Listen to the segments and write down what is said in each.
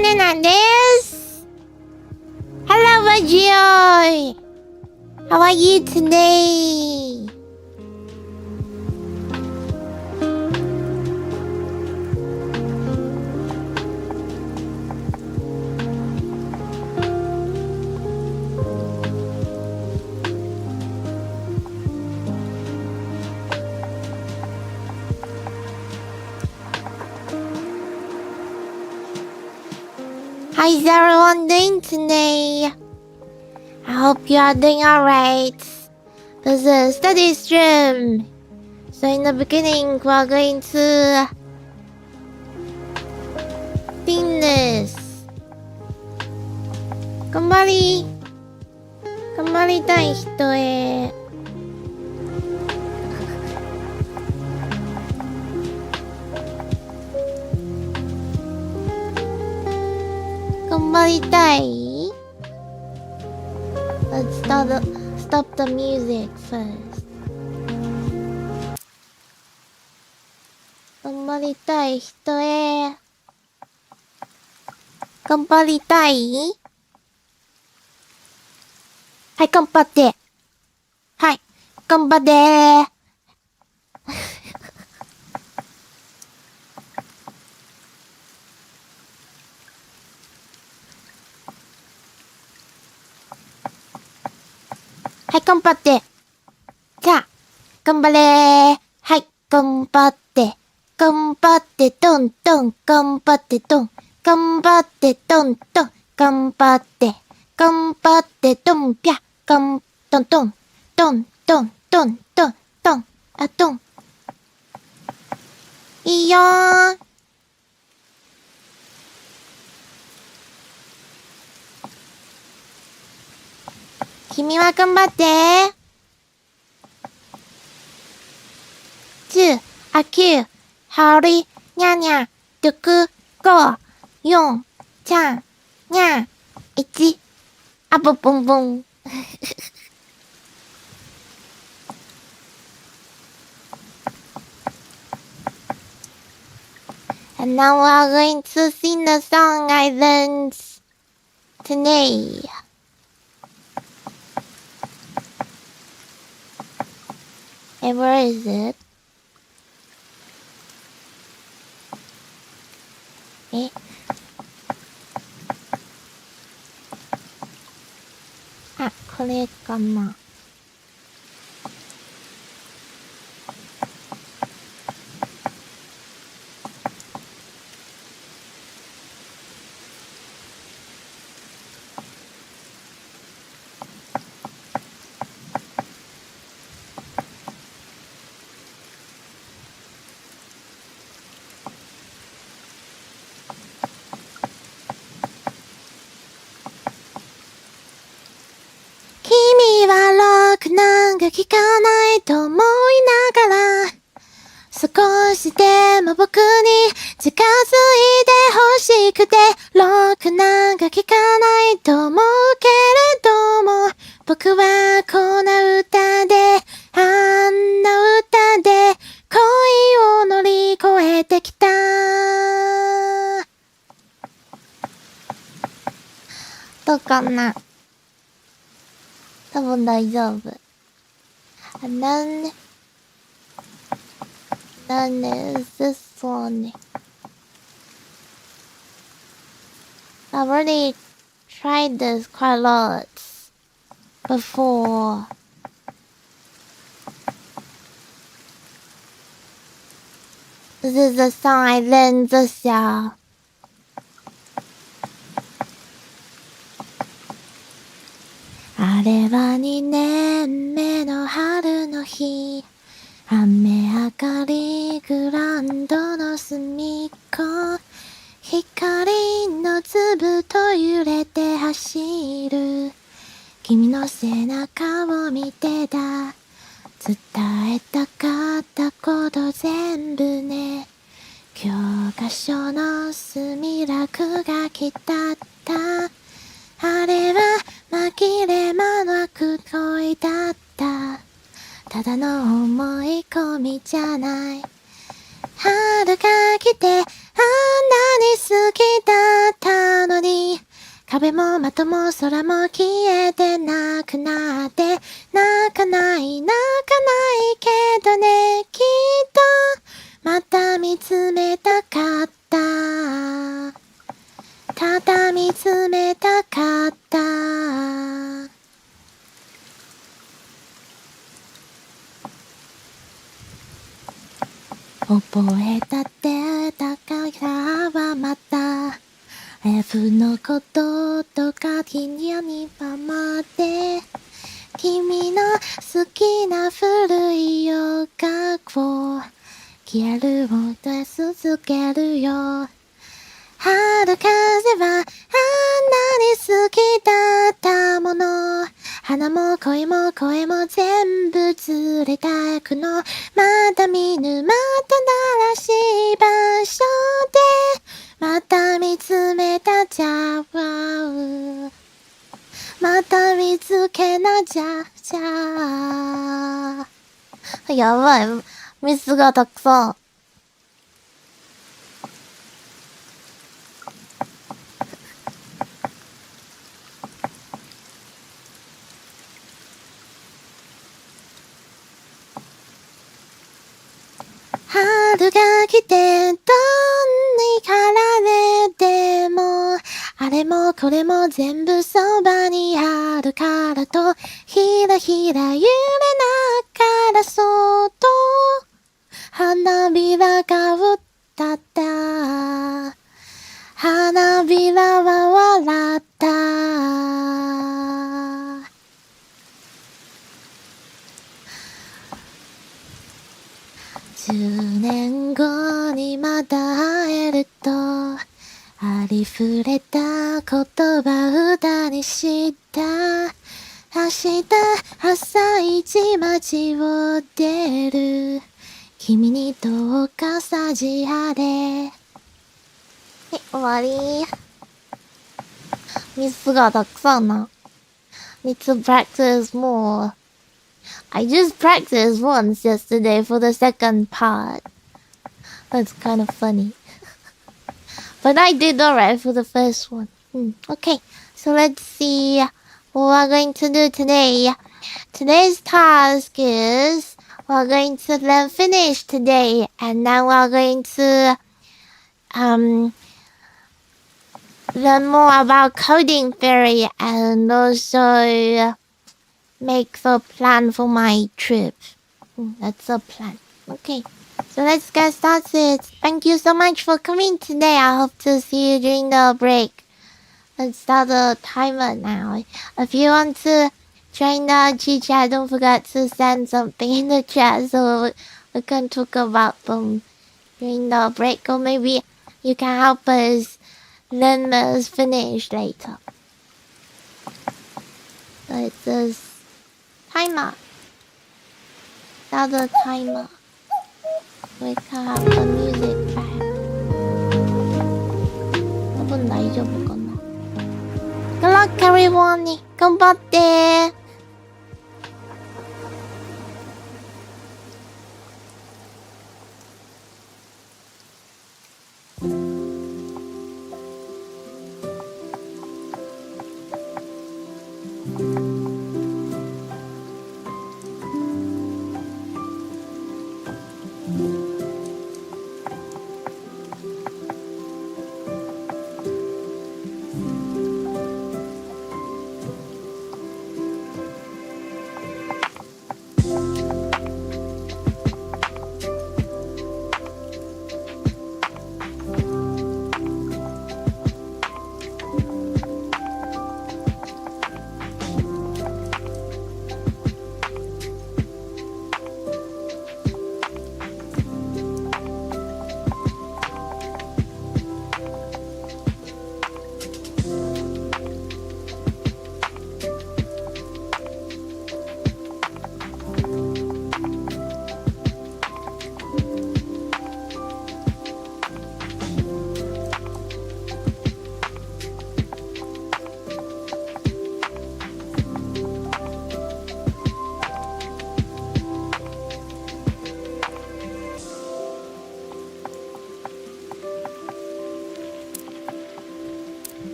ネナです。Hello, Joy. How are you today? How is everyone doing today? I hope you are doing alright. This is study stream. So in the beginning, we are going to Finnish. 頑張りたい人へ。頑張りたい Let's stop the music first. 頑張りたい人へ。頑張りたい？はい、頑張って。はい、頑張ってー。はい、頑張って。じゃあ、頑張れー。はい、頑張って。頑張って、トントン。頑張って、トン。頑張って、トントン。頑張って。頑張って、トンぴゃ。トントン。トントン、トントン、トン。あ、トン。いいよー。君は頑張って。10、9、8、7、6、5、4、3、2、1、あぼぼんぼん。And now we are going to sing the song I learned today. And where is it? あ、これかな。君はロックなんか聞かないと思いながら少しでも僕に近づいて欲しくてロックなんか聞かないと思うけれども僕はこの歌であんな歌で恋を乗り越えてきたどうかな多分大丈夫。なんで is this one? I've already tried this quite a lot before. This is the song I learned this year.あれは2年目の春の日雨上がりグラウンドの隅っこ光の粒と揺れて走る君の背中を見てた伝えたかったこと全部ね教科書の墨落書きだったあれは紛れもなく恋だったただの思い込みじゃない春が来てあんなに好きだった壁も的も空も消えてなくなって泣かないけどねきっとまた見つめたかったただ見つめたかった覚えたってたからはまたF のこととか気にままで君の好きな古い洋楽を消えるを出続けるよ春風はあんなに好きだったもの花も恋も声も全部連れてくのまだ見ぬまた新しい場所でまた見つめたじゃわうまた見つけなじゃじゃやばいミスがたくさん春が来てどんにかられてもあれもこれも全部そばにあるからとひらひら揺れながらそっと花びらが歌った花びらは笑った10年後にまた会えるとありふれた言葉歌にした明日朝一街を出る君にどうかさじあれはい終わりミスがたくさんな Need to practice more I just practiced once yesterday for the second part. That's kind of funny. But I did alright for the first one. Okay, so let's see what we're going to do today. Today's task is we're going to learn Finnish today. And then we're going to learn more about coding theory and also make the plan for my trip. That's the plan. Okay, so let's get started. Thank you so much for coming today. I hope to see you during the break. Let's start the timer now. If you want to join the G chat, don't forget to send something in the chat so we can talk about them during the break. Or maybe you can help us learn this Finnish later. So it's this timer. Start the timer. We can have the music back. 多分大丈夫かな。Good luck everyone! 頑張って。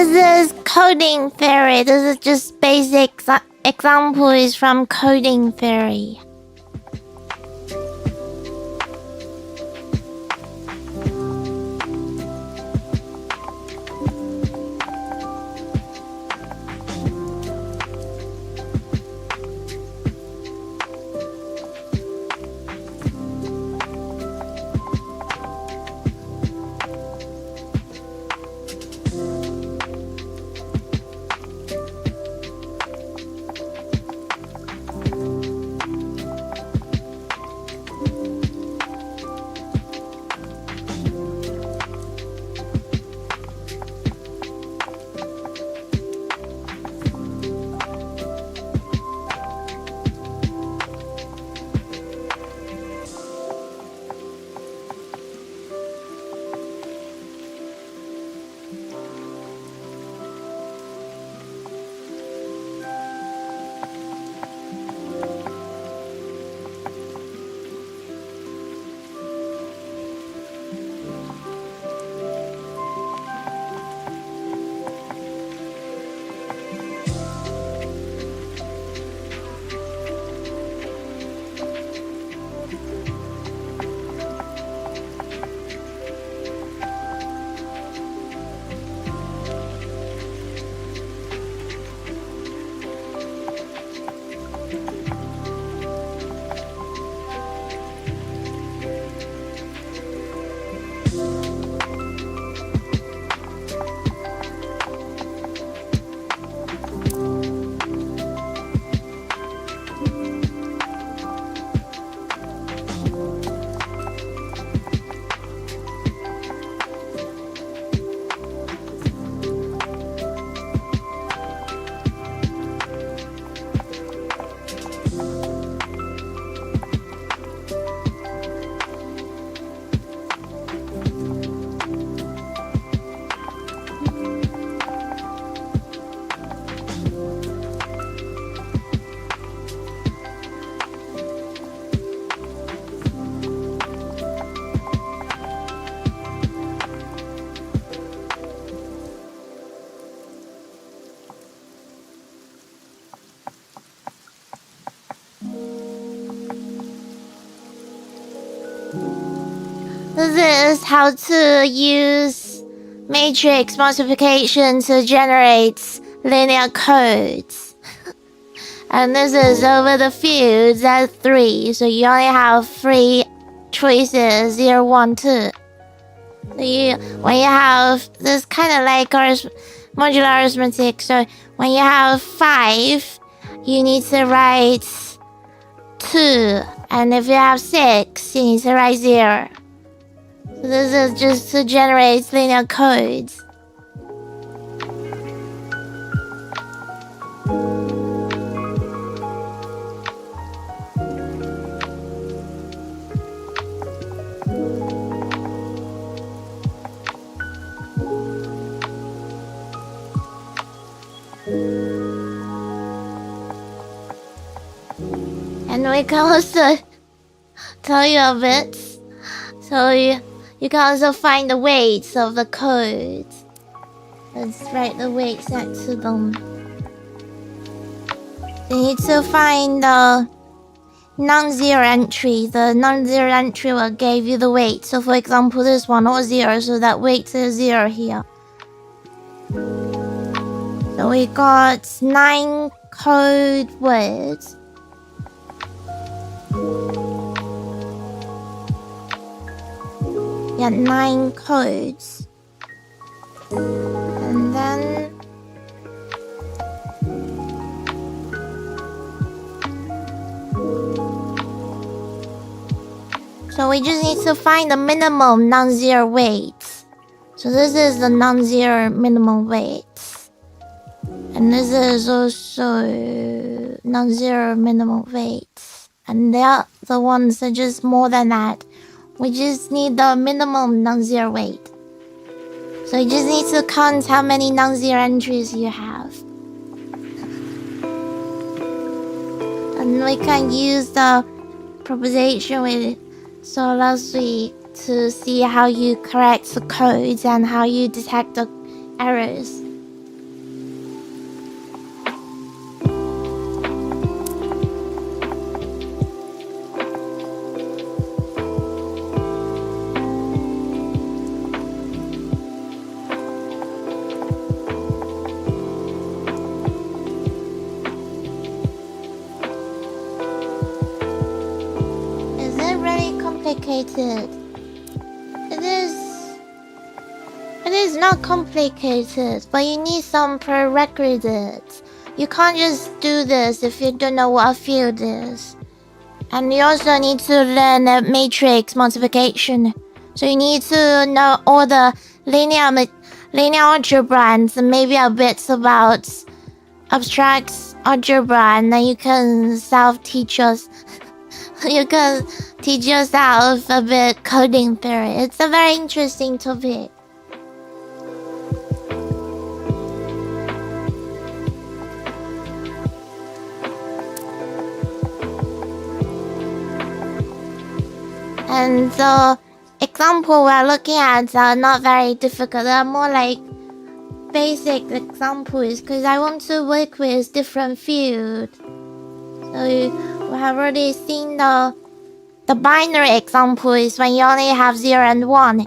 This is Coding Fairy. This is just basic examples from Coding Fairy. This is how to use matrix multiplication to generate linear codes. And this is over the fields at 3, so you only have 3 choices, 0, 1, 2. So when you have this kind of like modular arithmetic, so when you have 5, you need to write 2, and if you have 6, you need to write 0. So this is just to generate linear codes. And we can also tell you a bit. So you can also find the weights of the codes. Let's write the weights next to them. So you need to find the non-zero entry. The non-zero entry will give you the weight. So for example, this one or 0, so that weight is 0 here. So we got 9 code words. Yeah, 9 codes. And then so we just need to find the minimum non-zero weights. So this is the non-zero minimum weights. And this is also non-zero minimum weights. And they are the ones that are just more than that. We just need the minimum non-zero weight. So you just need to count how many non-zero entries you have. And we can use the proposition we saw last week to see how you correct the codes and how you detect the errors. complicated. It is not complicated, but you need some prerequisites. You can't just do this if you don't know what a field is. And you also need to learn matrix multiplication. So you need to know all the linear algebra and maybe a bit about abstract algebra, and then you can self-teach us. You can teach yourself a bit coding theory. It's a very interesting topic. And the example we're looking at are not very difficult. They're more like basic examples because I want to work with different fields. So we have already seen the binary example is when you only have 0 and 1.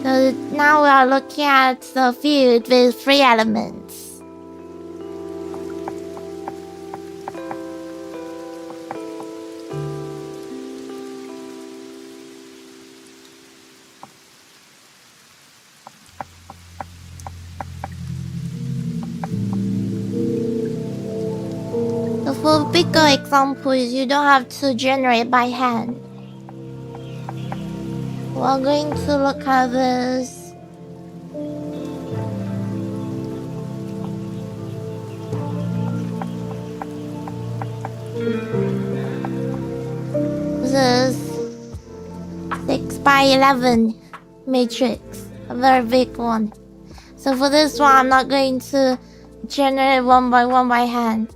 So now we are looking at the field with 3 elements. So for bigger examples, you don't have to generate by hand. We're going to look at this. This 6 by 11 matrix, a very big one. So for this one, I'm not going to generate one by one by hand.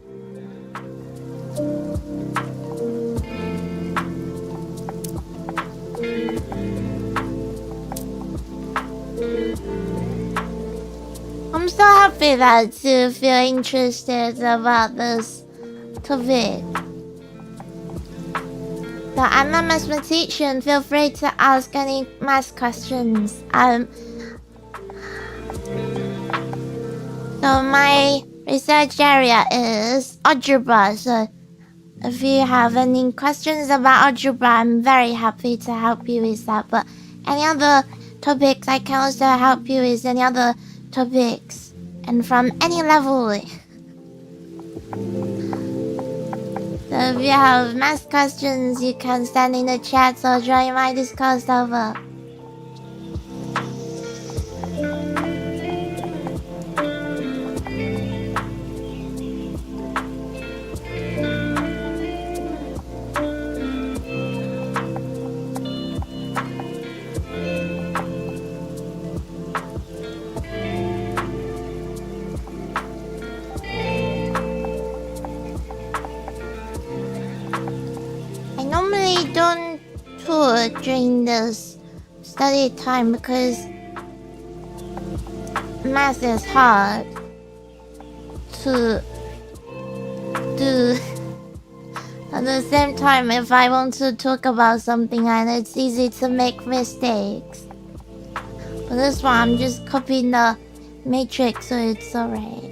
I'm so happy that you feel interested about this topic. So I'm a mathematician. Feel free to ask any math questions. So my research area is algebra. So if you have any questions about algebra, I'm very happy to help you with that. But any other topics, I can also help you with any other topics and from any level. So if you have math questions, you can send in the chat or join my Discord server. I normally don't talk during this study time because math is hard to do. At the same time, if I want to talk about something and it's easy to make mistakes. But this one, I'm just copying the matrix, so it's alright.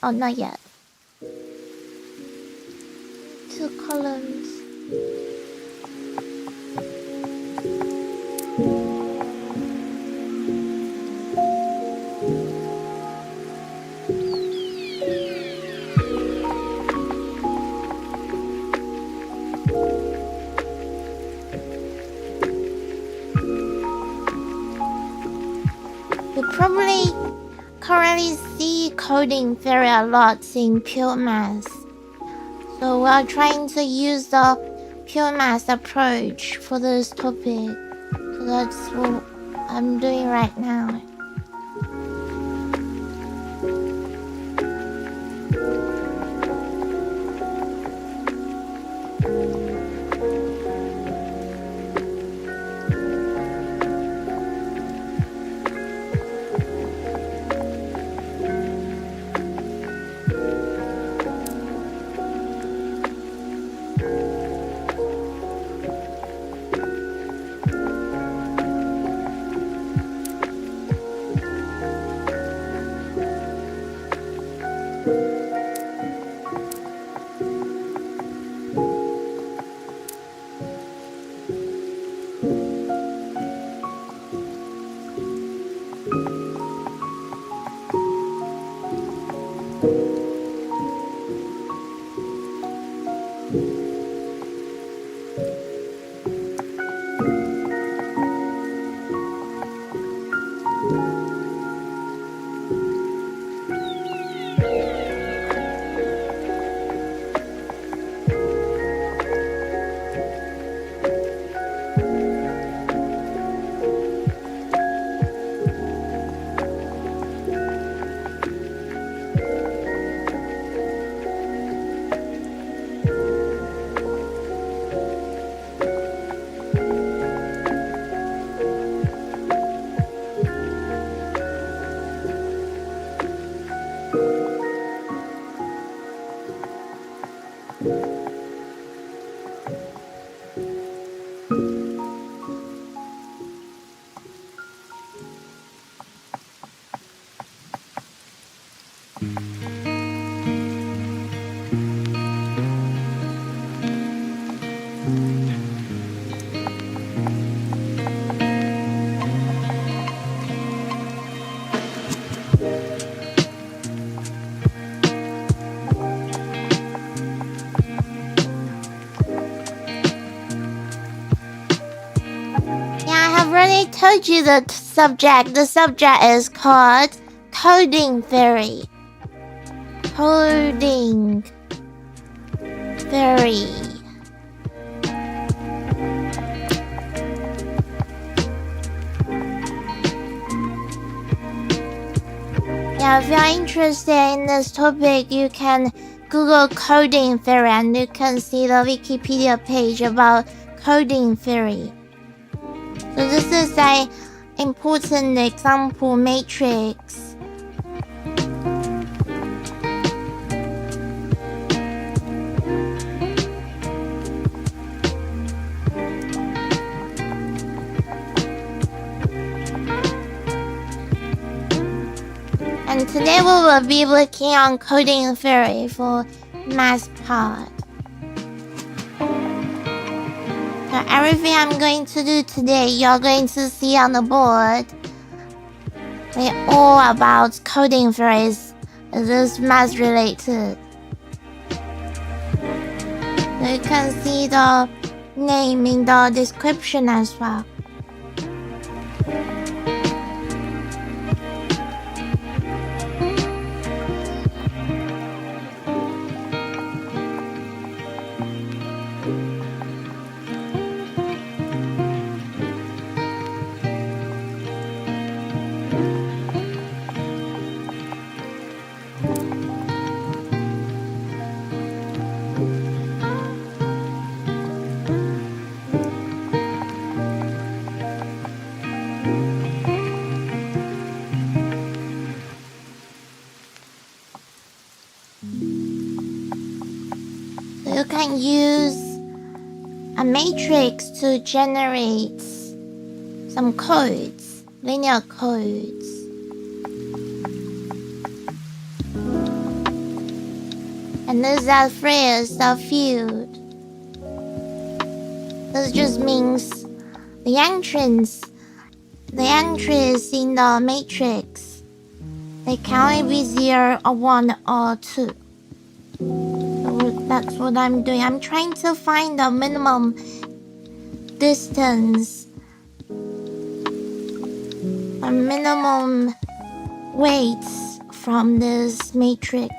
Oh, not yet. 2 columns. You probably currently see coding theory a lot in pure math. So we're trying to use the pure math approach for this topic. So that's what I'm doing right now. already told you the subject. The subject is called Coding Theory. Coding Theory. Yeah, if you're interested in this topic, you can Google Coding Theory and you can see the Wikipedia page about Coding Theory. So this is an important example matrix. And today we will be looking on coding theory for math part. So everything I'm going to do today, you're going to see on the board. They're all about coding theories. This is math related. So you can see the name in the description as well. You can use a matrix to generate some codes, linear codes. And this is the field. This just means the entries in the matrix, they can only be 0 or 1 or 2. That's what I'm doing. I'm trying to find the minimum distance, a minimum weights from this matrix.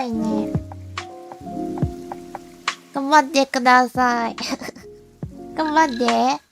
いね。頑張ってください。頑張って。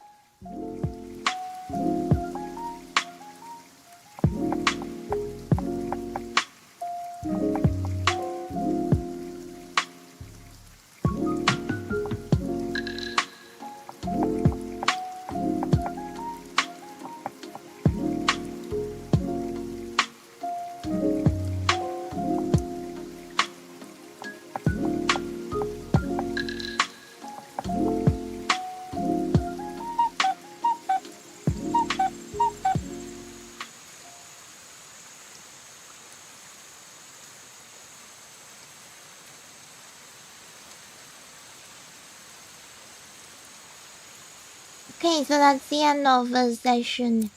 Okay, so that's the end of the session.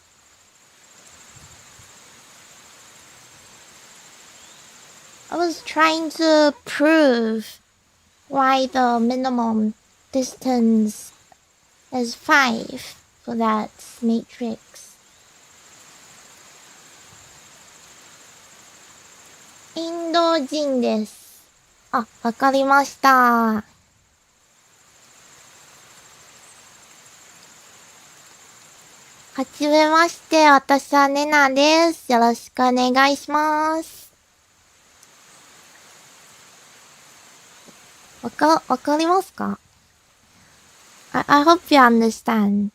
I was trying to prove why the minimum distance is 5 for that matrix. インド人です。あ、わかりました。はじめまして、私はネナです。よろしくお願いします。わかりますか？ I hope you understand.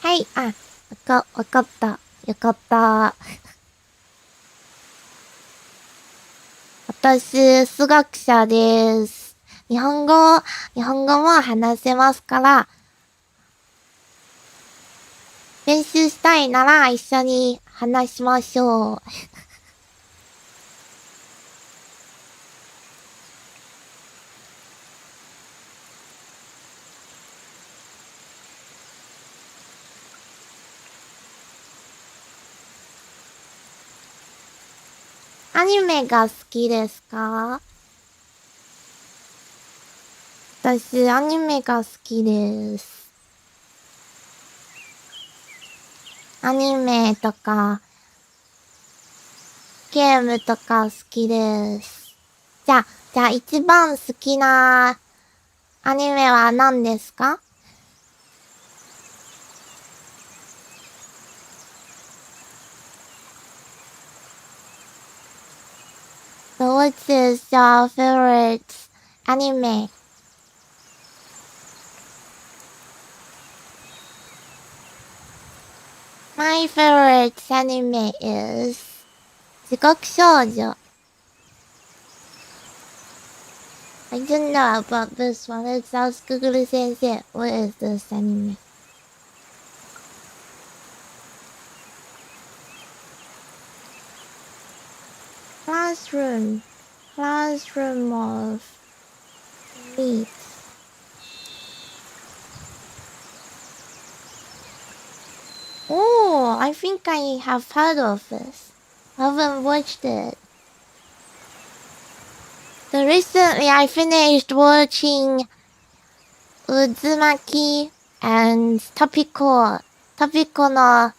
はい、わかった。よかった。私、数学者です。日本語も話せますから、練習したいなら一緒に話しましょう。アニメが好きですか？私、アニメが好きです。アニメとか、ゲームとか好きです。じゃあ一番好きなアニメは何ですか？ So what is your favorite anime? My favorite anime is 地獄少女. I don't know about this one. Let's ask Google Sensei. What is this anime? Classroom of meat. Oh, I think I have heard of this. I haven't watched it. So recently I finished watching Uzumaki and Topiko no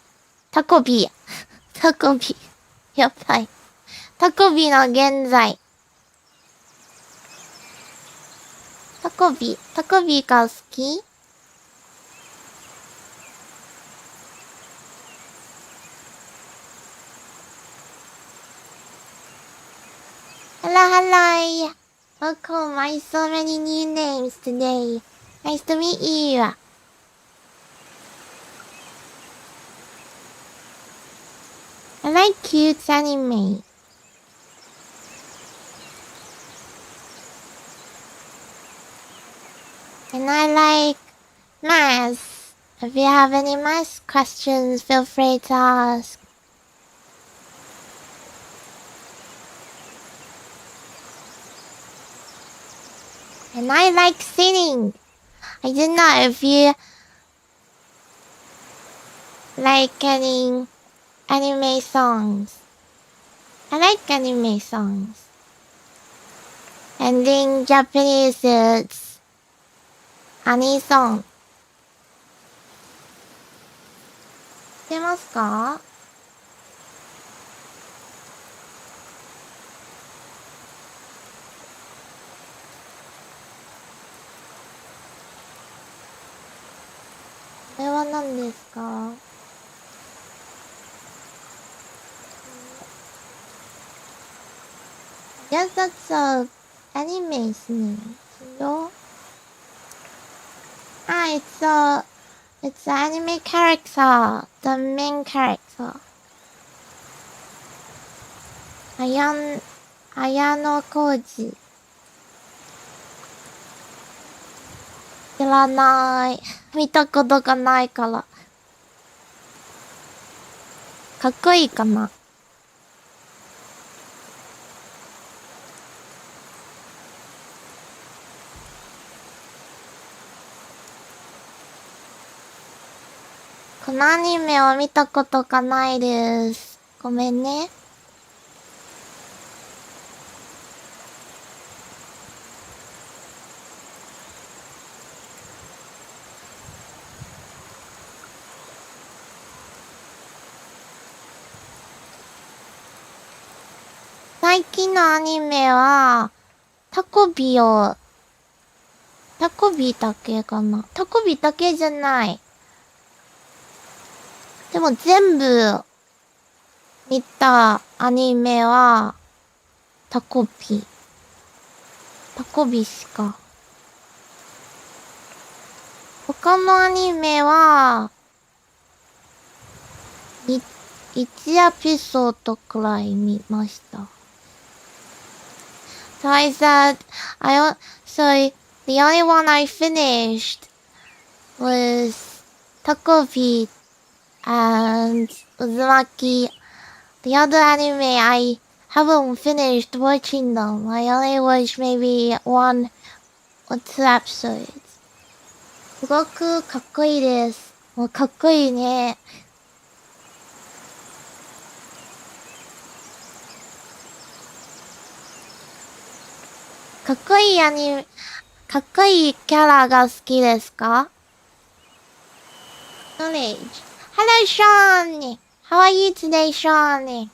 Takobi. Takobi. やばい。タコビの現在。タコビが好き？Hello. Welcome. I saw many new names today. Nice to meet you. I like cute anime. And I like math. If you have any math questions, feel free to ask. And I like singing. I don't know if you like any anime songs. I like anime songs. And in Japanese it's anisong. てますか？これは何ですか？Yes, that's a anime, isn't it? It's an anime character, the main character. 綾野浩二。知らない。見たことがないから。かっこいいかな？このアニメを見たことがないです。ごめんね。最近のアニメは、タコビだけかな？タコビだけじゃない。でも全部見たアニメは、タコビしか。他のアニメは、1エピソードくらい見ました。So I said, so the only one I finished was Takobi and Uzumaki. The other anime I haven't finished watching them. I only watched maybe 1 or 2 episodes. すごくかっこいいです。もうかっこいいね。かっこいいかっこいいキャラが好きですか？ Knowledge. Hello, Sean! How are you today, Sean?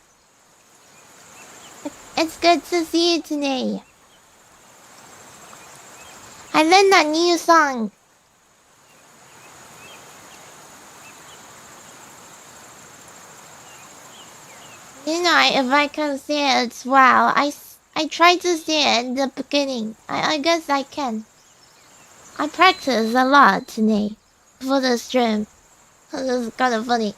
It's good to see you today. I learned a new song. You know, if I can say it well, I tried to say it in the beginning. I guess I can. I practiced a lot today for the stream. This is kind of funny.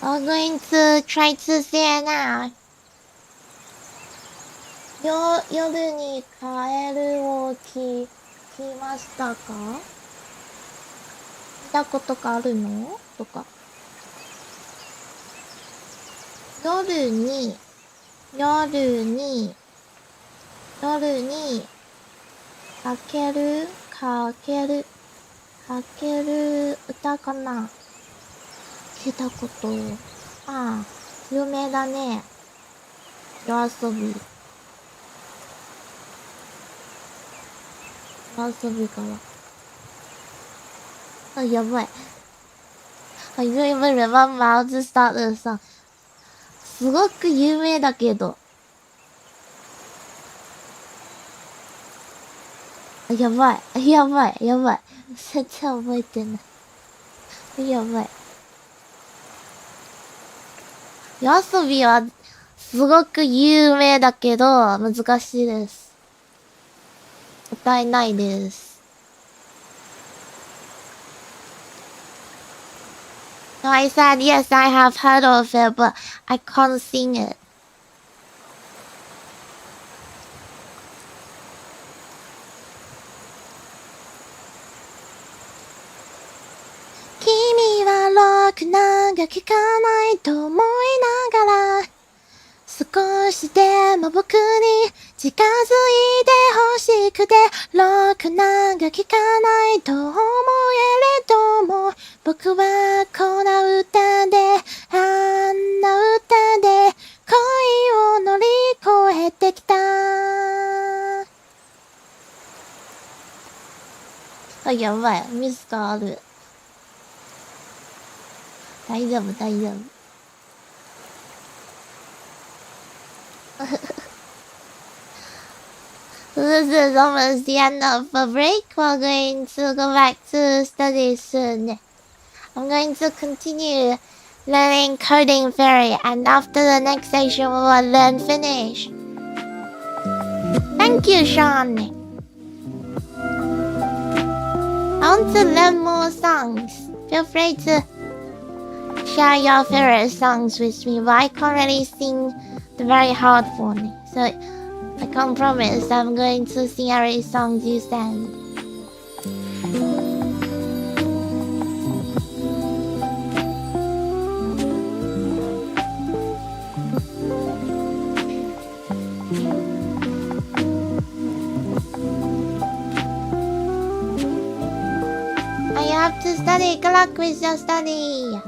I'm going to try to say it now. 夜にカエルを聞きましたか？見たことがあるの？とか。夜にかける歌かな？聞いたこと。ああ、有名だね。夜遊びから。あ、やばい。I don't even remember how to start the song. すごく有名だけど。やばい。全然覚えてない。やばい。夜遊びはすごく有名だけど難しいです。歌えないです。So I said yes, I have heard of it, but I can't sing it. 君はろくなが聞かないと思いながら少しでも僕に近づいて欲しくてろくなんか聞かないと思えれども、僕はこの歌であんな歌で恋を乗り越えてきた。あ、やばい、ミスがある。大丈夫大丈夫。This is almost the end of a break. We're going to go back to study soon. I'm going to continue learning coding theory, and after the next session we will learn Finnish. Thank you, Sean. I want to learn more songs. Feel free to share your favorite songs with me, but I can't really sing the very hard one, so I can't promise I'm going to sing every song you send. I have to study. Good luck with your study.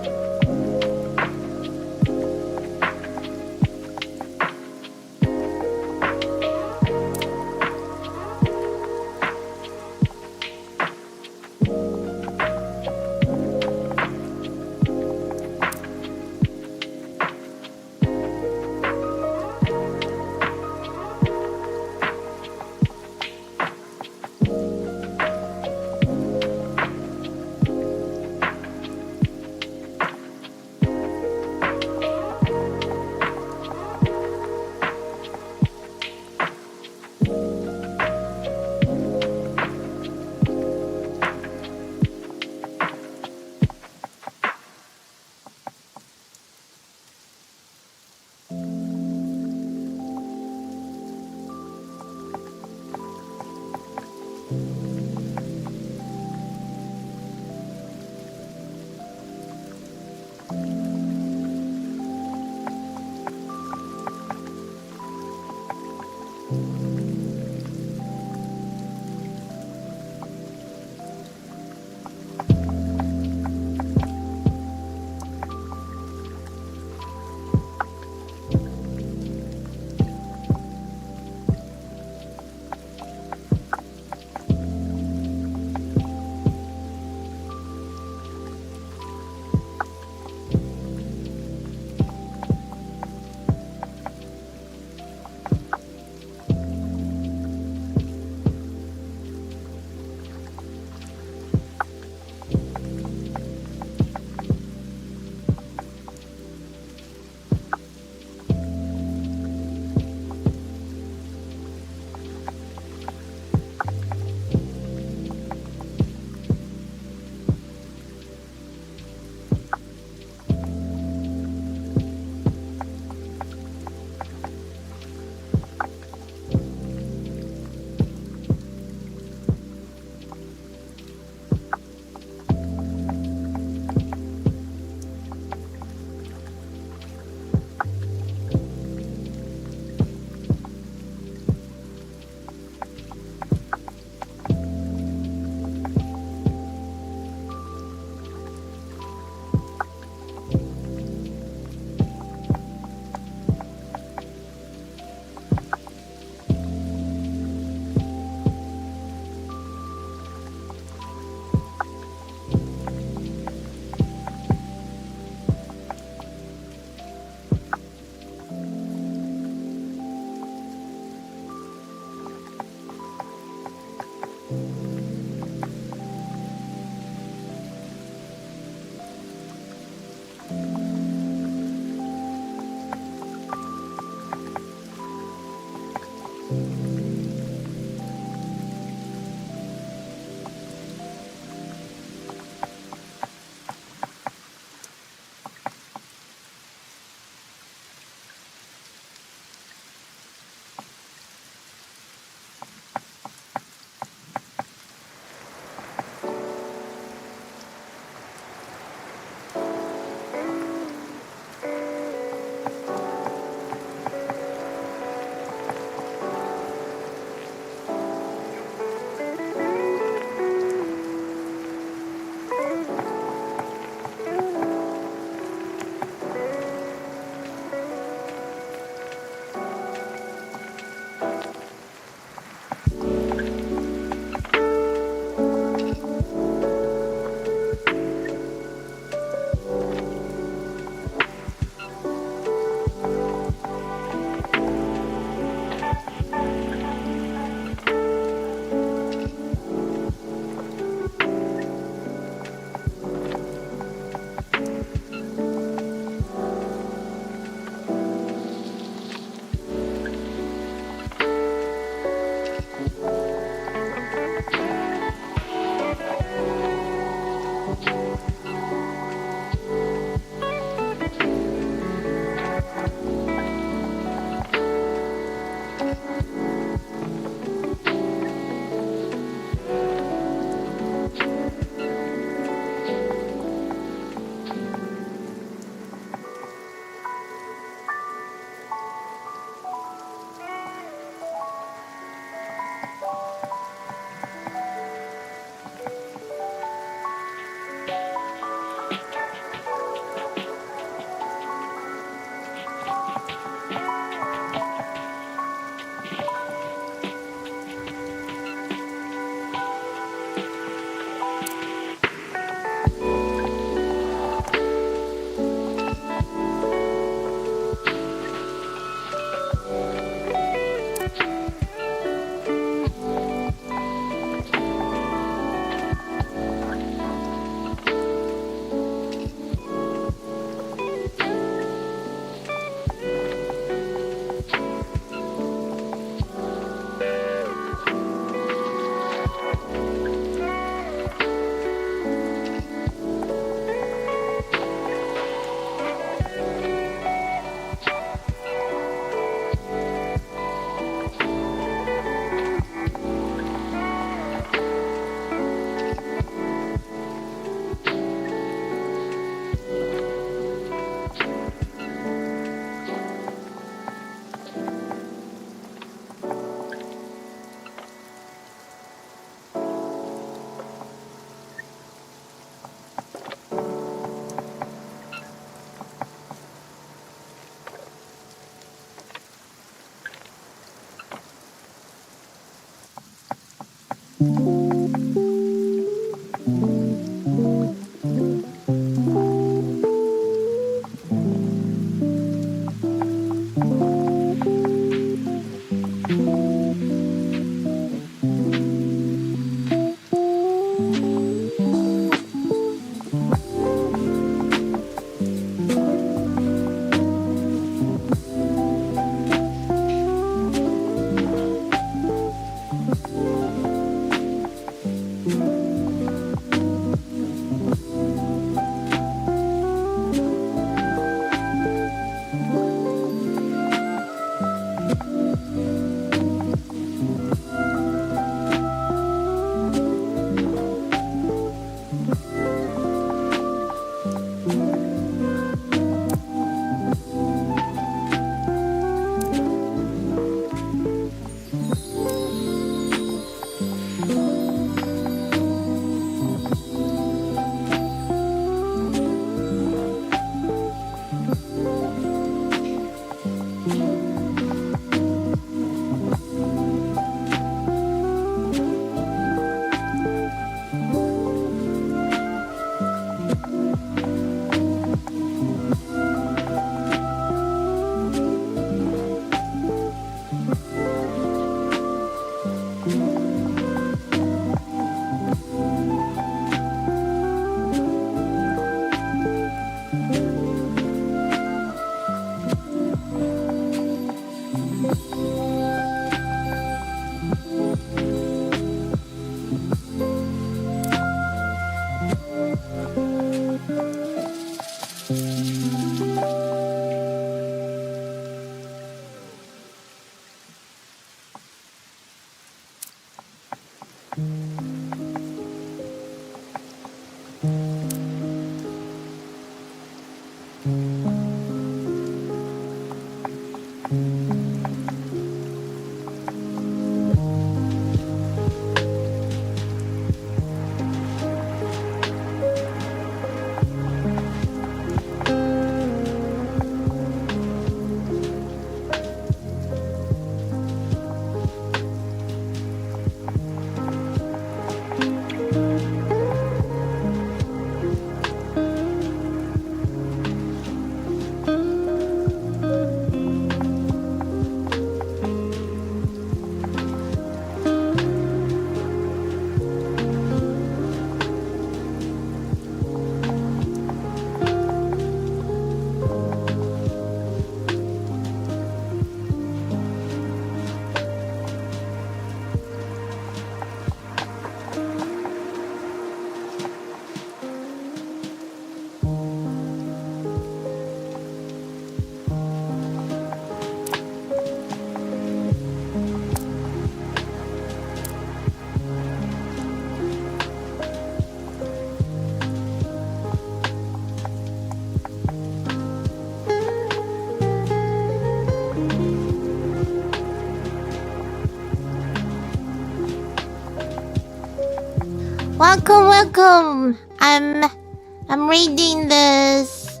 Welcome. I'm reading this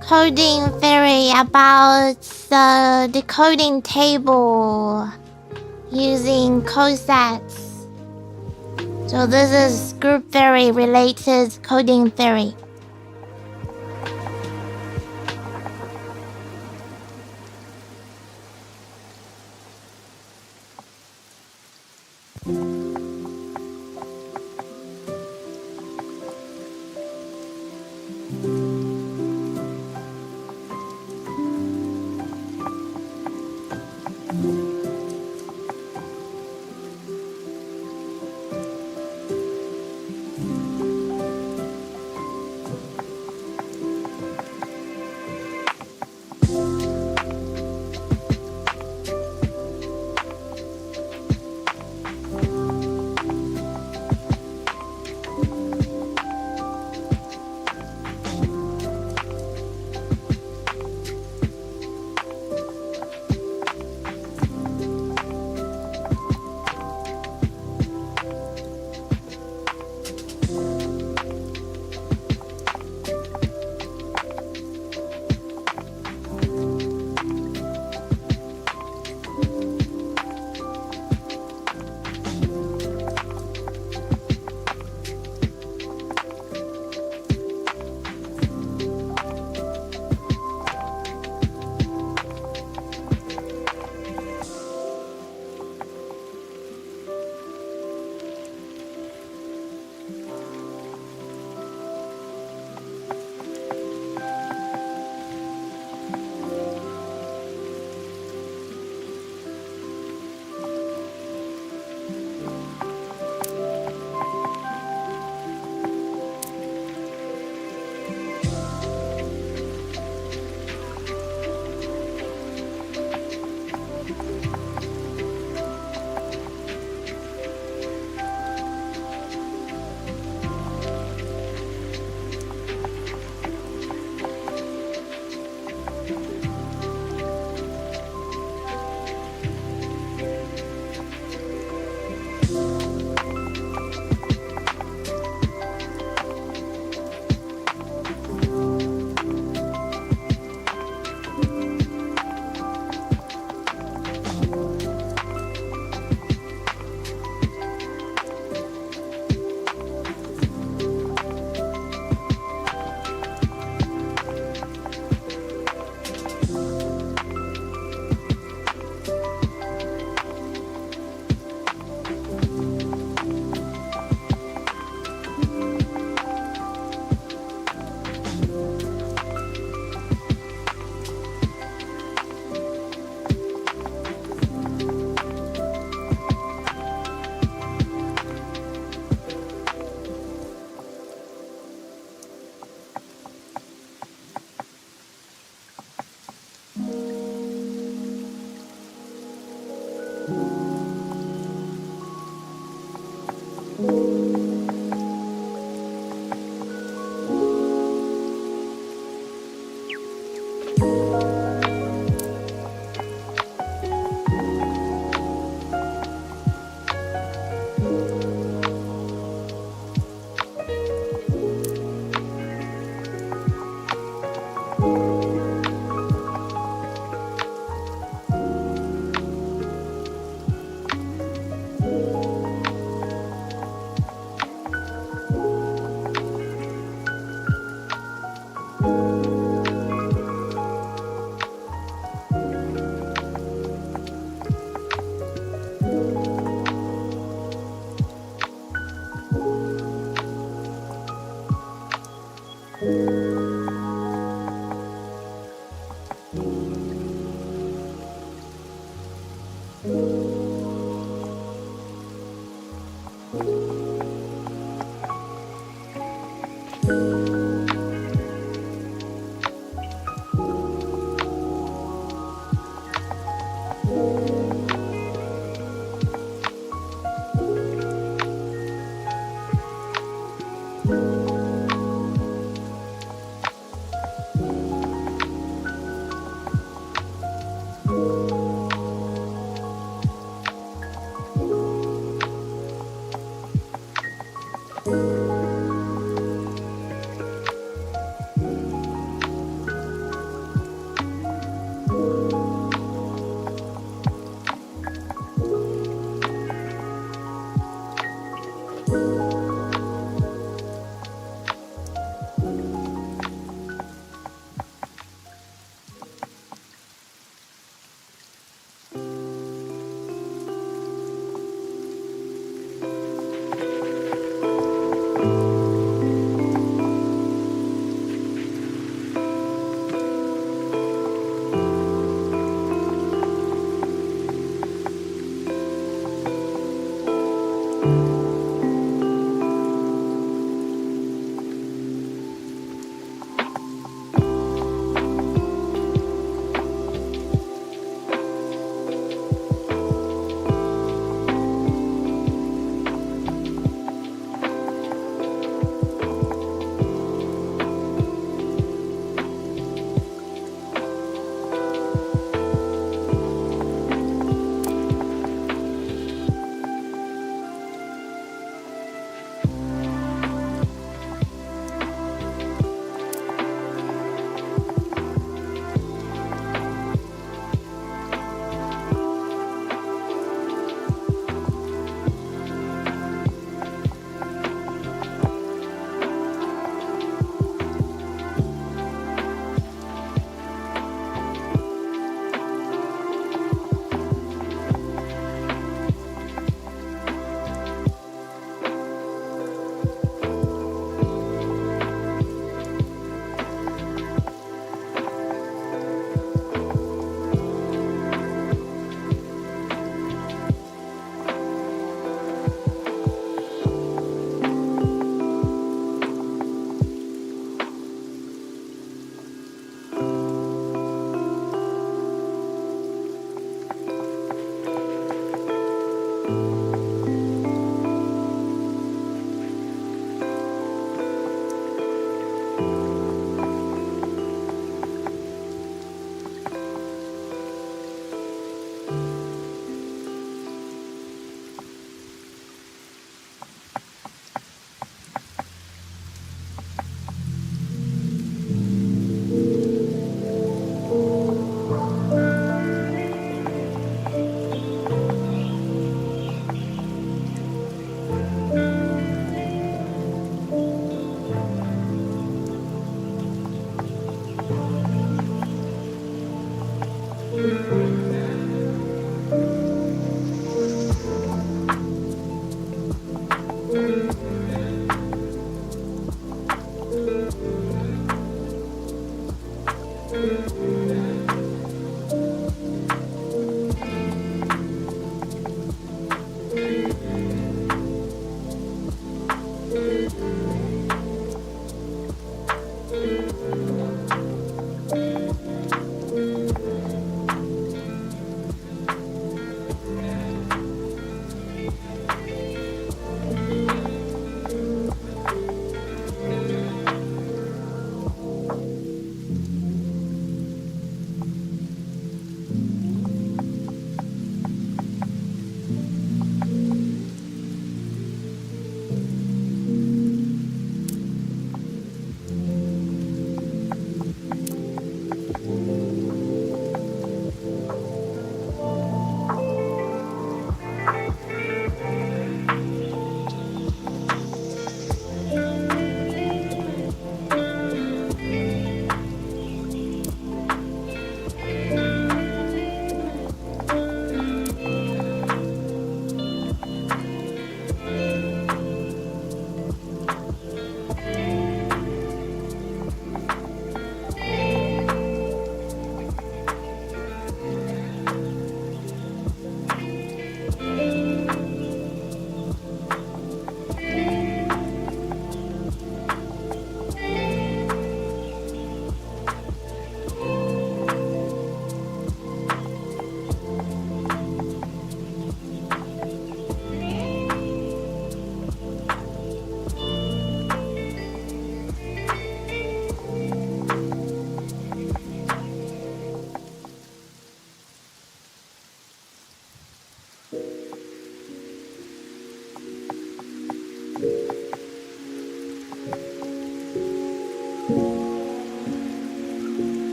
coding theory about the decoding table using cosets. So this is group theory related coding theory.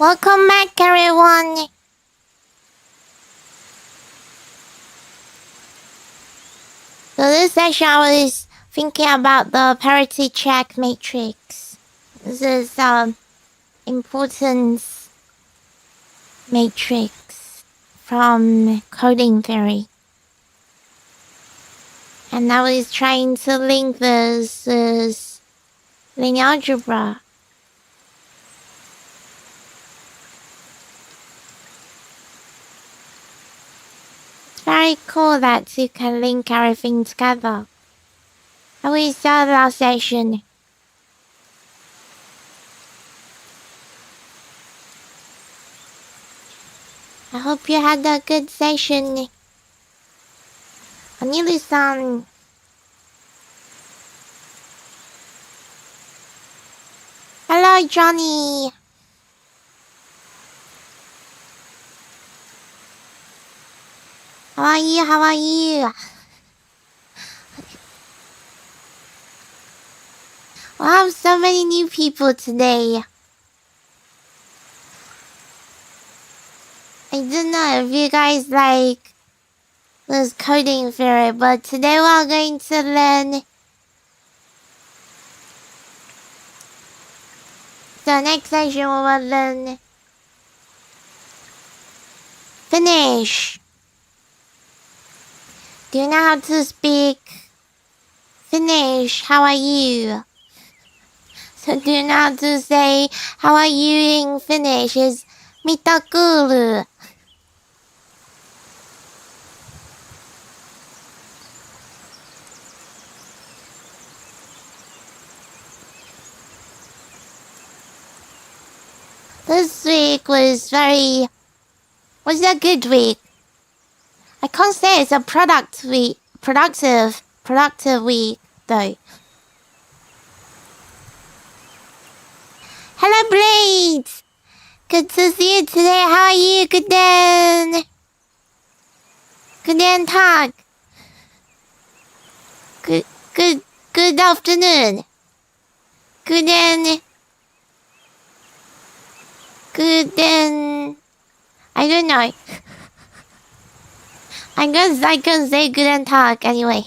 Welcome back, everyone. So this session I was thinking about the parity check matrix. This is importance matrix from coding theory. And I was trying to link this with linear algebra. It's very cool that you can link everything together. And we started our session. I hope you had a good session. Anili-san. Hello, Johnny. How are you? How are you? Wow, so many new people today. I don't know if you guys like this coding theory, but today we're going to learn So next session we will learn Finnish. Do you know how to speak Finnish? How are you? So do you know how to say how are you in Finnish? Is mitä kuuluu? This week was a good week. I can't say it's a productive week though. Hello, Blades! Good to see you today. How are you? Guten Tag. Good afternoon. Guten. I don't know. I guess I can say guten Tag anyway.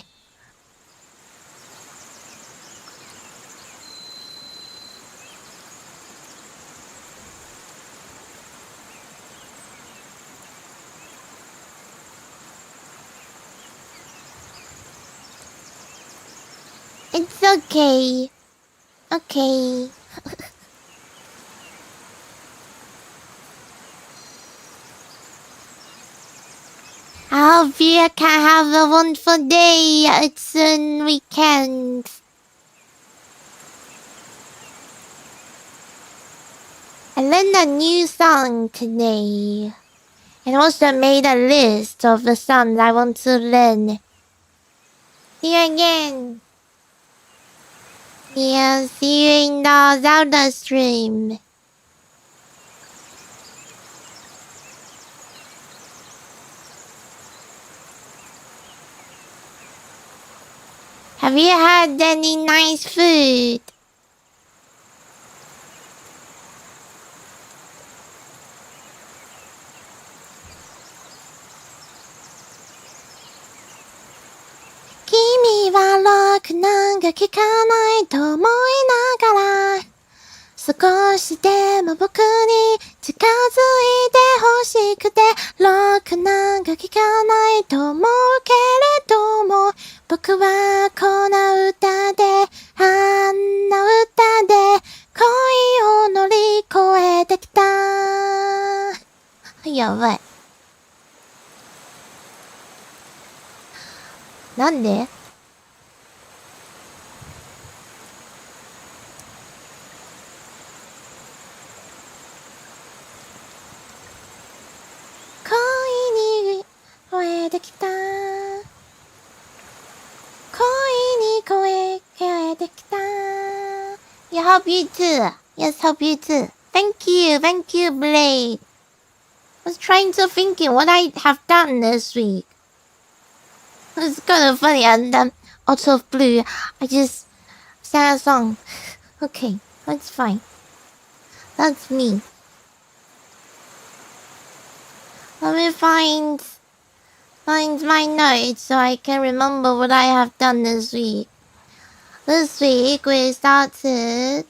It's okay. Okay. I hope you can have a wonderful day. It's soon weekend. I learned a new song today. And also made a list of the songs I want to learn. See you again. Yeah, see you in the Zelda stream. Have you had any nice food? Kimi wa rockなんか聞かないと思いながら少しでも僕に近づいて欲しくてロックなんか聞かないと思うけれども僕はこの歌であんな歌で恋を乗り越えてきたやばいなんで恋に超えてきた恋に超えてきた Yeah, hope you too. Yes, hope you too. Thank you, Blade. I was trying to think what I have done this week. It's kind of funny, and then out of blue, I just sang a song. Okay, that's fine. That's me. Let me find my notes so I can remember what I have done this week. This week we started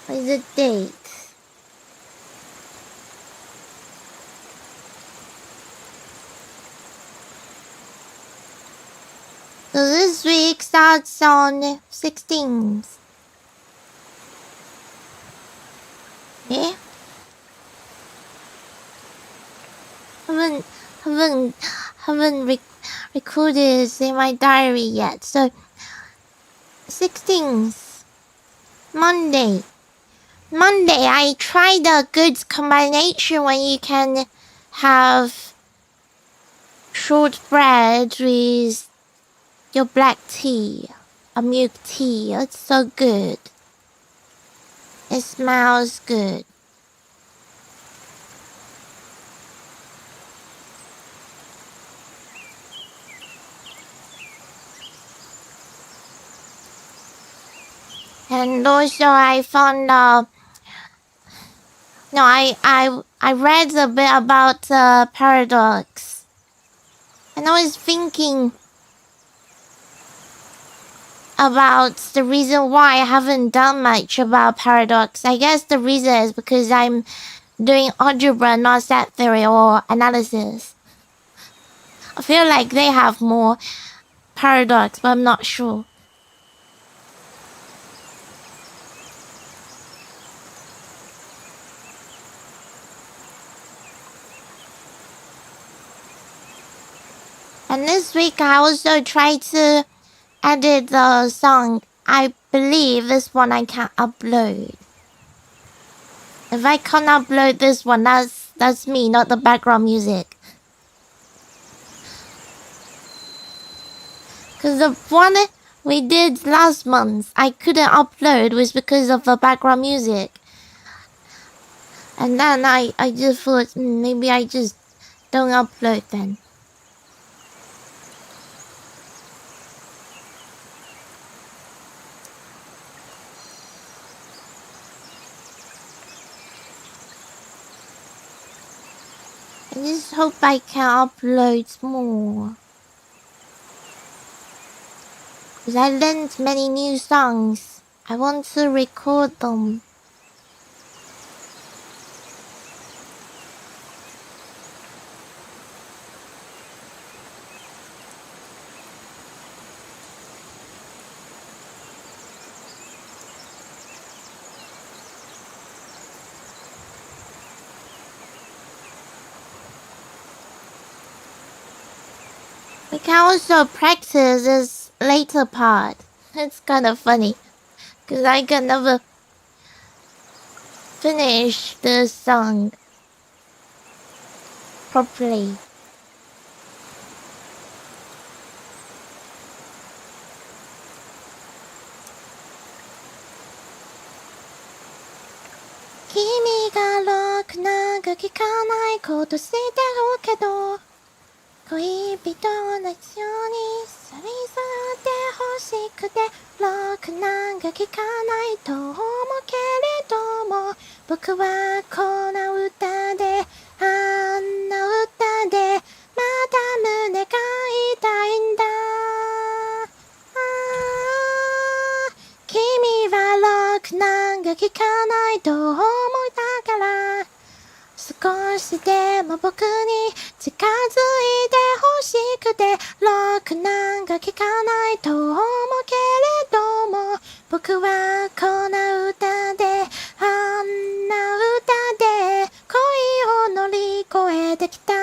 with the date. So this week starts on 16th. Yeah? Haven't recorded in my diary yet. So 16th, Monday. I tried a good combination when you can have shortbread with your black tea, a milk tea. It's so good. It smells good. And also I found I read a bit about paradox. And I was thinking about the reason why I haven't done much about paradox. I guess the reason is because I'm doing algebra, not set theory or analysis. I feel like they have more paradox, but I'm not sure. And this week I also tried to edit the song. I believe this one I can upload. If I can't upload this one, that's me, not the background music. Cause the one we did last month, I couldn't upload was because of the background music. And then I just thought maybe I just don't upload then. I just hope I can upload more. Cause I learned many new songs. I want to record them. We can also practice this later part. It's kind of funny. Cause I can never finish the song properly. Kimi ga rock naga kikanai koto shiteru kedo 恋人のようにさりさって欲しくてロックなんか聞かないと思うけれども僕はこんな歌であんな歌でまた胸が痛いんだ君はロックなんか聞かないと思ったから少しでも僕に近づいて欲しくてロックなんか聞かないと思うけれども僕はこんな歌であんな歌で恋を乗り越えてきた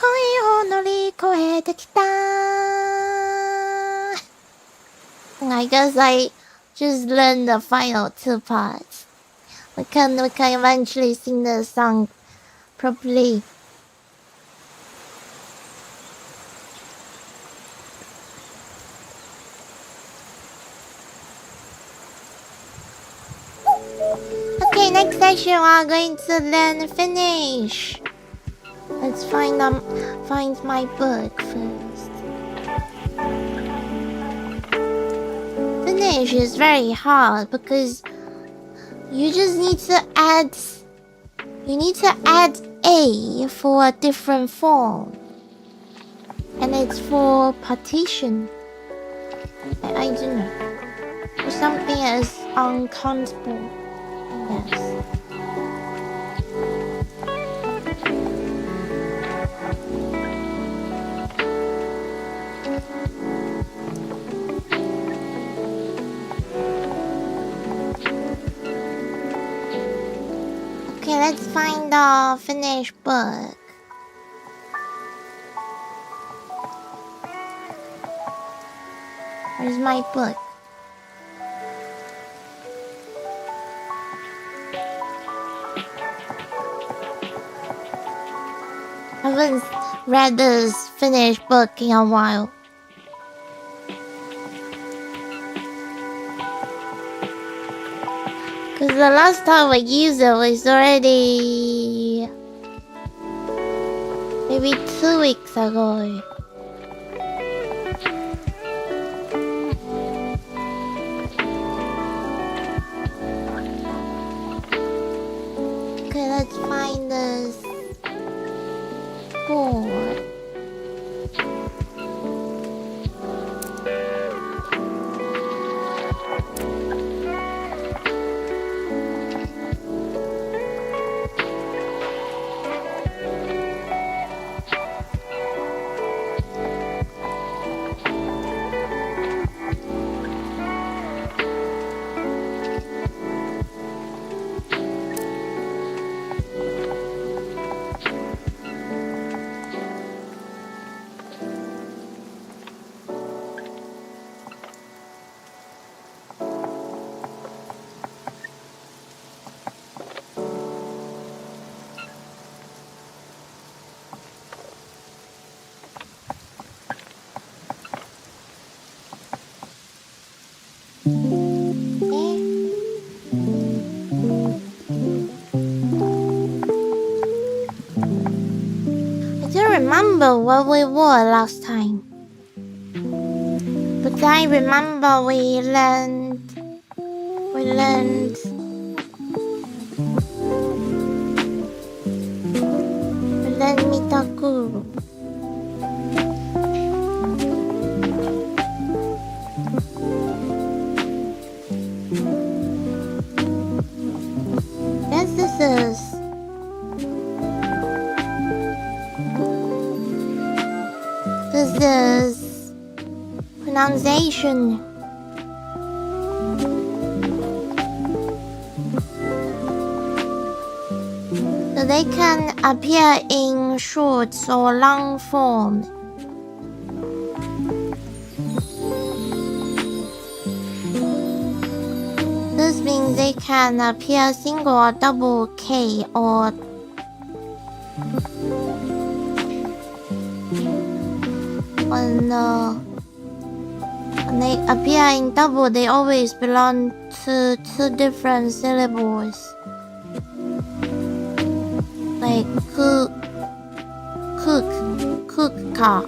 恋を乗り越えてきた I guess I just learned the final two parts. We can eventually sing the song properly. Okay, next section we are going to learn Finnish. Let's find my book first. Finnish is very hard because you just need to add a for a different form. And it's for partition. I don't know. For something as uncountable. Yes. Okay, let's find the Finnish book. Where's my book? I haven't read this Finnish book in a while. Cause the last time I used it was already maybe 2 weeks ago. Okay, let's find this board. I don't remember what we wore last time. But I remember we learned Mitakuru. Yes, this is pronunciation. So they can appear in short or long form. This means they can appear single or double K or when they appear in double, they always belong to two different syllables. Like cook, car.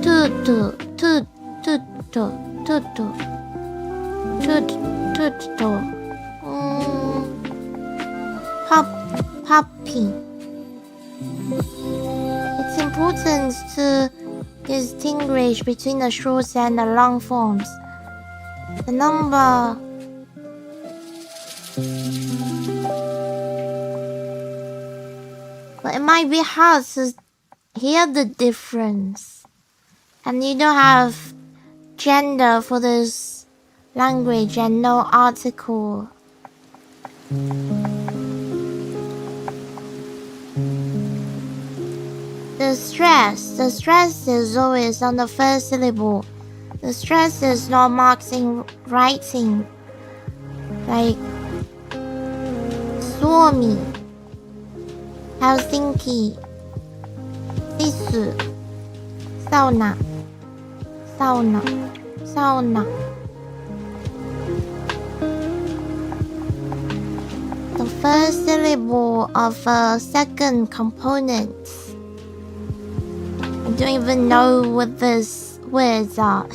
Tutu. Puppy. It's important to distinguish between the short and the long forms. The number but it might be hard to hear the difference. And you don't have gender for this language and no article. The stress is always on the first syllable. The stress is not marked in writing. Like Suomi, Helsinki, Sisu, sauna. The first syllable of a second component. I don't even know what these words are.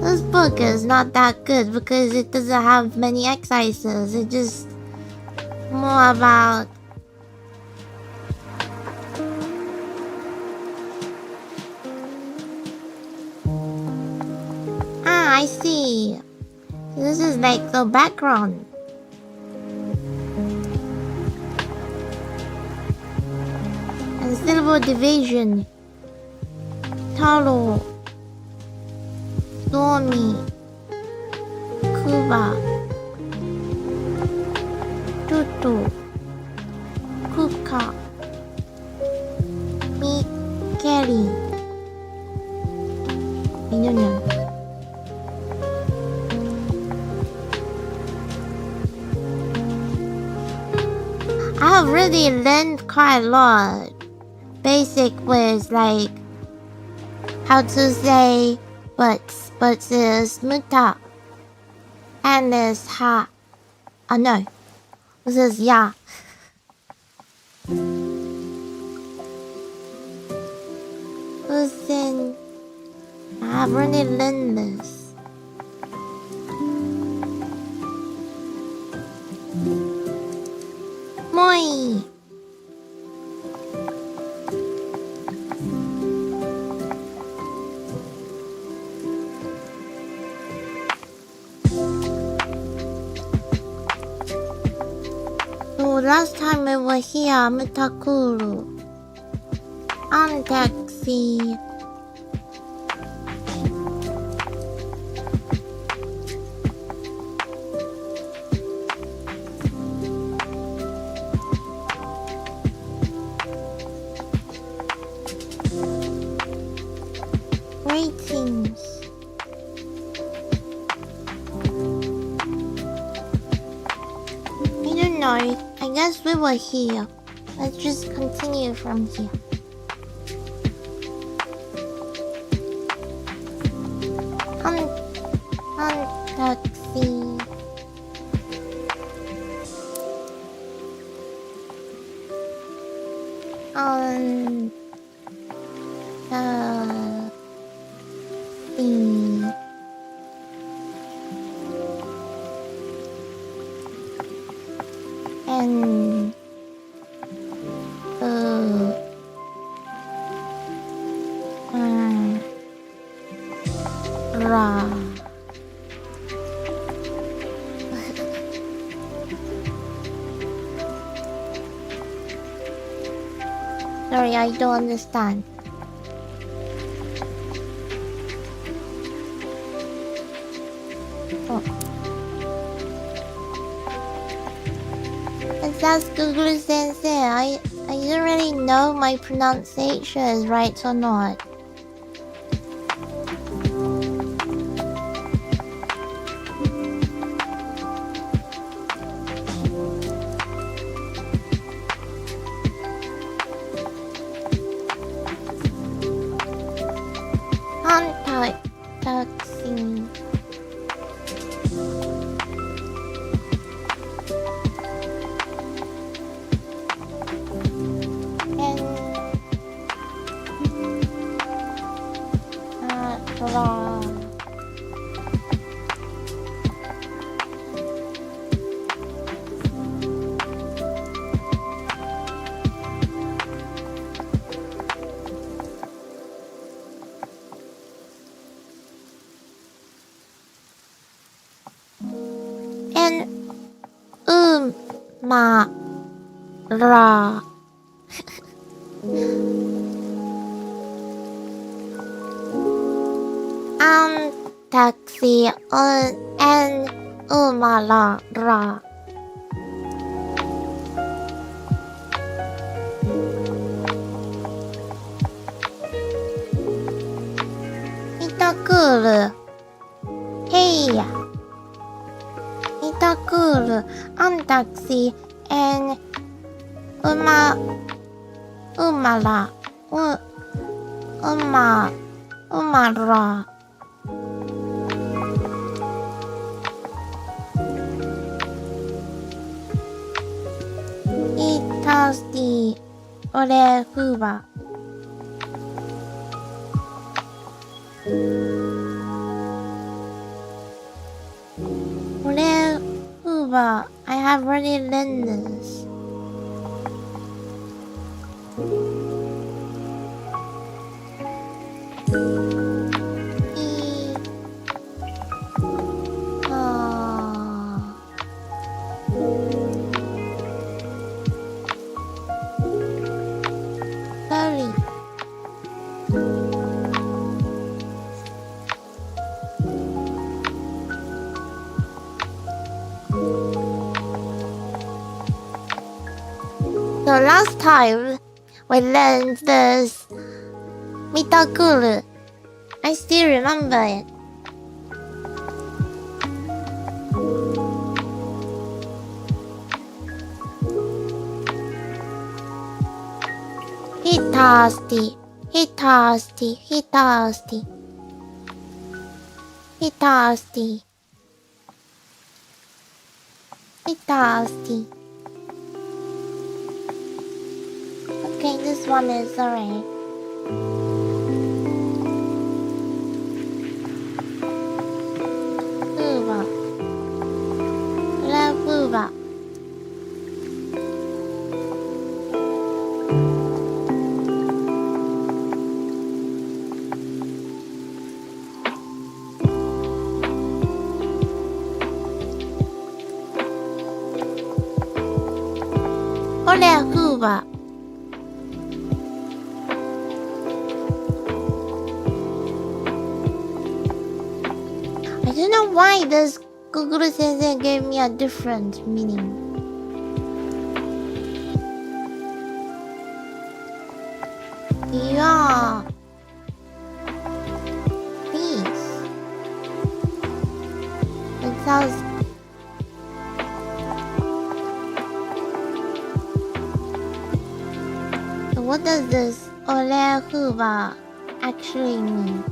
This book is not that good because it doesn't have many exercises. It's just more about I see. This is like the background. And syllable division. Taro, Suomi, Kuba, Tutu, Kuka, Mikeri. I don't know. I have really learned quite a lot. Basic words like how to say but is muta and is ha. Oh no, this is ya. Listen, I have really learned this. Moi. So last time we were here, Mutakuru. On taxi. Ratings. I don't know. I guess we were here. Let's just continue from here. Taxi. And ra. Sorry, I don't understand. Oh. Let's ask Google Sensei. I don't really know my pronunciation is right or not. Taxi. Ma ra. Taxi and umala ra. Itakuru. Hey. Itakuru on taxi and umala umara. Thirsty ore fuba. Ore fuba. I have already learned this. So last time we learned this mitakuru. I still remember it. He thirsty. He thirsty. He thirsty. He thirsty. He thirsty. Okay, this one is alright. Fuba. La fuba. Ole fuba. I don't know why this Google Sensei gave me a different meaning. Yeah. Please. It sounds. what does this ole huba actually mean?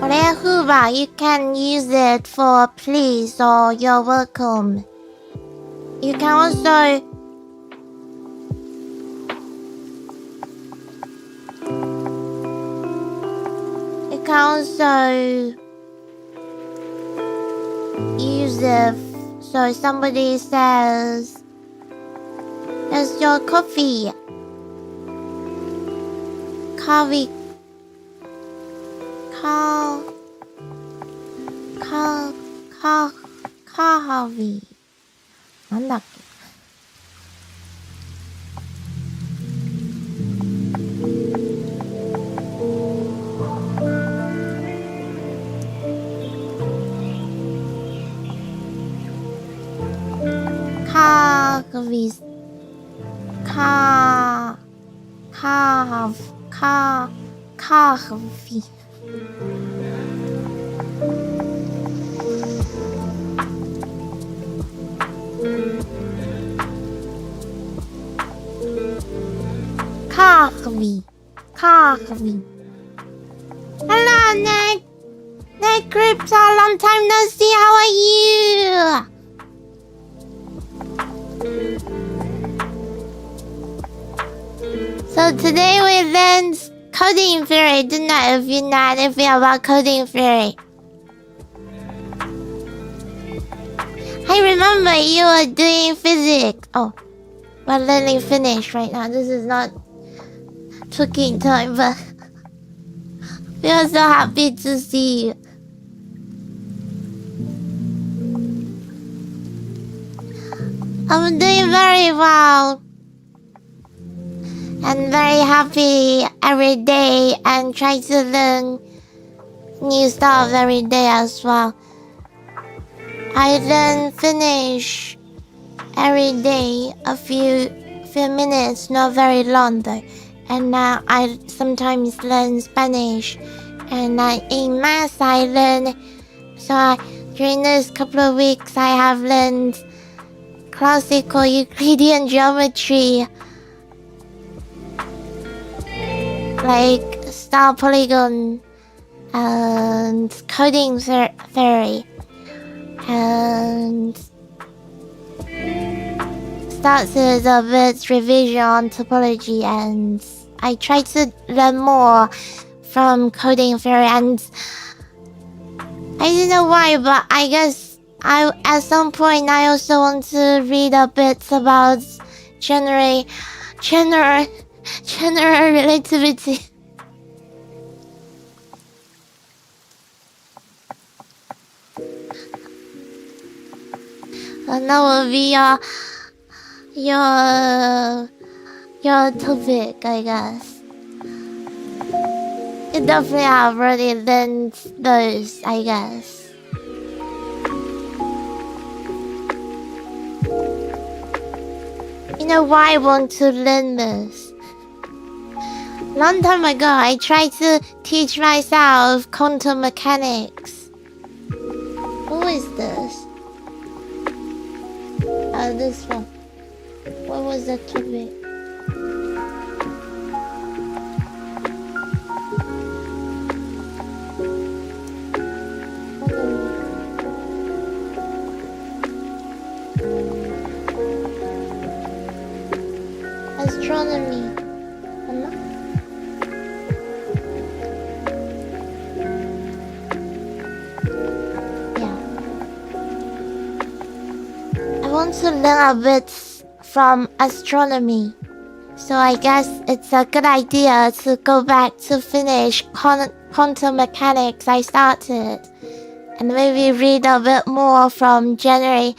Ole huba, you can use it for please or you're welcome. You can also use it so somebody says, "Here's your coffee." Coffee. Coffee. なんだっけCoffee. Hello, Ned. Ned Crypto, long time no see. How are you? So today we learned coding theory. Don't know if you know anything about coding theory. I remember you were doing physics. Oh, we're learning Finnish right now. This is not talking time, but we are so happy to see you. I'm doing very well and very happy every day and try to learn new stuff every day as well. I learn Finnish every day, a few minutes, not very long though. And now I sometimes learn Spanish, and in math I learn. During this couple of weeks I have learned classical Euclidean geometry, like star polygon and coding theory, and starts with a bit revision on topology, and I try to learn more from coding theory, and I don't know why, but I guess at some point I also want to read a bit about general relativity. And that will be your topic, I guess. You definitely have already learned those, I guess. You know why I want to learn this? Long time ago, I tried to teach myself quantum mechanics. Who is this? Oh, this one. What was the topic? Astronomy. Yeah. I want to learn a bit from astronomy. So I guess it's a good idea to go back to finish quantum mechanics I started. And maybe read a bit more from general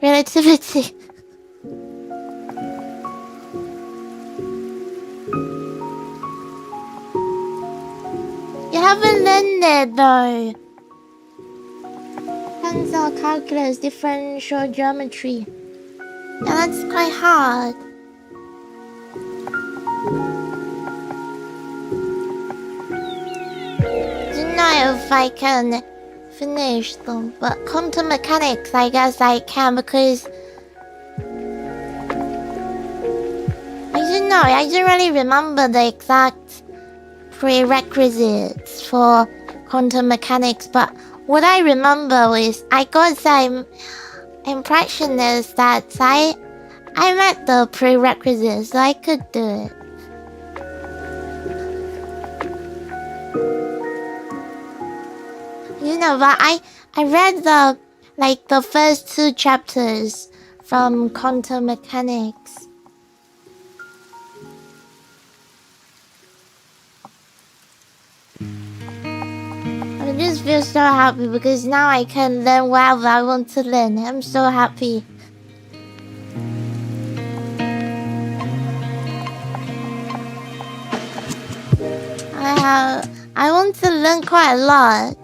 relativity. You haven't learned it though. tensor calculus, differential geometry. Yeah, that's quite hard. I don't know if I can finish them, but quantum mechanics, I guess I can because I don't know, I don't really remember the exact prerequisites for quantum mechanics, but what I remember was I got some impression is that I met the prerequisites, so I could do it. You know, but I read the first 2 chapters from quantum mechanics. I just feel so happy because now I can learn whatever I want to learn. I'm so happy. I want to learn quite a lot.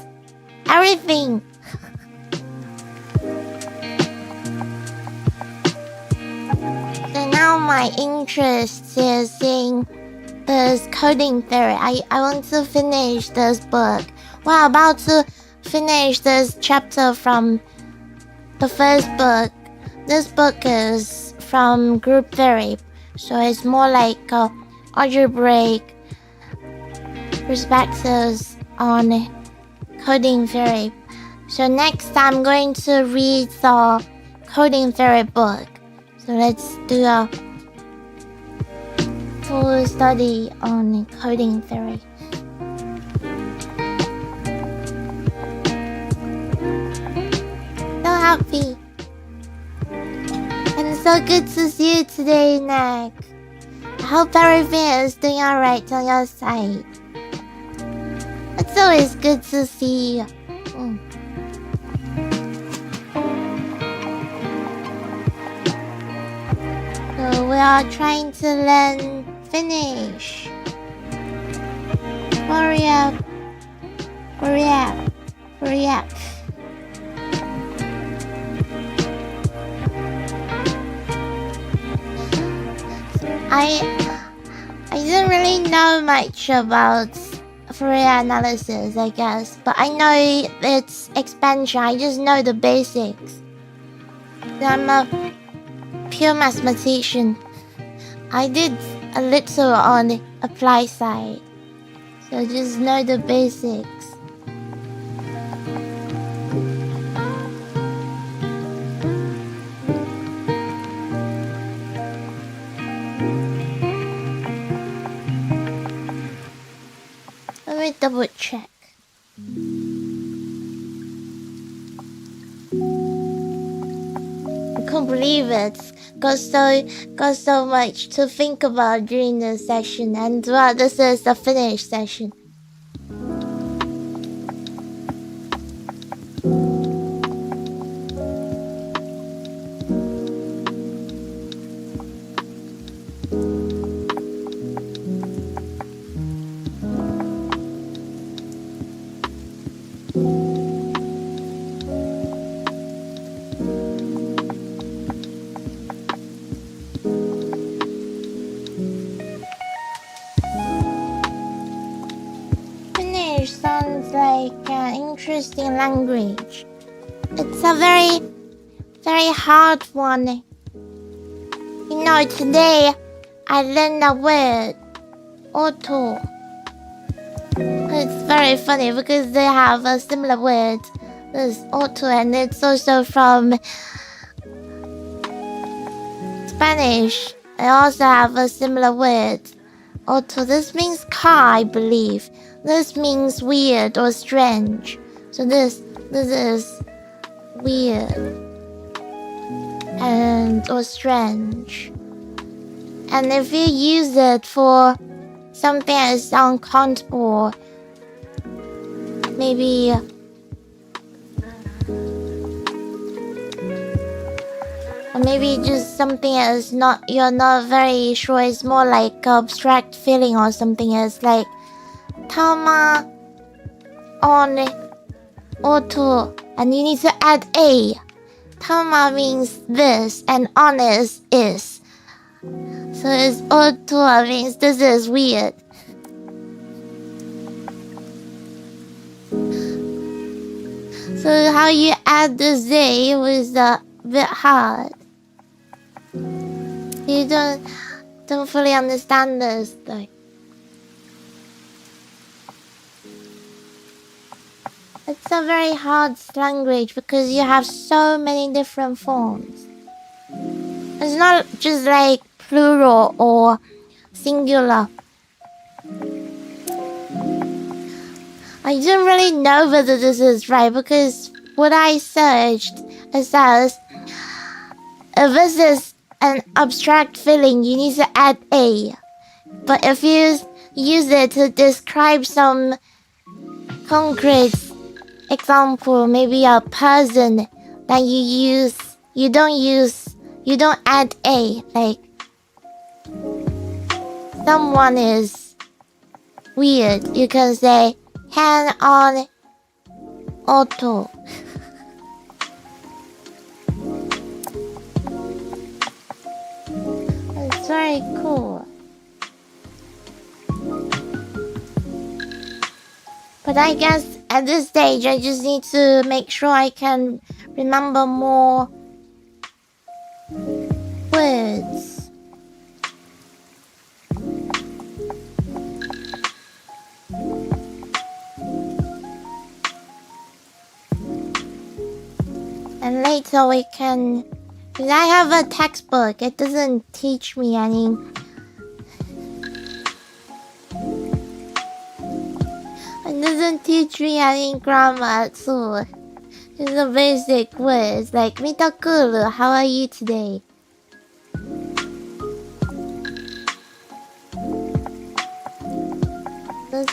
Everything. So now my interest is in this coding theory. I want to finish this book. Well, about to finish this chapter from the first book. This book is from group theory, so it's more like algebraic perspectives on coding theory. So next I'm going to read the coding theory book. So let's do a full study on coding theory. So happy. And so good to see you today, Nick. I hope everything is doing alright on your side. It's always good to see you. So we are trying to learn Finnish. Hurry up. Hurry up. Hurry up. I don't really know much about Fourier analysis, I guess, but I know its expansion. I just know the basics. I'm a pure mathematician. I did a little on the apply side, so just know the basics. Let me double check. I can't believe it. Got so much to think about during the session, and well, this is the finished session. Finnish sounds like an interesting language. It's a very hard one. You know, today I learned a word, auto. It's very funny because they have a similar word, this auto, and it's also from Spanish. I also have a similar word, auto. This means car, I believe. This means weird or strange. So this is weird and or strange. And if you use it for something that is uncountable, maybe or maybe just something that is not, you're not very sure, it's more like abstract feeling or something. It's like Tama on auto and you need to add a. Tama means this, and honest is. So it's otoa means this is weird. So how you add the z was a bit hard. You don't fully understand this, like. It's a very hard language because you have so many different forms. It's not just like plural or singular. I don't really know whether this is right because what I searched, it says if this is an abstract feeling, you need to add a. But if you use it to describe some concrete example, maybe a person, then you don't add a. Like someone is weird, you can say hand on auto. It's very cool. But I guess at this stage I just need to make sure I can remember more words. And later we can... Because I have a textbook, it doesn't teach me any... It doesn't teach me any grammar at all. It's the basic words like Mitakuru, how are you today?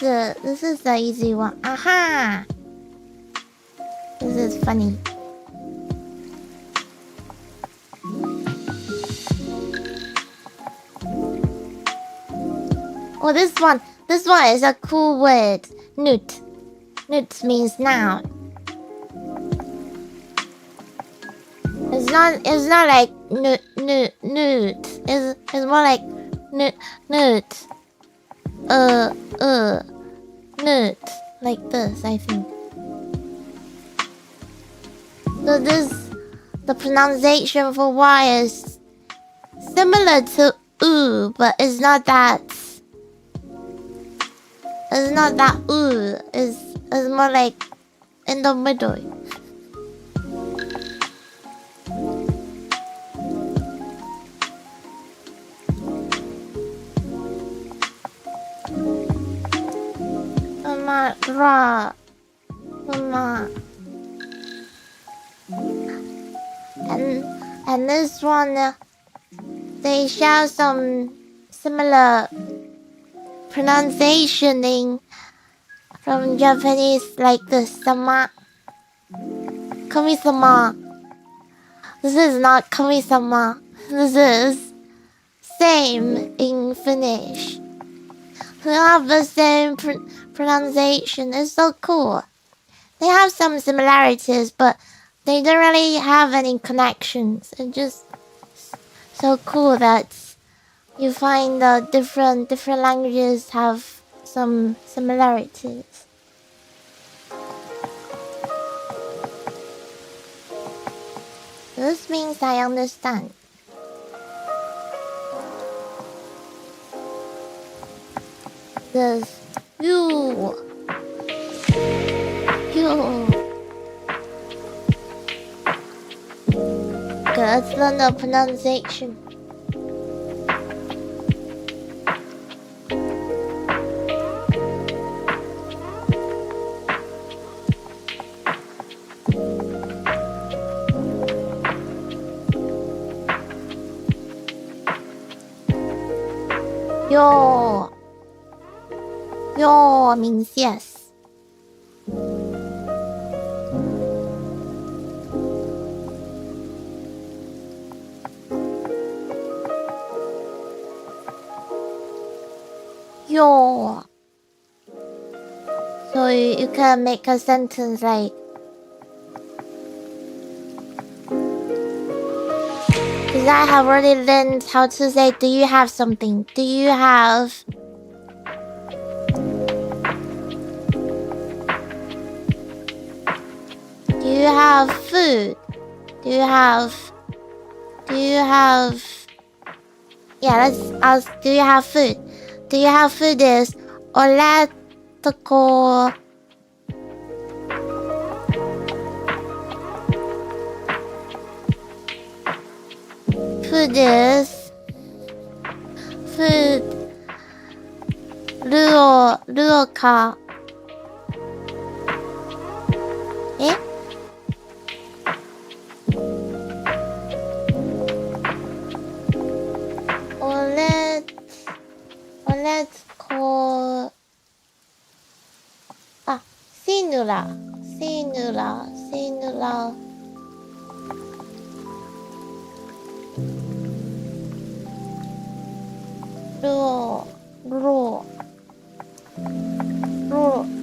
This is the easy one. Aha! This is funny. Oh, this one is a cool word. Nut. Nut means noun. It's not like nut. It's more like nut. Nut. Like this, I think. So the pronunciation for Y is similar to oo, but it's not that. It's not that ooh. It's more like in the middle. Ra. And this one, they share some similar pronunciation from Japanese, like the sama. Kami-sama. This is not kami-sama. This is same in Finnish. They have the same pronunciation. It's so cool. They have some similarities, but they don't really have any connections. It's just so cool that you find that different languages have some similarities. This means I understand. This you. Okay, let's learn the pronunciation. Yo means yes. Yo. So you can make a sentence like I have already learned how to say, do you have something? Do you have... Do you have food? Do you have... Yeah, let's ask, do you have food? Do you have food is... Oletko... Food is... Food... Ruoka. Eh? Oletko... Ah, sinula.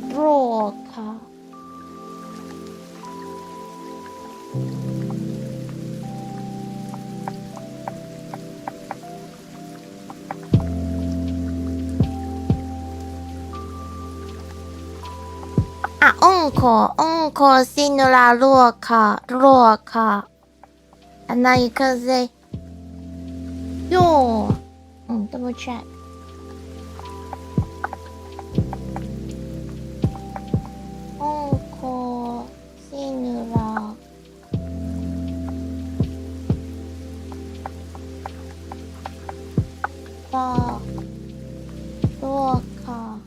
Ruoka. Ah, onko sinula ruoka. And now you can say, yo. Double check. Onko sinula ruoka.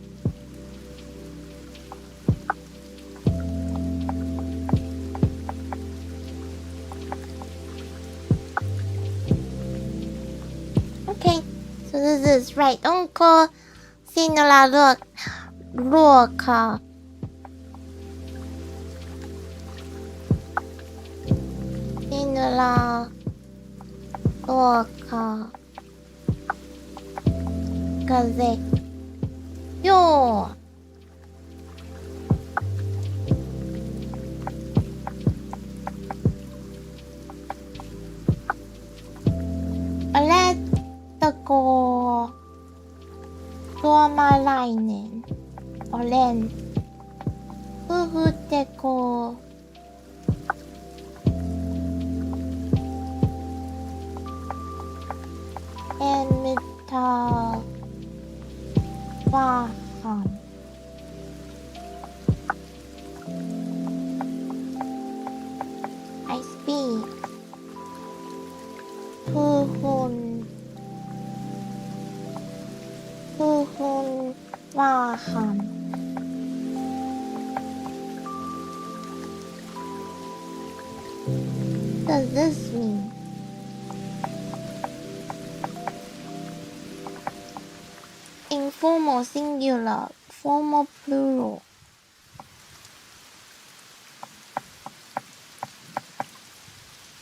Okay, so this is right. Onko sinula ruoka. Sinula ruoka. Kaze. Yo. Oletko suomalainen? Olen. Puhutteko en mitään vähän. I speak. Puhun vähän. What does this mean? Informal singular, formal plural.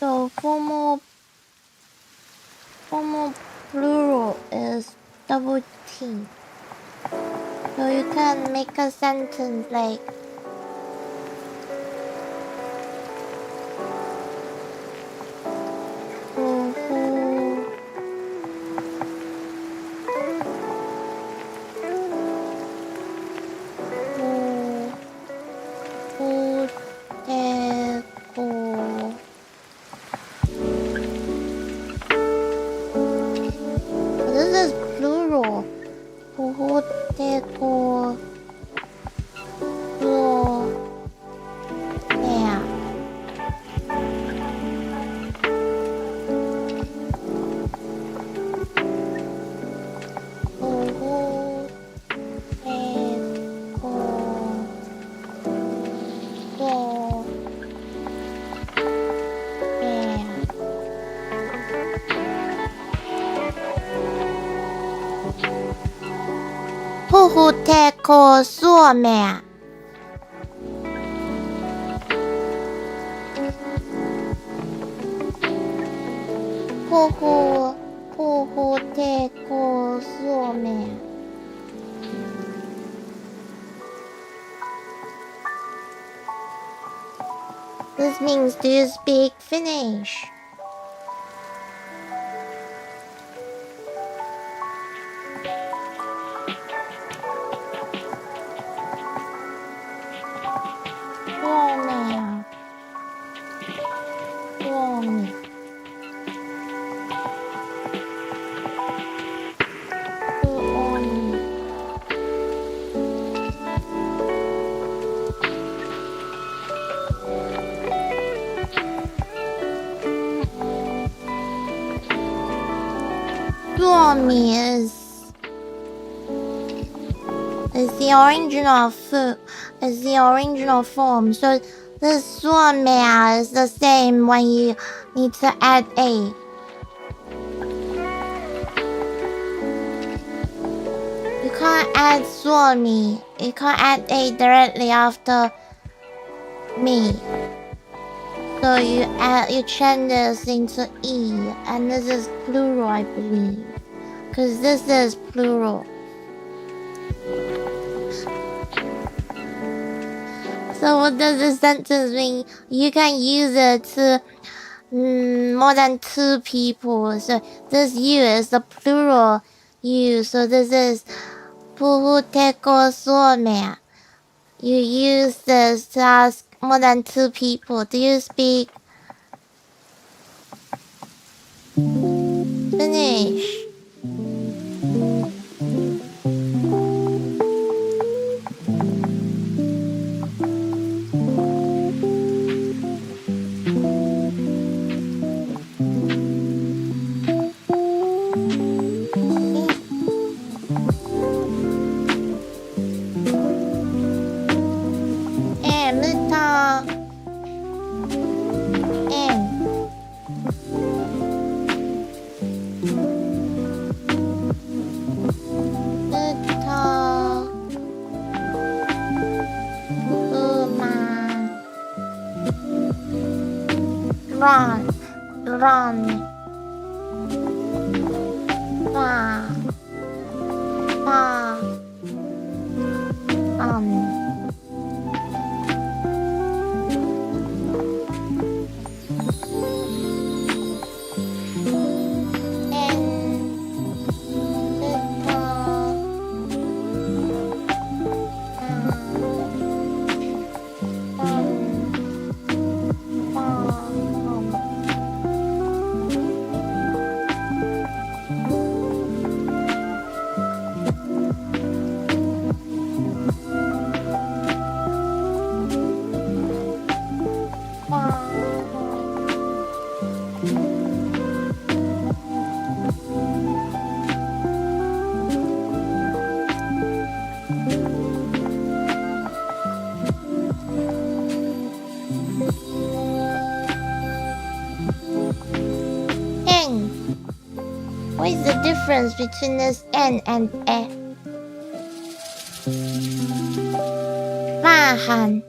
So formal plural is double T. So you can make a sentence like this is plural. Puhuteko Suomea. Puhuteko suomea? Puhuteko suomea? This means, do you speak Finnish? suomi, suomi, suomi is the original form. So the suomea is the same when you need to add a. You can't add suomi. You can't add a directly after me. So you change this into e, and this is plural, I believe, because this is plural. So what does this sentence mean? You can use it to more than 2 people. So this you is the plural you. So this is puhuteko suomea. You use this to ask more than 2 people. Do you speak Finnish? What is the difference between this N and E? Maahan.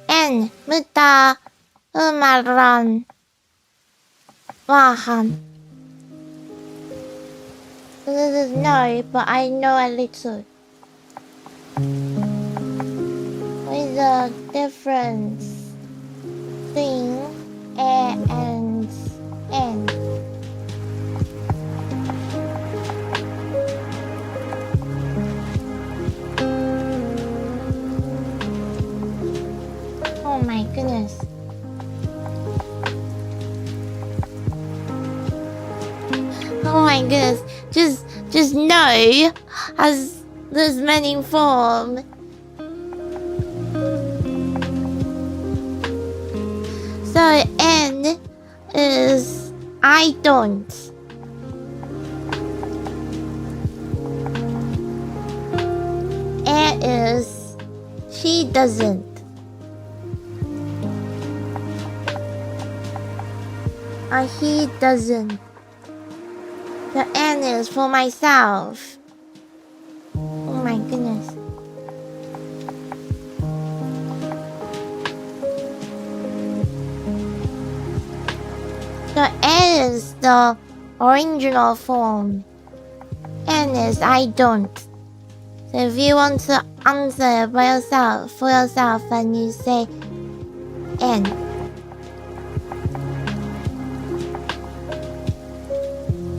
N. Mutta. Umaran. Maahan. This is no, but I know a little. What is the difference between E and N? Oh my goodness. Oh my goodness. Just no has this many form. So N is I don't. A is she doesn't. He doesn't. The N is for myself. Oh my goodness. The N is the original form. N is I don't. So if you want to answer by yourself, for yourself, and you say N.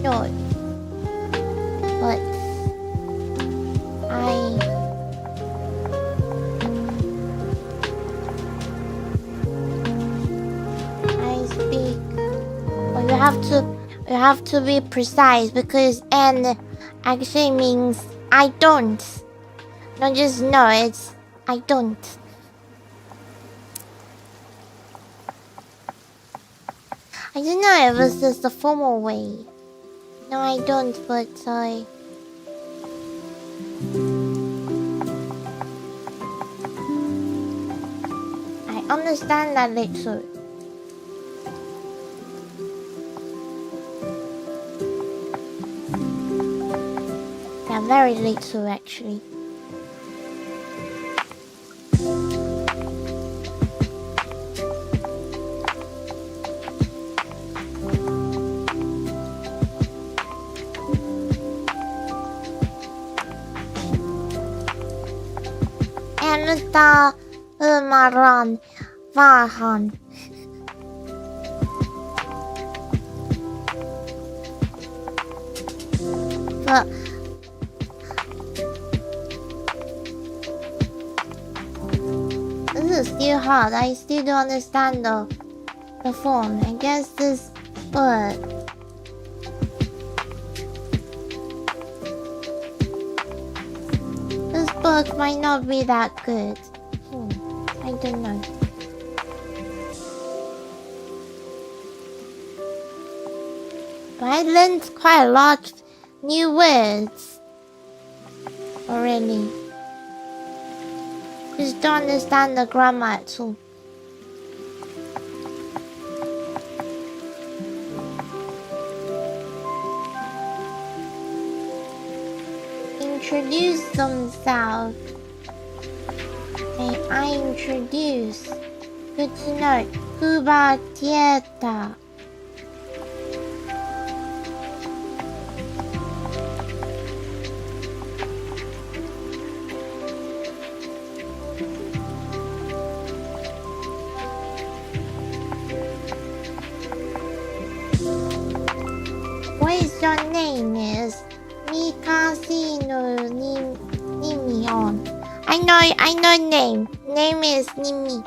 Sure. But you have to be precise because N actually means I don't. Not just no, it's I don't. I don't know if this is the formal way. No, I don't, but I understand that little. Yeah, very little actually. Ända ömaran vahan. But this is still hard. I still don't understand the form. I guess this but this book might not be that good. I don't know. But I learned quite a lot new words already. Just don't understand the grammar at all. Introduce themselves. May I introduce? Good to know. Kuba Tieta. What is your name is Mikasino Nimion. I know name. Name is Nimi.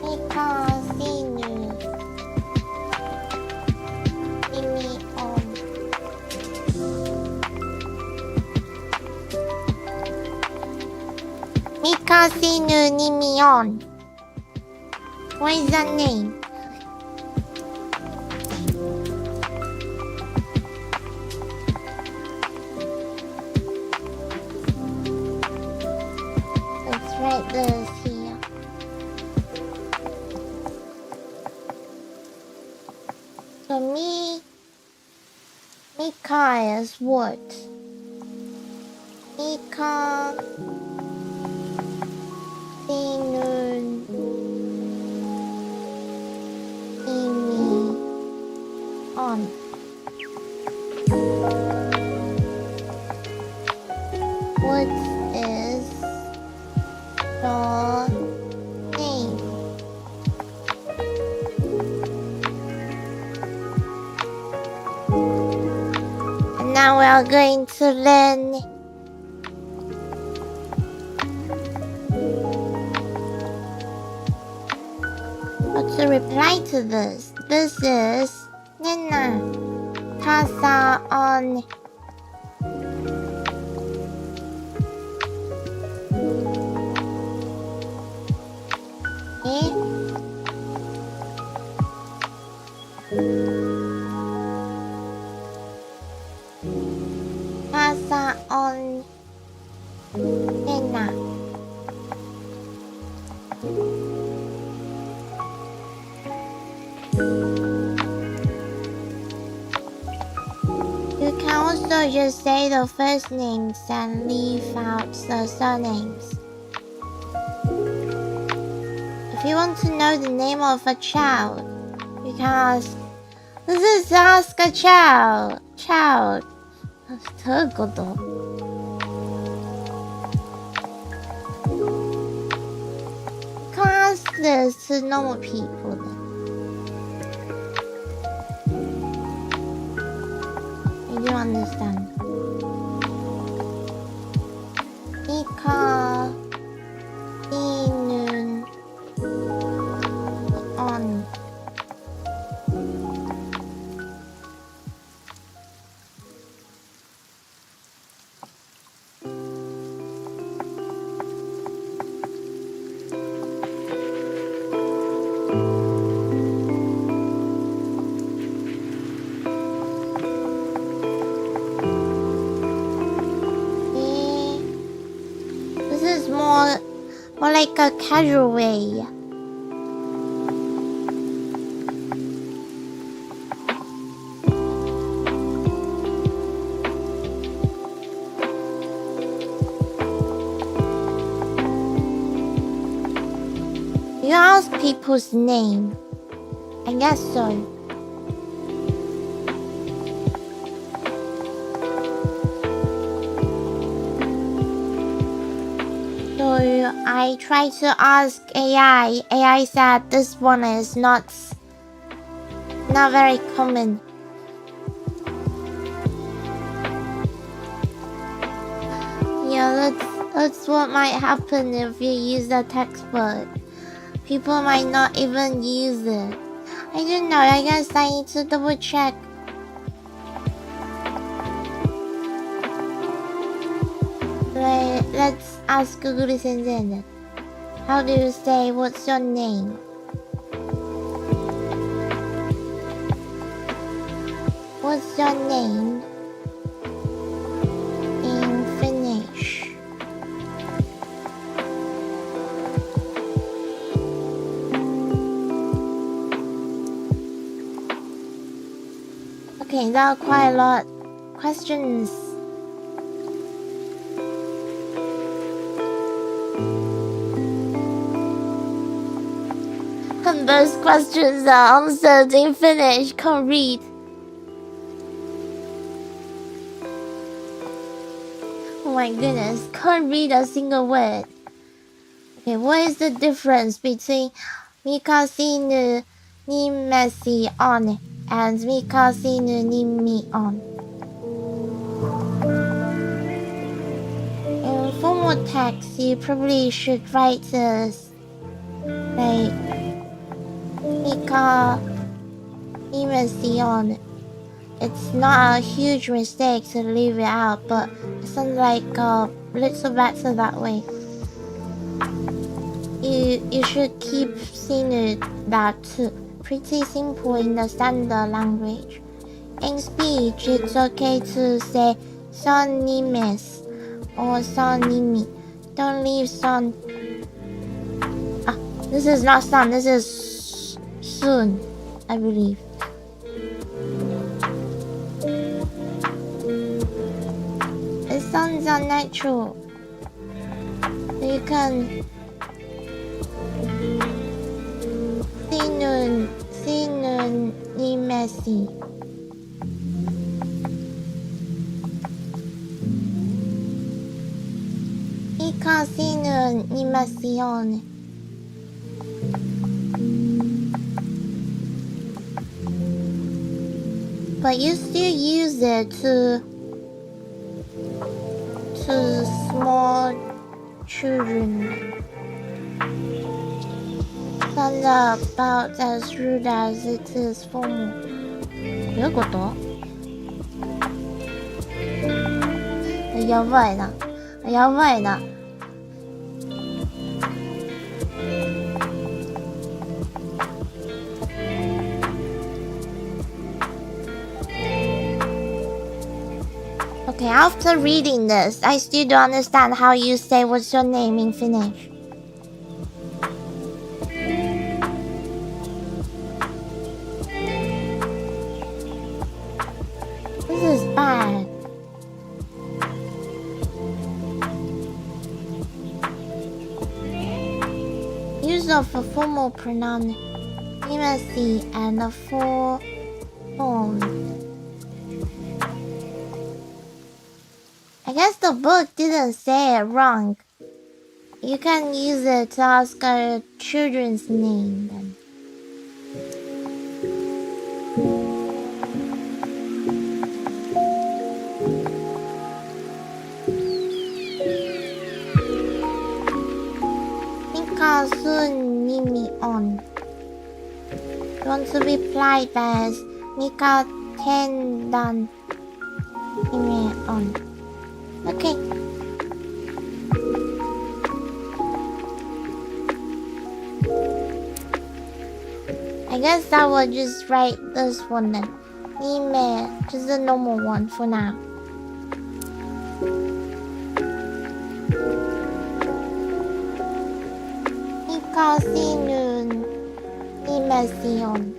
Mikasino Nimion. Mikasino Nimion. What is that name? Let's write this here. So Mika is what? Mika Sinun on. What is your name? And now we are going to learn how to reply to this. This is Nena. Casa on. Eh? Casa on Nena. You can also just say the first names and leave out the surnames. If you want to know the name of a child, you can ask, this is ask a child. Child. どういうこと? You can ask this to normal people then. You understand. Mika, This is more like a casual way. You ask people's name. I guess so. So I tried to ask AI. AI said this one is not very common. Yeah, that's what might happen if you use a textbook. People might not even use it. I don't know, I guess I need to double check. Let's ask Google Sensei. How do you say what's your name? What's your name in Finnish? Okay, there are quite a lot of questions. And those questions are answered in Finnish. Can't read. Oh my goodness, can't read a single word. Okay, what is the difference between mikasinu nimesi on and mikasinu nimi on? In formal text, you probably should write this like mika nimesi on. It's not a huge mistake to leave it out, but it sounds like a little better that way. You should keep seeing that too. Pretty simple in the standard language. In speech, it's okay to say sonimes or sonimi. Don't leave son. This is not son, this is soon, I believe. It sounds unnatural. You can sinun nimesi. Ika sinun nimasione. But you still use it to small children. Sounds about as rude as it is formal. どういうこと？やばいな。やばいな。Okay, after reading this, I still don't understand how you say what's your name in Finnish. This is bad. Use of a formal pronoun nimesi and a full form. I guess the book didn't say it wrong. You can use it to ask a children's name then. Mika-sun nimi on. You want to reply as Mika tendan nimi on. Okay. I guess I will just write this one then. Nime, just the normal one for now. Casinon Immersion.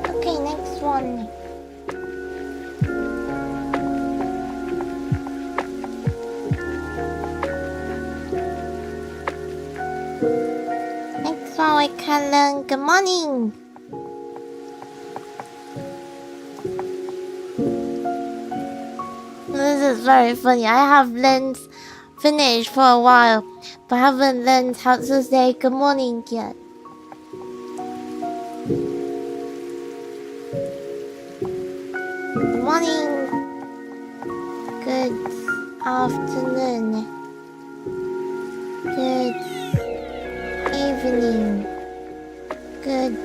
Okay, next one. Next one we can learn good morning. This is very funny. I have learned Finnish for a while, but haven't learned how to say good morning yet. Good morning. Good afternoon. Good evening. Good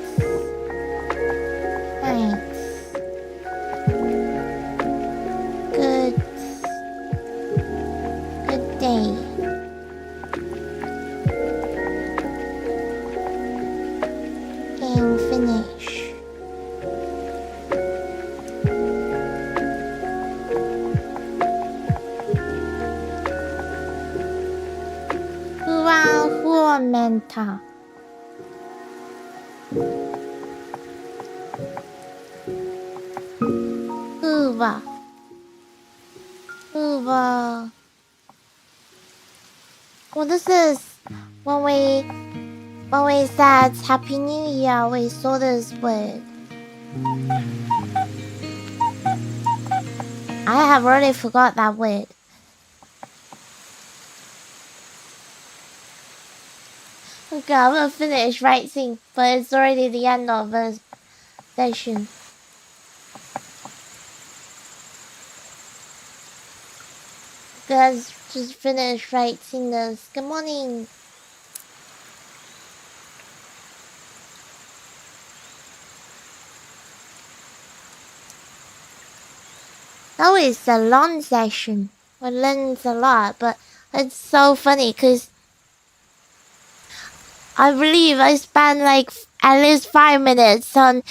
night. Good day. In Finnish. Hyvää huomenta. Hyvä. Hyvä. Well, this is when we said Happy New Year, we saw this word. I have already forgot that word. Okay, I'm gonna finish writing, but it's already the end of the session. Let's just finish writing this. Good morning. That was a long session. I learned a lot, but it's so funny because I believe I spent like at least 5 minutes on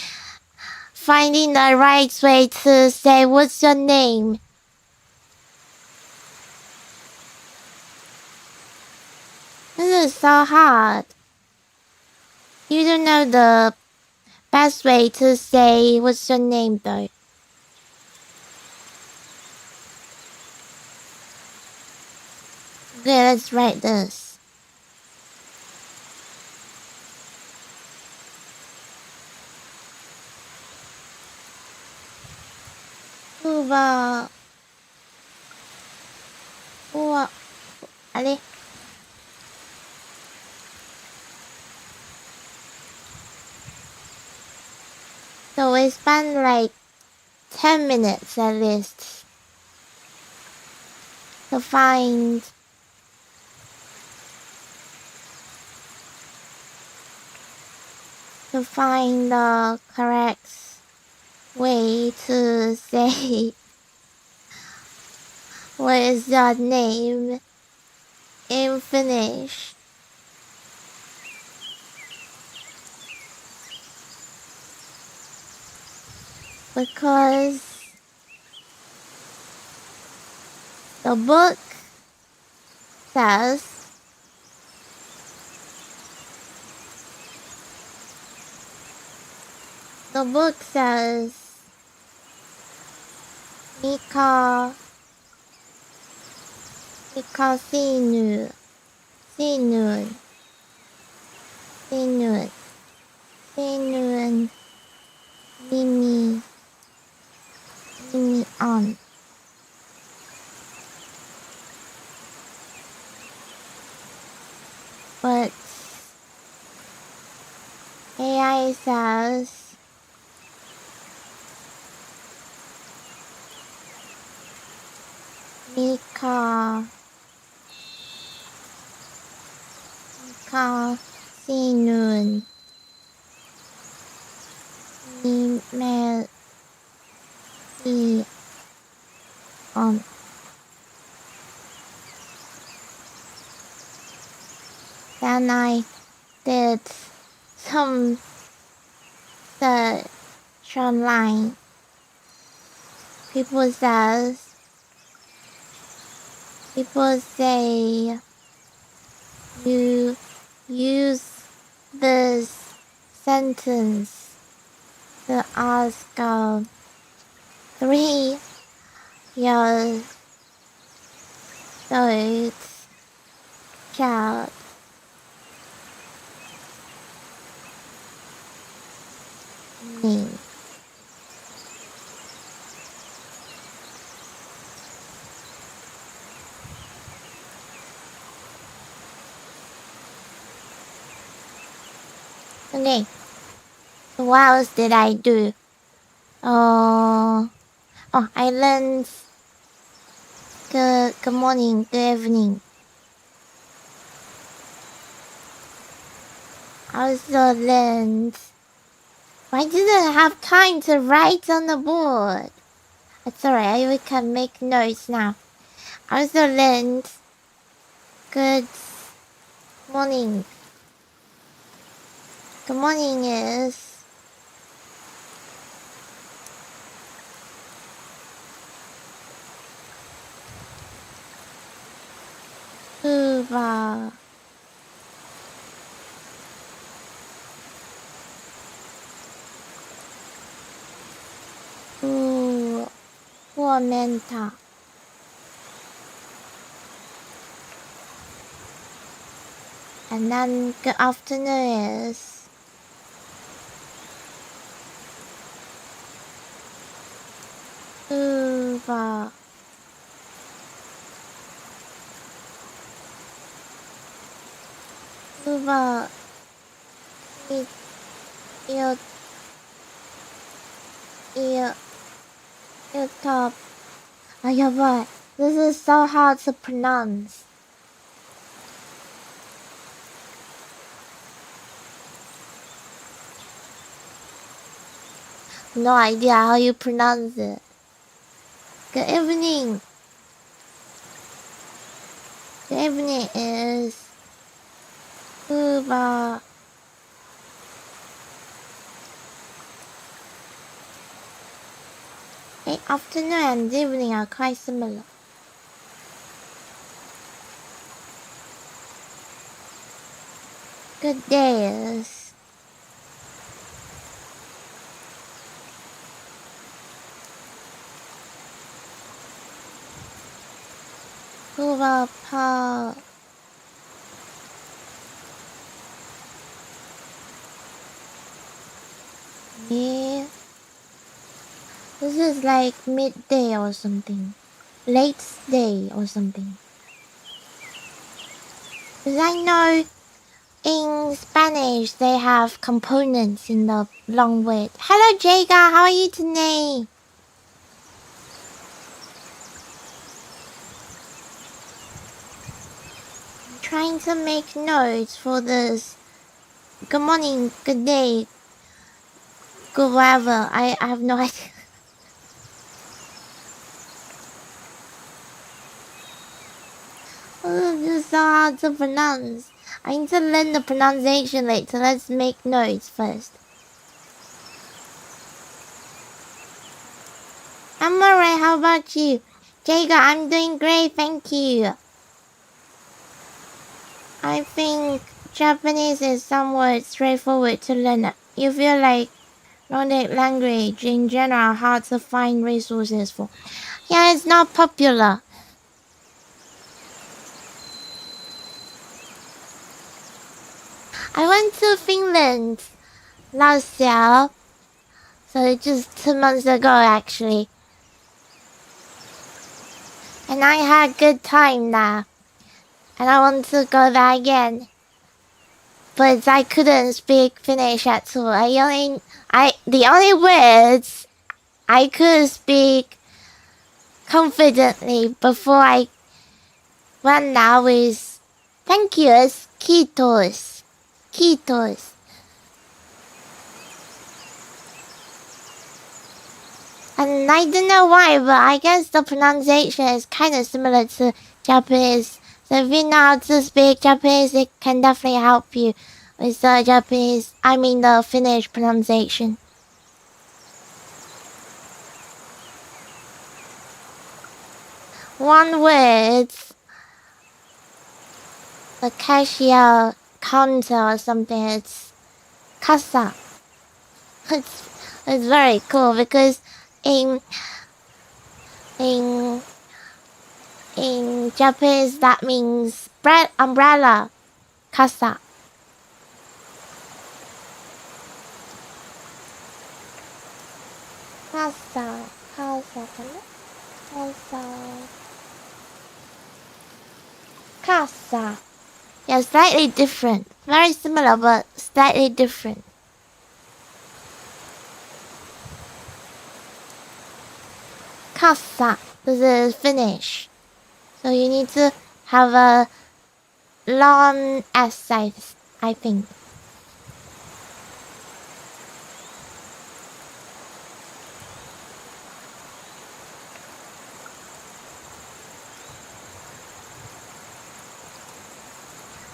finding the right way to say what's your name. This is so hard. You don't know the best way to say what's your name though. Okay, let's write this. Uva. Allez. So we spent like 10 minutes at least to find the correct way to say what is your name in Finnish. Because the book says Mika Sinun Mimi on. But AI says Mika Sinun Mimi on. Then I did some search online. People say you use this sentence to ask 3-year-old child name. Okay, so what else did I do? I learned good morning, good evening. I also learned I didn't have time to write on the board. It's alright, we can make notes now. I also learned good morning. Good morning is Uber. Menta. And then good afternoon is Uber. Uber. Your top. Oh, yeah, boy. This is so hard to pronounce. No idea how you pronounce it. Good evening. Good evening is Uber. Afternoon and evening are quite similar. Good day is Uber Park. Yeah. This is like midday or something. Late day or something. Because I know in Spanish they have components in the long word. Hello Jaga, how are you today? I'm trying to make notes for this. Good morning, good day, good whatever. I have no idea. This is so hard to pronounce. I need to learn the pronunciation later. Let's make notes first. I'm alright, how about you? Jaga, I'm doing great, thank you. I think Japanese is somewhat straightforward to learn. You feel like Nordic language in general hard to find resources for. Yeah, it's not popular. I went to Finland last year, so just 2 months ago actually. And I had good time there. And I want to go there again. But I couldn't speak Finnish at all. The only words I could speak confidently before I went there was thank you, kiitos. Kiitos. And I don't know why, but I guess the pronunciation is kind of similar to Japanese. So if you know how to speak Japanese, it can definitely help you with the the Finnish pronunciation. one word, the cashier counter or something, it's kasa. It's very cool because in in in Japanese that means umbrella, kasa. Kasa, kasa. Yeah, slightly different. Very similar, but slightly different. Kasa. This is Finnish. So you need to have a long S, I think.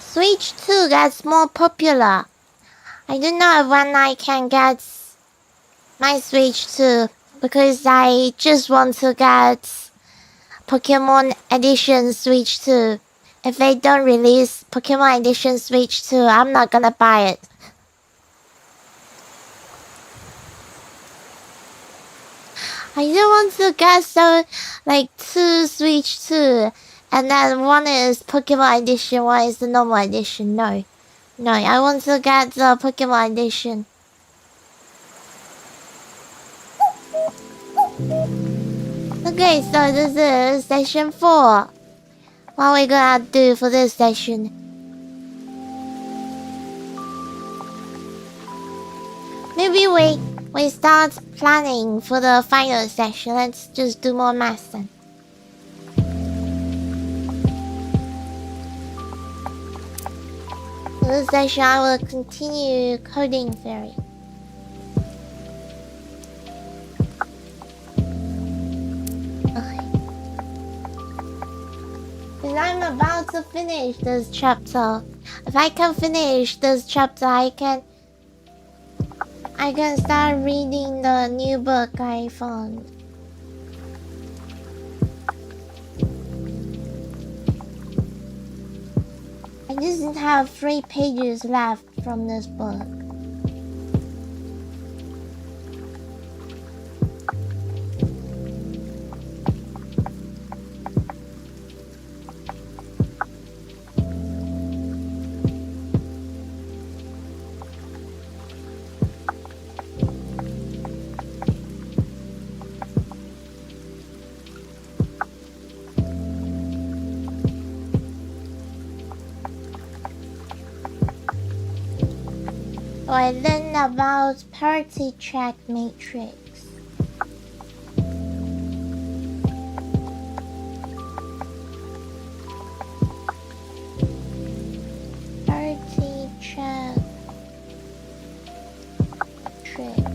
Switch 2 gets more popular. I don't know when I can get my Switch 2 because I just want to get Pokemon Edition Switch 2. If they don't release Pokemon Edition Switch 2, I'm not gonna buy it. I don't want to get two Switch 2 and then one is Pokemon Edition, one is the normal edition. No, I want to get the Pokemon Edition. Okay, so this is session 4. What are we gonna do for this session? Maybe we start planning for the final session. Let's just do more math then. For this session, I will continue coding theory. Because I'm about to finish this chapter. If I can finish this chapter, I can start reading the new book I found. I just have 3 pages left from this book. I learned about parity track matrix. Parity track matrix.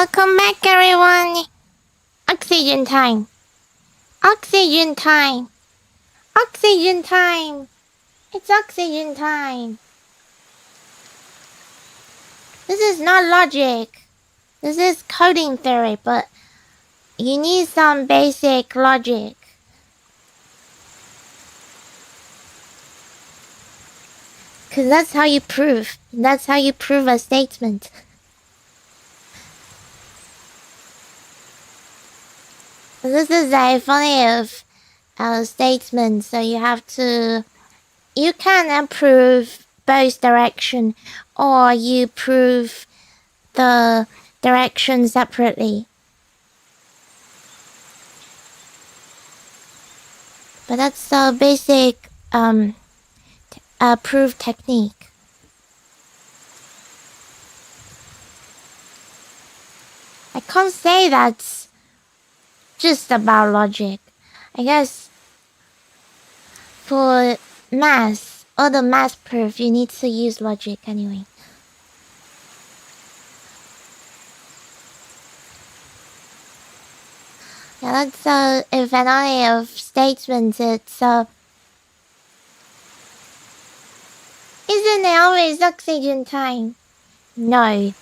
Welcome back, everyone. Oxygen time. Oxygen time. Oxygen time. It's oxygen time. This is not logic. This is coding theory, but you need some basic logic. Because that's how you prove. That's how you prove a statement. This is a funny of statement, so you have to... You can prove both direction, or you prove the direction separately. But that's the basic proof technique. I can't say that's just about logic. I guess for math, or the math proof, you need to use logic anyway. Yeah, that's if and only of statements, it's isn't it always oxygen time? No.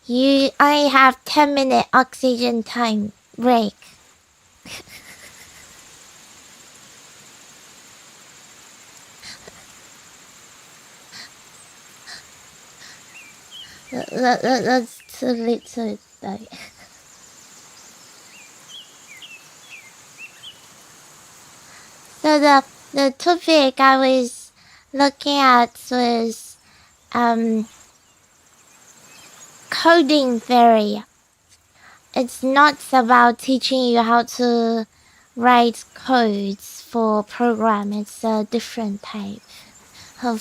You only have 10-minute oxygen time break. That's too little though. So the topic I was looking at was coding theory. It's not about teaching you how to write codes for program. It's a different type of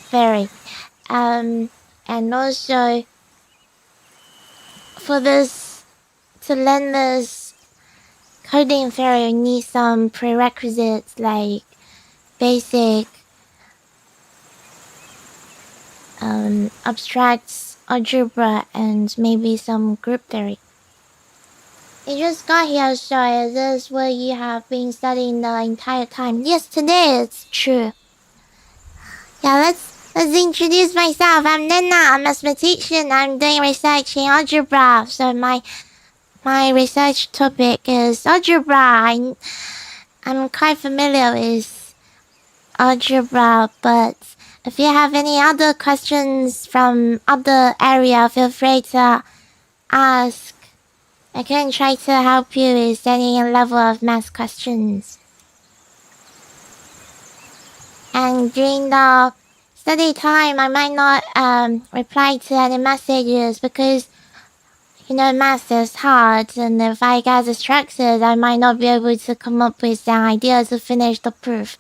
theory. And also for this, to learn this coding theory, you need some prerequisites like basic abstracts, algebra, and maybe some group theory. You just got here, so is this what you have been studying the entire time? Yes, today it's true. Yeah, let's introduce myself. I'm Nena. I'm a mathematician. I'm doing research in algebra. So my research topic is algebra. I'm quite familiar with algebra, but if you have any other questions from other area, feel free to ask. I can try to help you with any level of math questions. And during the study time, I might not reply to any messages because, you know, math is hard, and if I get distracted, I might not be able to come up with an idea to finish the proof.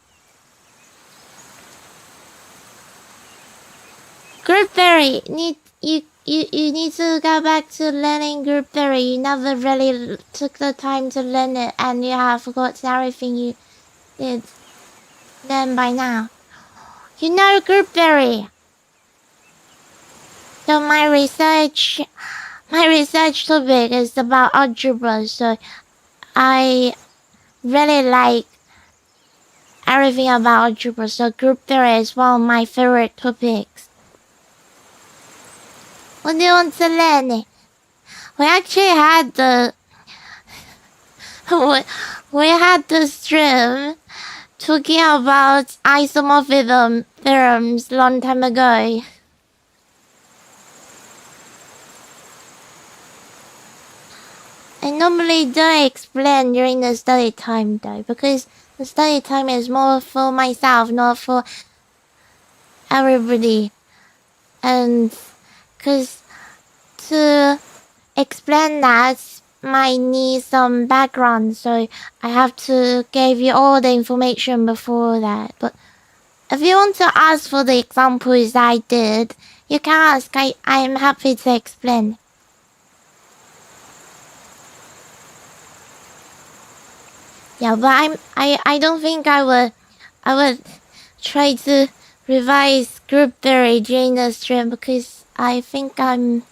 Group theory, you need to go back to learning group theory. You never really took the time to learn it, and you have forgotten everything you did learn by now. You know group theory. So my research topic is about algebra, so I really like everything about algebra, so group theory is one of my favorite topics. What do you want to learn? We actually had the we had the stream talking about isomorphism theorems long time ago. I normally don't explain during the study time though, because the study time is more for myself, not for everybody. And because to explain that might need some background, so I have to give you all the information before that. But if you want to ask for the examples I did, you can ask. I'm happy to explain. Yeah, but I don't think I would try to revise group theory during the stream because I think I'm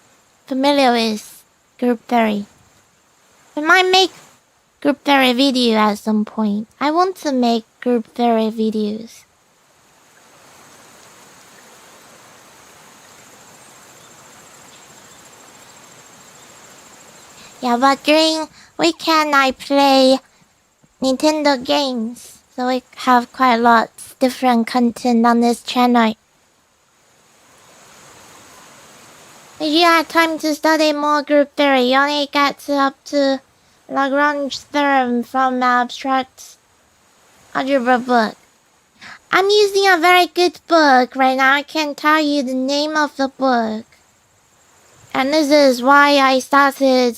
familiar with group theory. I might make group theory video at some point. I want to make group theory videos. Yeah, but during weekend I play Nintendo games, so we have quite a lot of different content on this channel. If you had time to study more group theory, you only get up to Lagrange theorem from abstract algebra book. I'm using a very good book right now. I can tell you the name of the book. And this is why I started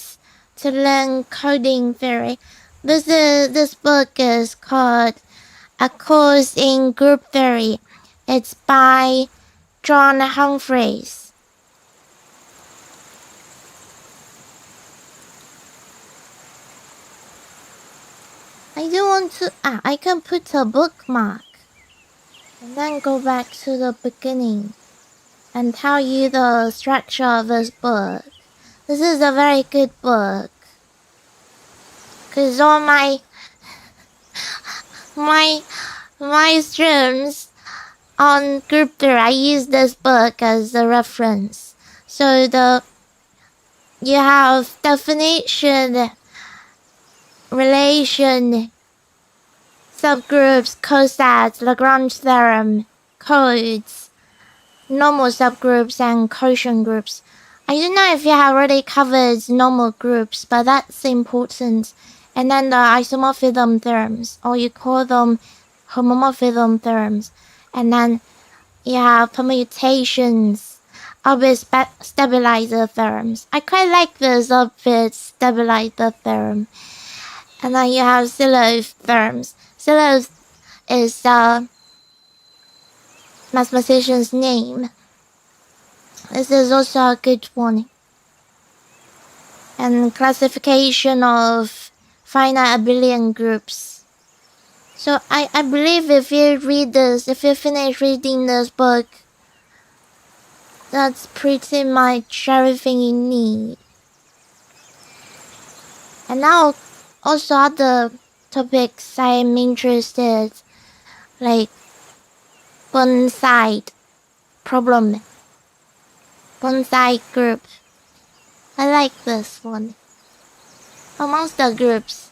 to learn coding theory. This book is called A Course in Group Theory. It's by John Humphreys. I don't want to. I can put a bookmark and then go back to the beginning and tell you the structure of this book. This is a very good book. Cause all my streams on group theory, I use this book as a reference. So you have definition, relation, subgroups, cosets, Lagrange theorem, codes, normal subgroups, and quotient groups. I don't know if you have already covered normal groups, but that's important. And then the isomorphism theorems, or you call them homomorphism theorems. And then you have permutations, orbit stabilizer theorems. I quite like this orbit stabilizer theorem. And then you have Sylloth theorems. Sylloth is the mathematician's name. This is also a good one. And classification of finite abelian groups. So I believe if you finish reading this book, that's pretty much everything you need. And now also other topics I'm interested, like bonsai problem, bonsai group. I like this one amongst the groups.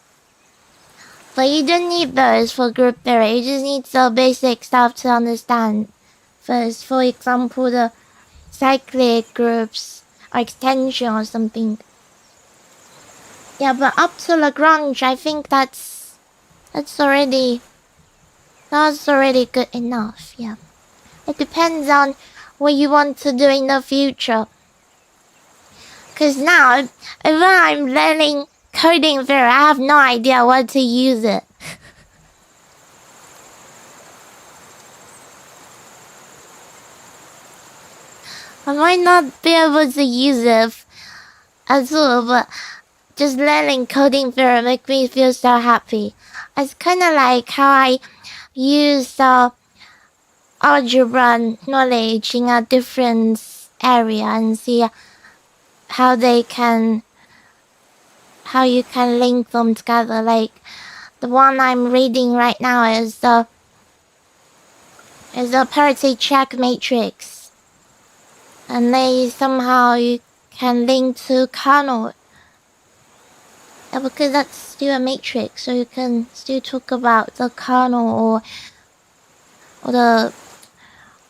But you don't need those for group theory. You just need the basic stuff to understand. First, for example, the cyclic groups or extension or something. Yeah, but up to Lagrange, I think that's already good enough. Yeah, it depends on what you want to do in the future. Cause now, if I'm learning coding theory, I have no idea what to use it. I might not be able to use it at all, but just learning coding theory makes me feel so happy. It's kind of like how I use algebra knowledge in a different area and see how you can link them together. Like the one I'm reading right now is the parity check matrix, and they somehow you can link to kernel. Yeah, because that's still a matrix, so you can still talk about the kernel or the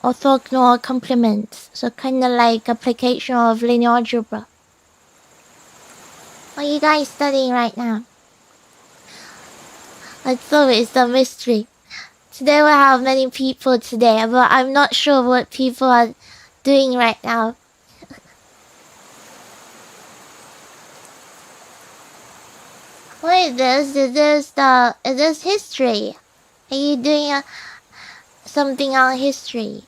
orthogonal complement. So kind of like application of linear algebra. What are you guys studying right now? It's always a mystery. Today we have many people today, but I'm not sure what people are doing right now. What is this? Is this history? Are you doing something on history?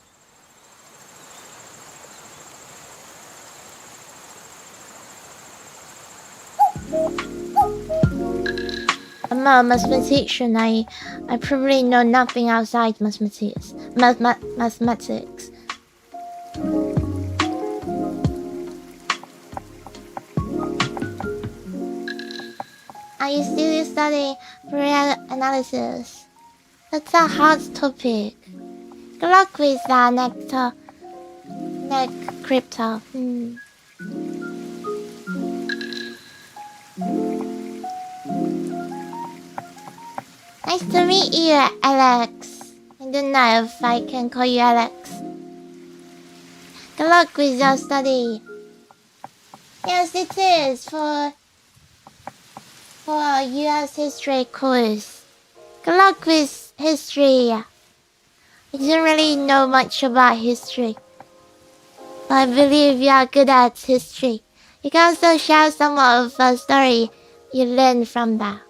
I'm a mathematician. I probably know nothing outside mathematics. Mathematics. Are you still studying Fourier analysis? That's a hard topic. Good luck with that, Crypto. Nice to meet you, Alex. I don't know if I can call you Alex. Good luck with your study. Yes, it is for US history course. Good luck with history. I don't really know much about history, but I believe you are good at history. You can also share some of a story you learned from that.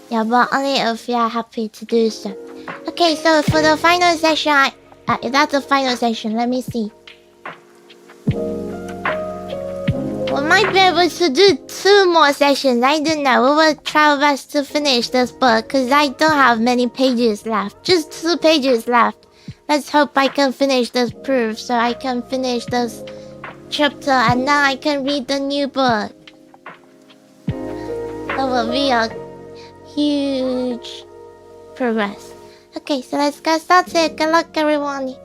Yeah, but only if you are happy to do so. Okay, so for the final session, that's the final session. Let me see. We might be able to do 2 more sessions. I don't know. We will try our best to finish this book because I don't have many pages left. Just 2 pages left. Let's hope I can finish this proof so I can finish this chapter and now I can read the new book. That will be a huge progress. Okay, so let's get started. Good luck, everyone.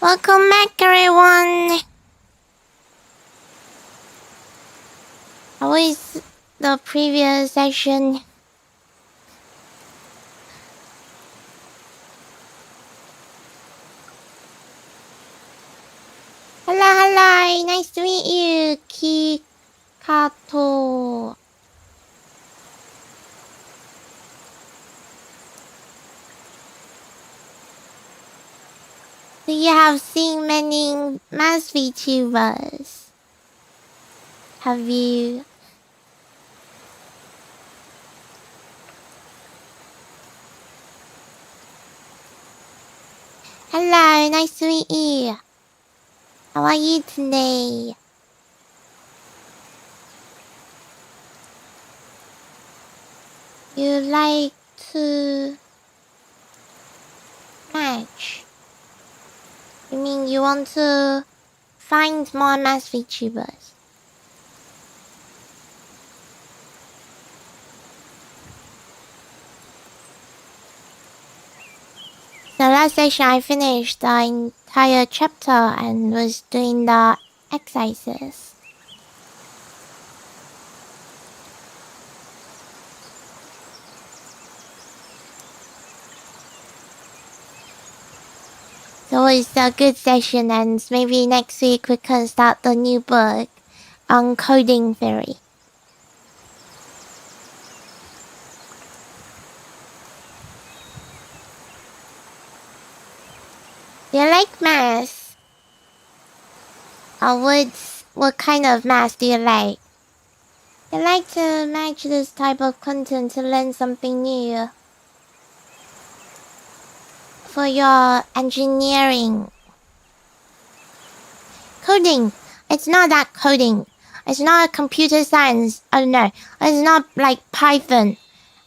Welcome back, everyone. How was the previous session? Hello. Nice to meet you, Kikato. So you have seen many mass VTubers. Have you? Hello, nice to meet you. How are you today? You like to match? You mean you want to find more mass VTubers? The last session I finished the entire chapter and was doing the exercises. So it's a good session, and maybe next week we can start the new book on coding theory. Do you like math? Or what kind of math do you like? I like to match this type of content to learn something new. For your engineering. Coding. It's not that coding. It's not computer science. Oh no. It's not like Python.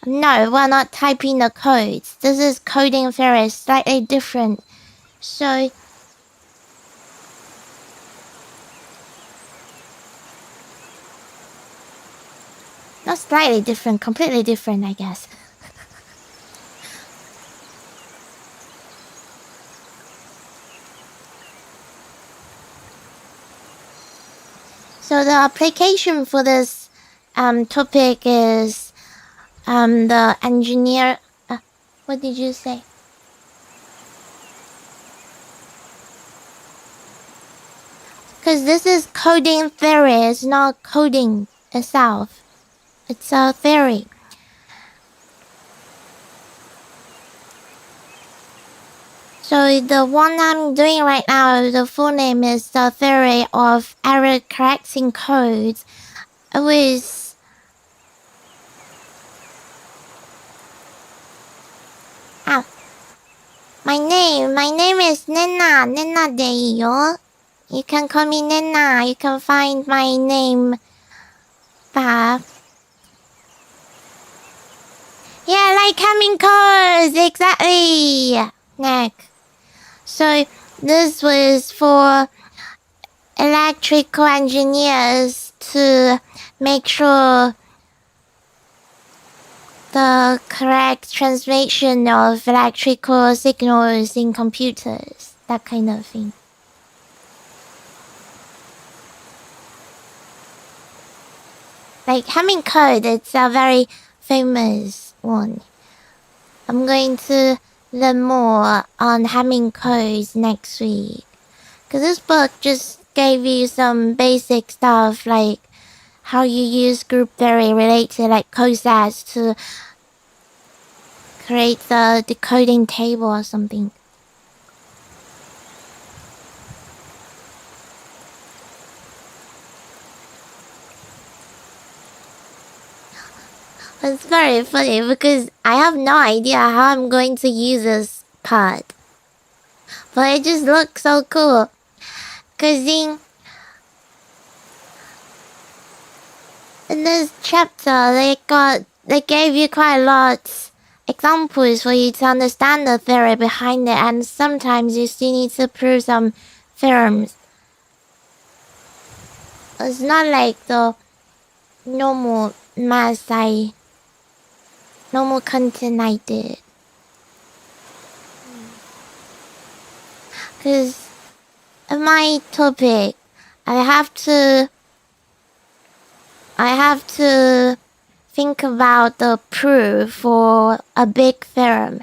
No, we're not typing the codes. This is coding theory, slightly different. So not slightly different, completely different, I guess. So the application for this topic is the engineer. What did you say? Because this is coding theory. It's not coding itself. It's a theory. So the one I'm doing right now, the full name is the theory of error correcting codes. It was my name is Nena. Nena deyo. You can call me Nena. You can find my name. Yeah, like having codes. Exactly. Next. So this was for electrical engineers to make sure the correct translation of electrical signals in computers. That kind of thing. Like Hamming code, it's a very famous one. I'm going to learn more on Hamming codes next week. Cause this book just gave you some basic stuff like how you use group theory related like code sets to create the decoding table or something. It's very funny because I have no idea how I'm going to use this part. But it just looks so cool. Cause in this chapter they gave you quite a lot examples for you to understand the theory behind it, and sometimes you still need to prove some theorems. It's not like the normal math normal content I did. Cause in my topic, I have to think about the proof for a big theorem.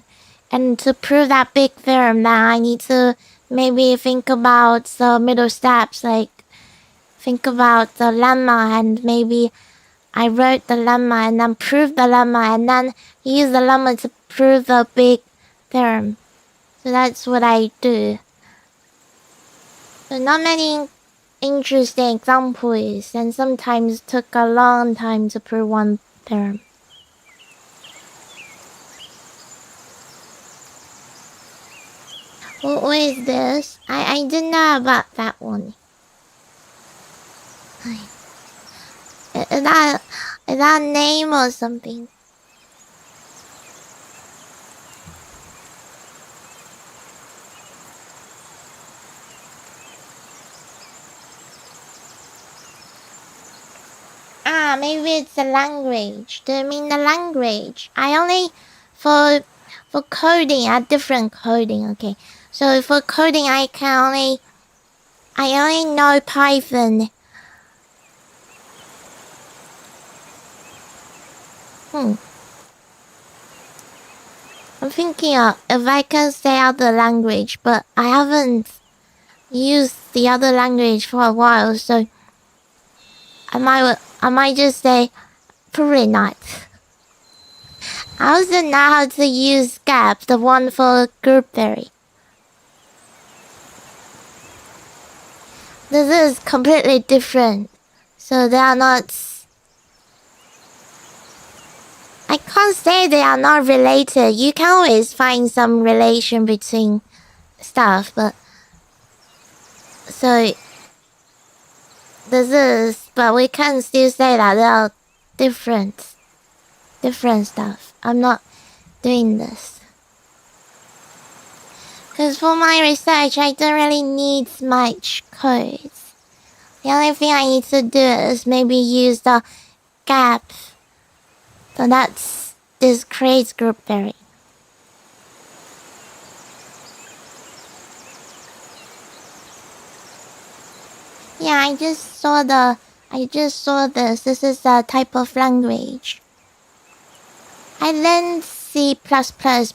And to prove that big theorem, then I need to maybe think about the middle steps, like think about the lemma, and maybe I wrote the lemma and then proved the lemma and then use the lemma to prove the big theorem. So that's what I do. So not many interesting examples, and sometimes took a long time to prove one theorem. What is this? I didn't know about that one. Is that a name or something? Maybe it's a language. Do you mean the language? I only for coding, a different coding. Okay, so for coding, I only know Python. I'm thinking if I can say other language, but I haven't used the other language for a while, so I might just say probably not. I also know how to use Gap, the one for group theory. This is completely different. So they are not... I can't say they are not related. You can always find some relation between stuff, but... So... But we can still say that they are different stuff. I'm not doing this. Because for my research, I don't really need much code. The only thing I need to do is maybe use the gap. So that's this creates group theory. Yeah, I just saw this. This is a type of language. I learned C++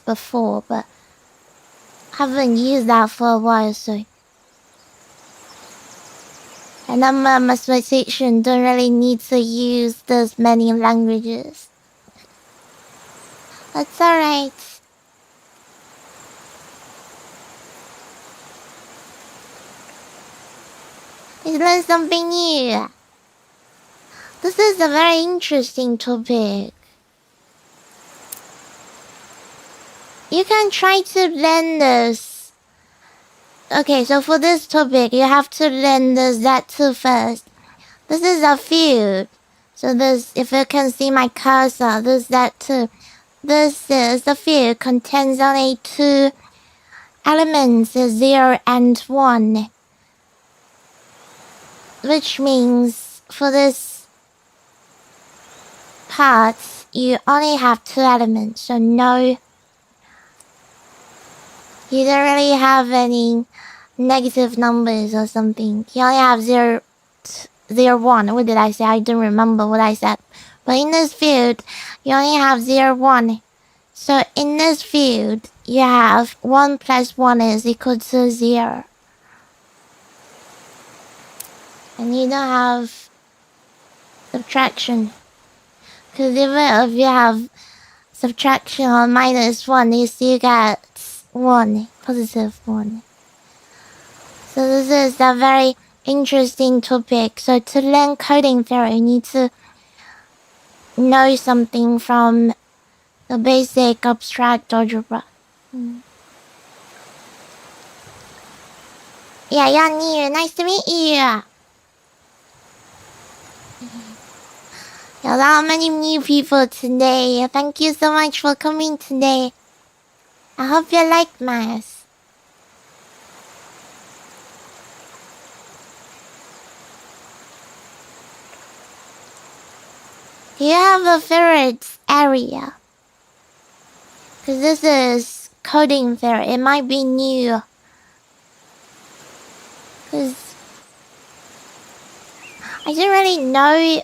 before, but haven't used that for a while, so... And I'm a mathematician, don't really need to use this many languages. That's alright. Let's learn something new. This is a very interesting topic. You can try to learn this. Okay, so for this topic, you have to learn the Z2 first. This is a field. So this, if you can see my cursor, this Z2. This is the field contains only two elements, 0 and 1. Which means for this part, you only have two elements, so no... You don't really have any negative numbers or something. You only have 0, 1. What did I say? I don't remember what I said. But in this field, you only have 0, 1. So in this field, you have 1 plus 1 is equal to 0. And you don't have subtraction. Because even if you have subtraction or minus 1, you still get 1, positive 1. So this is a very interesting topic. So to learn coding theory, you need to know something from the basic abstract algebra. Yeah, Yanni, nice to meet you. Yeah, there are many new people today. Thank you so much for coming today. I hope you like math. Do you have a favorite area? Because this is coding theory. It might be new. Because I don't really know.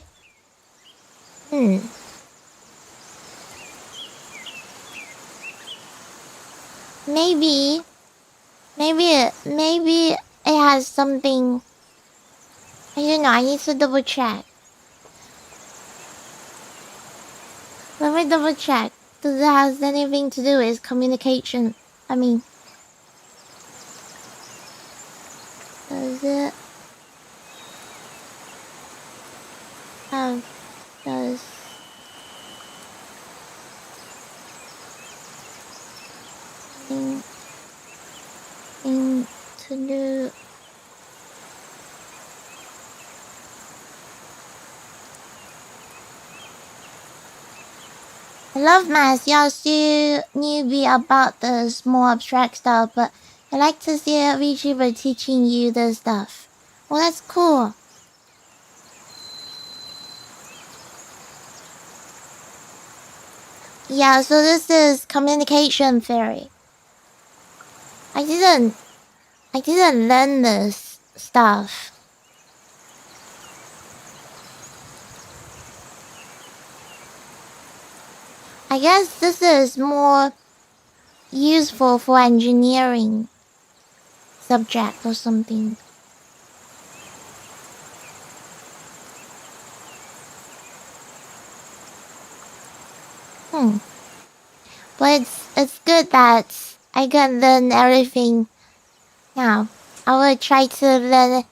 Maybe it has something. I don't know. I need to double check. Let me double check. Does it have anything to do with communication? I mean, does it have anything to do? I love math. You're still newbie about this more abstract stuff, but I like to see a VTuber teaching you this stuff. Well, that's cool. Yeah, so this is communication theory. I didn't learn this stuff. I guess this is more useful for engineering subject or something. But it's good that I can learn everything now. I will try to learn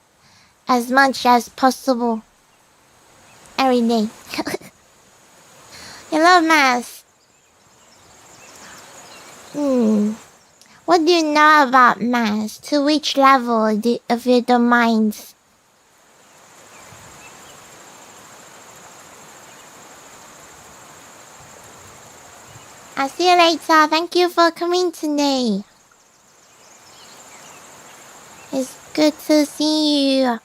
as much as possible every day. I love math. What do you know about math? To which level, if you don't mind? I'll see you later. Thank you for coming today. It's good to see you.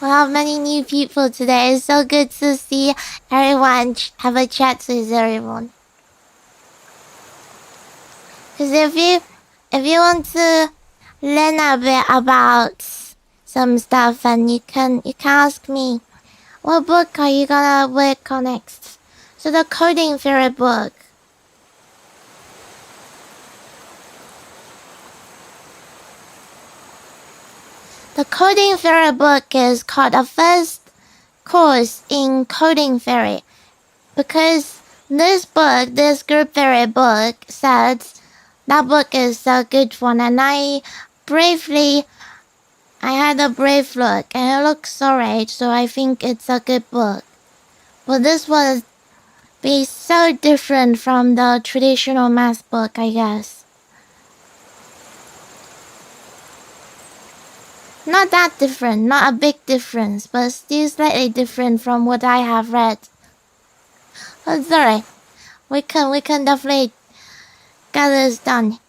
We have many new people today. It's so good to see everyone, have a chat with everyone. Because if you want to learn a bit about some stuff, and you can ask me, what book are you gonna work on next? So the coding theory book. The coding theory book is called the first course in coding theory, because this group theory book said that book is a good one, and I had a brave look, and it looks alright, so I think it's a good book. But this will be so different from the traditional math book, I guess. Not that different, not a big difference, but still slightly different from what I have read. But it's alright. We can definitely get this done.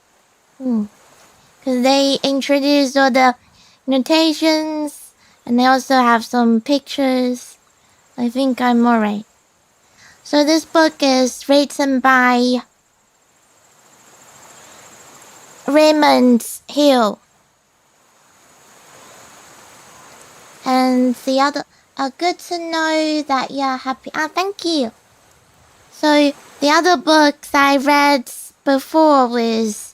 Because they introduced all the notations, and they also have some pictures. I think I'm alright. So this book is written by Raymond Hill. And the other, good to know that you're happy. Thank you. So the other books I read before was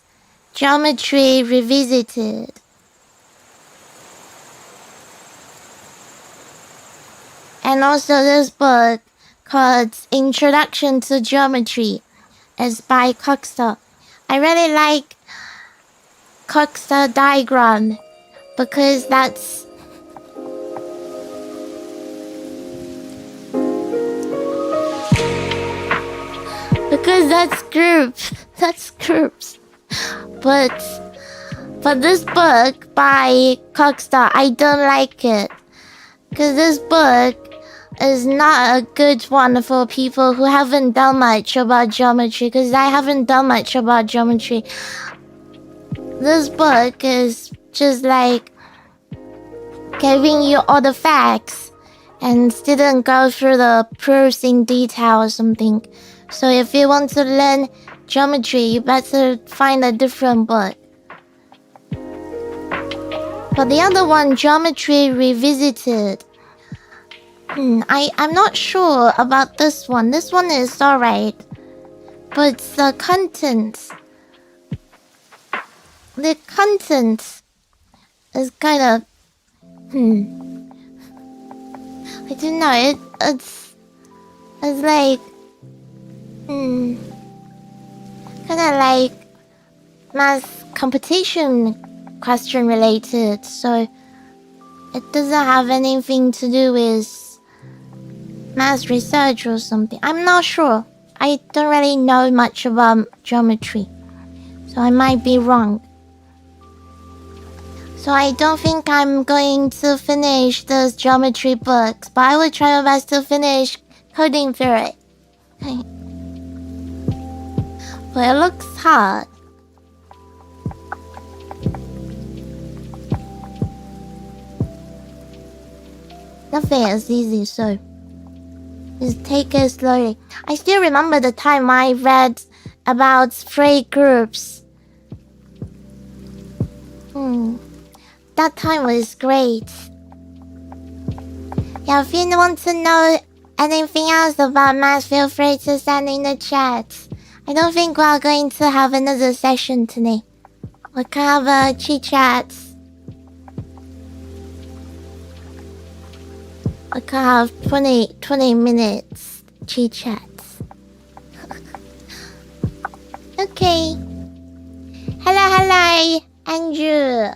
Geometry Revisited. And also this book called Introduction to Geometry is by Coxter. I really like Coxter diagram because that's groups. But this book by Coxter, I don't like it. Because this book is not a good one for people who haven't done much about geometry. Because I haven't done much about geometry. This book is just like giving you all the facts and didn't go through the proofs in detail or something. So if you want to learn geometry, you better find a different book. But the other one, Geometry Revisited. I'm not sure about this one. This one is alright. But the content is kind of... I don't know. It's like... kind of like math competition question related, so it doesn't have anything to do with math research or something. I'm not sure. I don't really know much about geometry, so I might be wrong. So I don't think I'm going to finish those geometry books, but I will try my best to finish coding theory. But it looks hard. Nothing is easy, so just take it slowly. I still remember the time I read about 3 groups. That time was great. Yeah, if you want to know anything else about math, feel free to send in the chat. I don't think we are going to have another session today. We can have a chit-chat. We can have 20 minutes chit-chat. Okay. Hello, Andrew.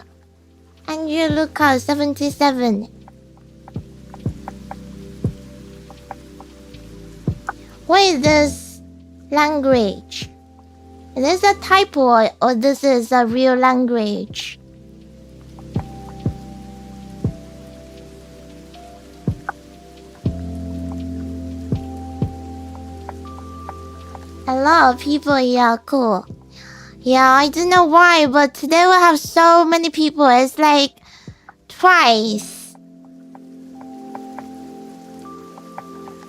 You look at 77. What is this language? Is this a typo or this is a real language? A lot of people here are cool. Yeah, I don't know why, but today we have so many people. It's like twice.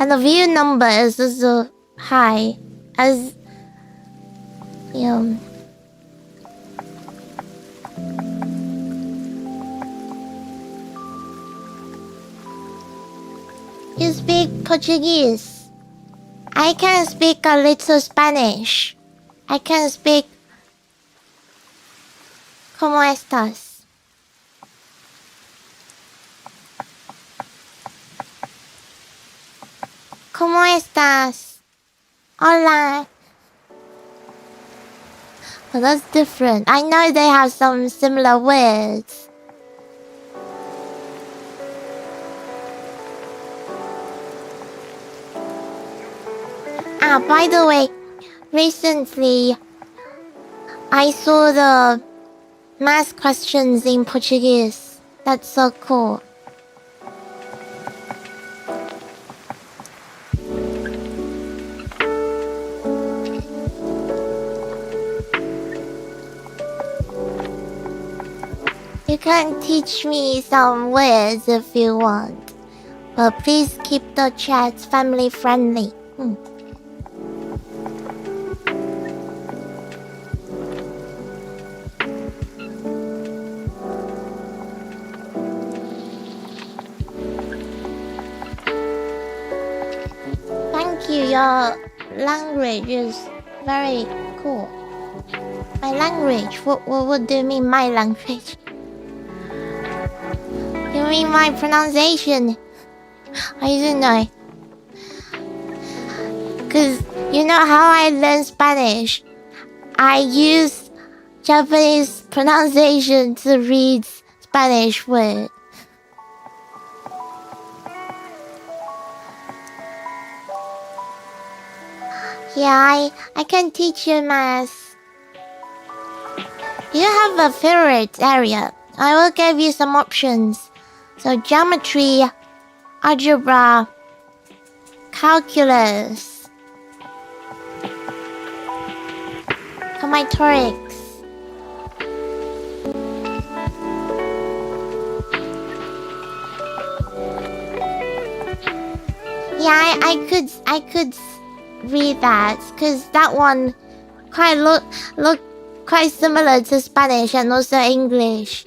And the view number is also high. As you speak Portuguese. I can speak a little Spanish. I can speak ¿Cómo estás? ¿Cómo estás? Hola. Well, that's different. I know they have some similar words. By the way, recently I saw the math questions in Portuguese. That's so cool. You can teach me some words if you want, but please keep the chat family friendly. Thank you, your language is very cool. My language? What do you mean my language? You mean my pronunciation? I don't know. Cause you know how I learn Spanish? I use Japanese pronunciation to read Spanish words. Yeah, I can teach you math. You have a favorite area. I will give you some options. So geometry, algebra, calculus, combinatorics. Yeah, I could read that because that one quite look quite similar to Spanish and also English.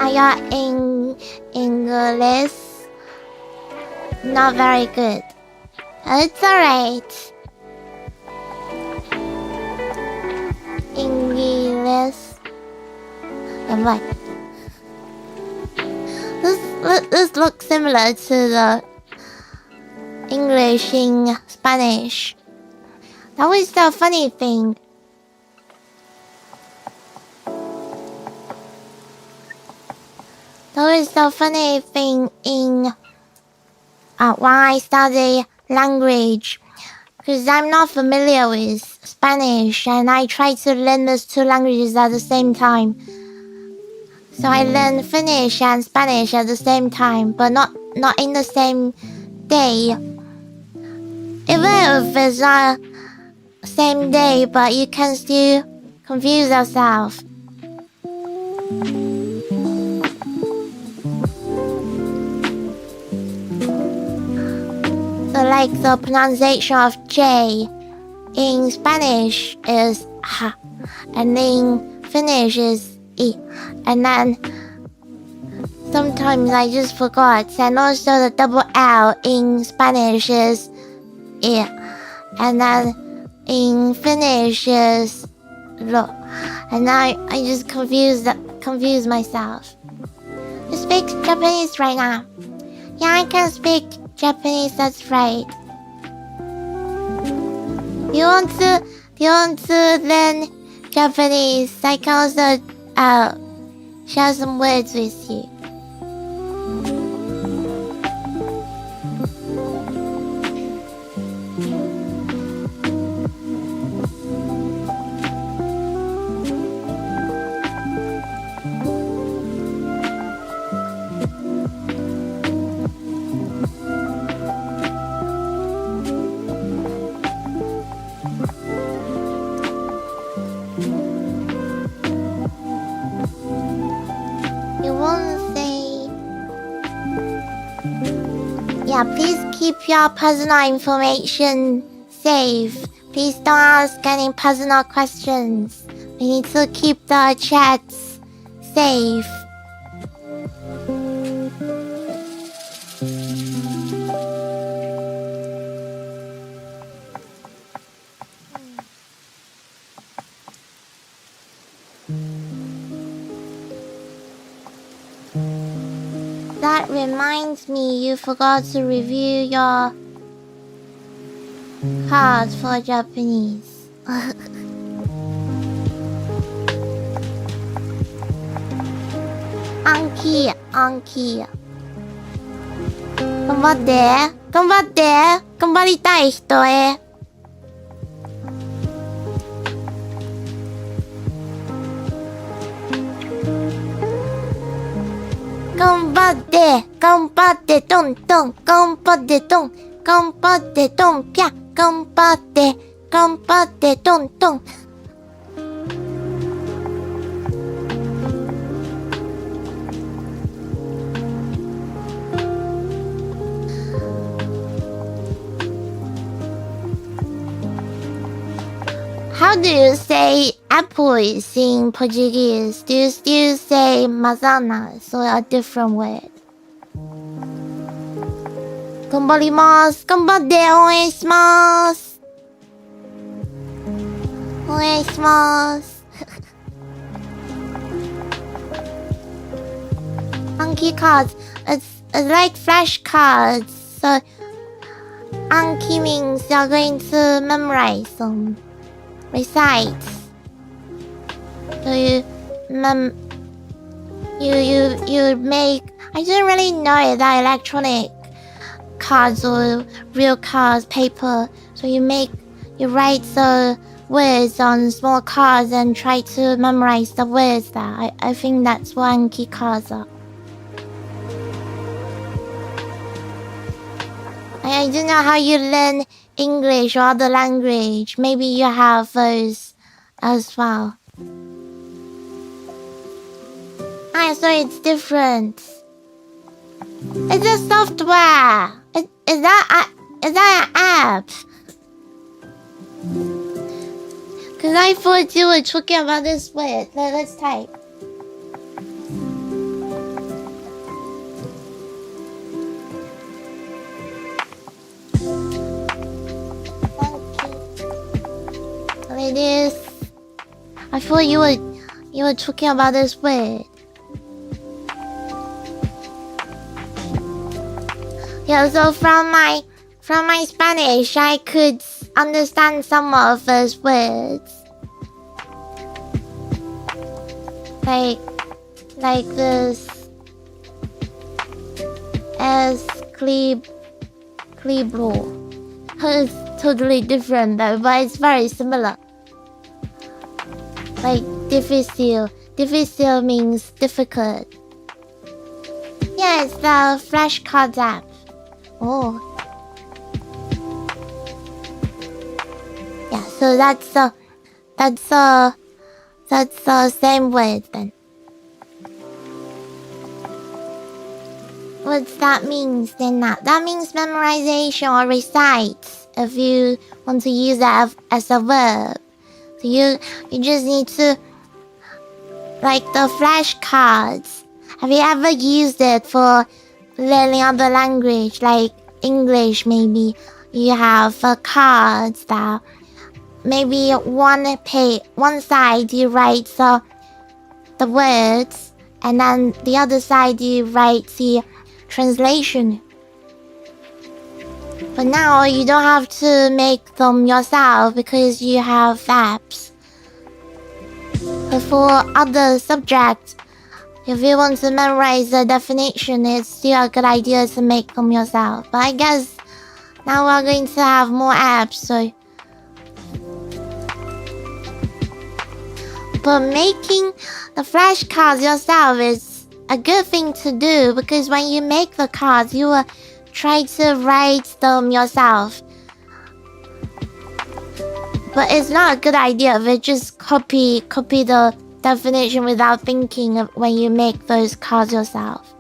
I got English not very good. It's alright. English. And what? This looks similar to the English in Spanish. That was the funny thing. That was the funny thing in when I study language, because I'm not familiar with Spanish and I try to learn those two languages at the same time. So I learn Finnish and Spanish at the same time, but not in the same day. Even if it's not same day, but you can still confuse yourself. So like the pronunciation of J in Spanish is ha, and in Finnish is I. And then sometimes I just forgot. And also the double L in Spanish is I. And then in Finnish is lo. And I just confuse myself. You speak Japanese right now? Yeah, I can speak Japanese, that's right. Do you want to learn Japanese? I can also share some words with you. Yeah, please keep your personal information safe. Please don't ask any personal questions. We need to keep the chats safe. That reminds me, you forgot to review your cards for Japanese. Anki. 頑張りたい人へ。頑張ってトントン、頑張ってトンピャ、頑張ってトントン。How do you say apples in Portuguese? Do you still say manzanas or a different word? 頑張ります。頑張って応援します。応援します。Anki cards. It's like flashcards. So Anki means you're going to memorize them. Recite. So you make. I don't really know the electronic cards or real cards, paper. So you write the words on small cards and try to memorize the words. That I think that's what Anki cards are. I don't know how you learn English or other language. Maybe you have those as well. So it's different. It's a software. Is that an app? Cause I thought you were talking about this word. Let's type. It is. I thought you were talking about this word. Yeah, so from my Spanish, I could understand some of those words. Like this. Escriblo. It's totally different though, but it's very similar. Like difícil. Difícil means difficult. Yeah, it's the flashcards app. Oh. Yeah, so that's the same word then. What that means then? That means memorization or recite. If you want to use that as a verb. So you just need to, like the flashcards. Have you ever used it for learning other language, like English maybe? You have cards that maybe one side you write the words, and then the other side you write the translation. But now you don't have to make them yourself because you have apps. But for other subjects, if you want to memorize the definition, it's still a good idea to make them yourself. But I guess now we're going to have more apps, so... But making the flashcards yourself is a good thing to do, because when you make the cards, you will try to write them yourself. But it's not a good idea if you just copy the definition without thinking of when you make those cards yourself.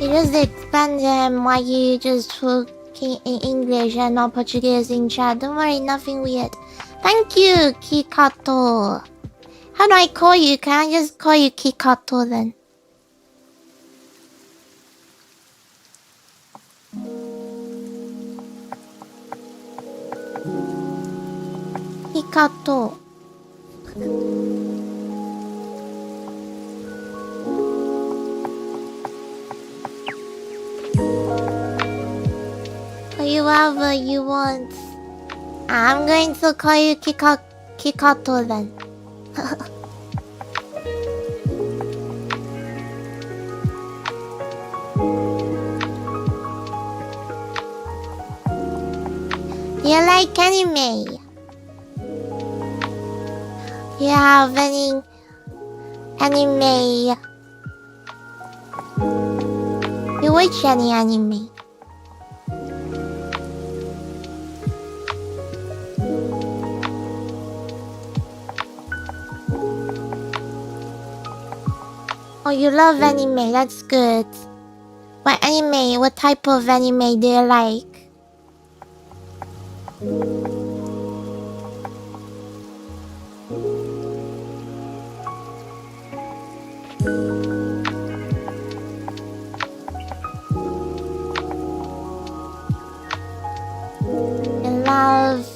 You just explain to him why you just talking in English and not Portuguese in chat. Don't worry, nothing weird. Thank you, Kikato. How do I call you? Can I just call you Kikato then? Kikato. Call you whatever you want. I'm going to call you Kikato then. You like anime? You have any anime? You watch any anime? Oh, you love anime, that's good. What anime? What type of anime do you like? You love...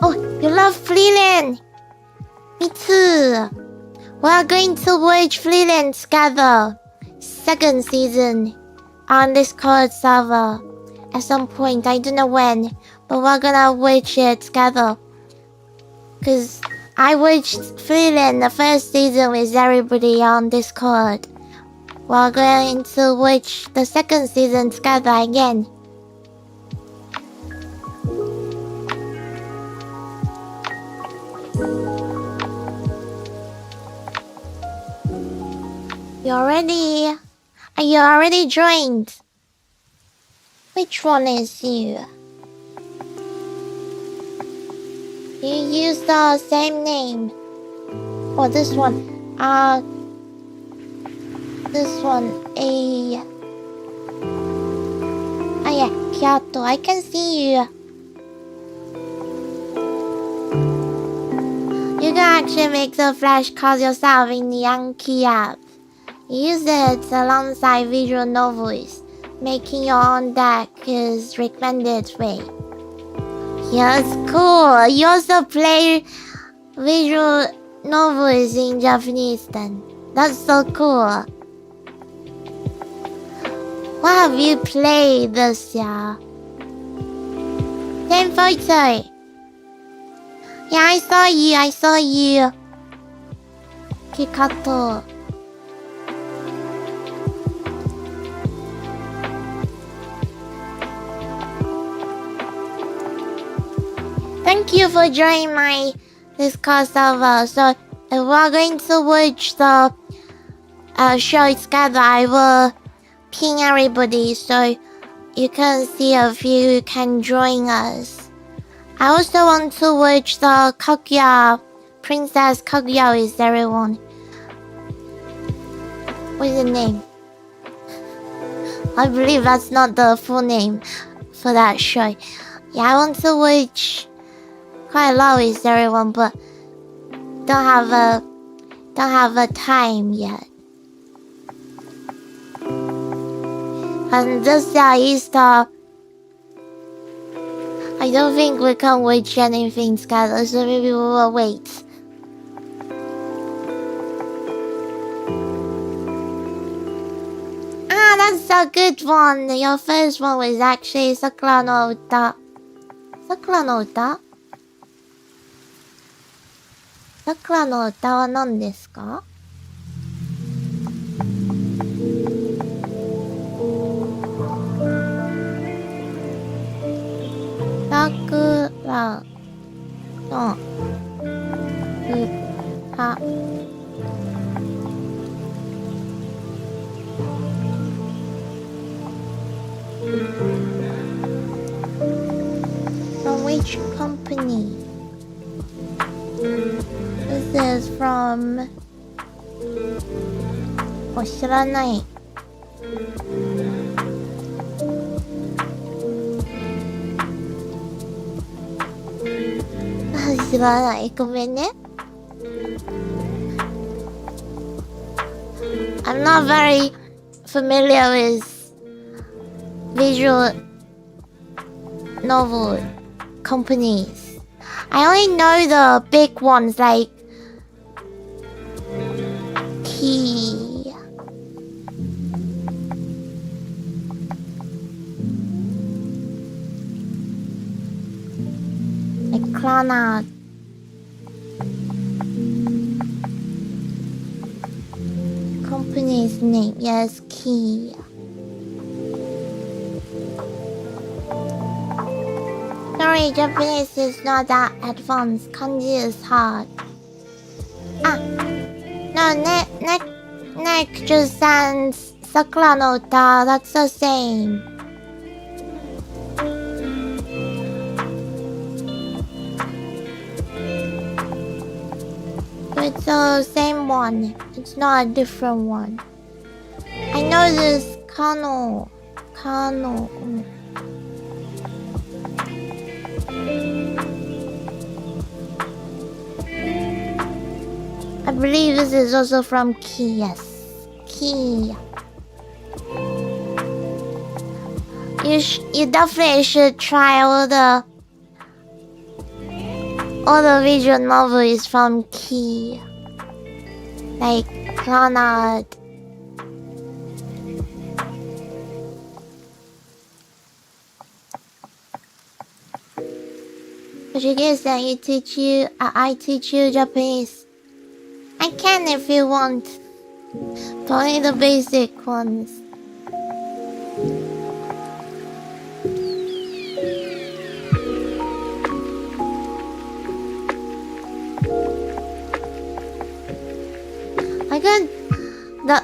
Oh, you love Freeland! Me too! We're going to watch Freeland together. Second season on Discord server. At some point, I don't know when, but we're gonna watch it together. Cause I watched Freeland the first season with everybody on Discord. We're going to watch the second season together again. You already... Are you already joined? Which one is you? You use the same name. Oh, this one. This one. Oh yeah, Kyoto. I can see you. You can actually make the flashcards yourself in the Yankee app. Use it alongside visual novels. Making your own deck is recommended way. Yes, cool. You also play visual novels in Japanese then. That's so cool. What have you played this year? Same photo. Yeah, I saw you. Kikato. Thank you for joining my Discord server. So, if we're going to watch the show together, I will ping everybody so you can see if you can join us. I also want to watch the Kaguya, Princess Kaguya with everyone. What's the name? I believe that's not the full name for that show. Yeah, I want to watch quite a lot with everyone, but don't have a time yet. And this year Easter, I don't think we can watch anything together, so maybe we will wait. That's a good one. Your first one was actually Sakura no Uta. Sakura no Uta? Sakura no Uta は何ですか？桜の歌。From which company? This is from... 知らない。知らない。ごめんね。I'm not very familiar with visual novel companies. I only know the big ones like Key. Like Clannad. Company's name, yes, Key. Sorry, Japanese is not that advanced. Kanji is hard. No, Neck just sounds Sakura no Uta. That's the same. It's the same one. It's not a different one. I know this Kano. I believe this is also from Key, yes. Key. You definitely should try all the visual novels from Key. Like Clannad. But you guys say I teach you Japanese. I can if you want. But only the basic ones.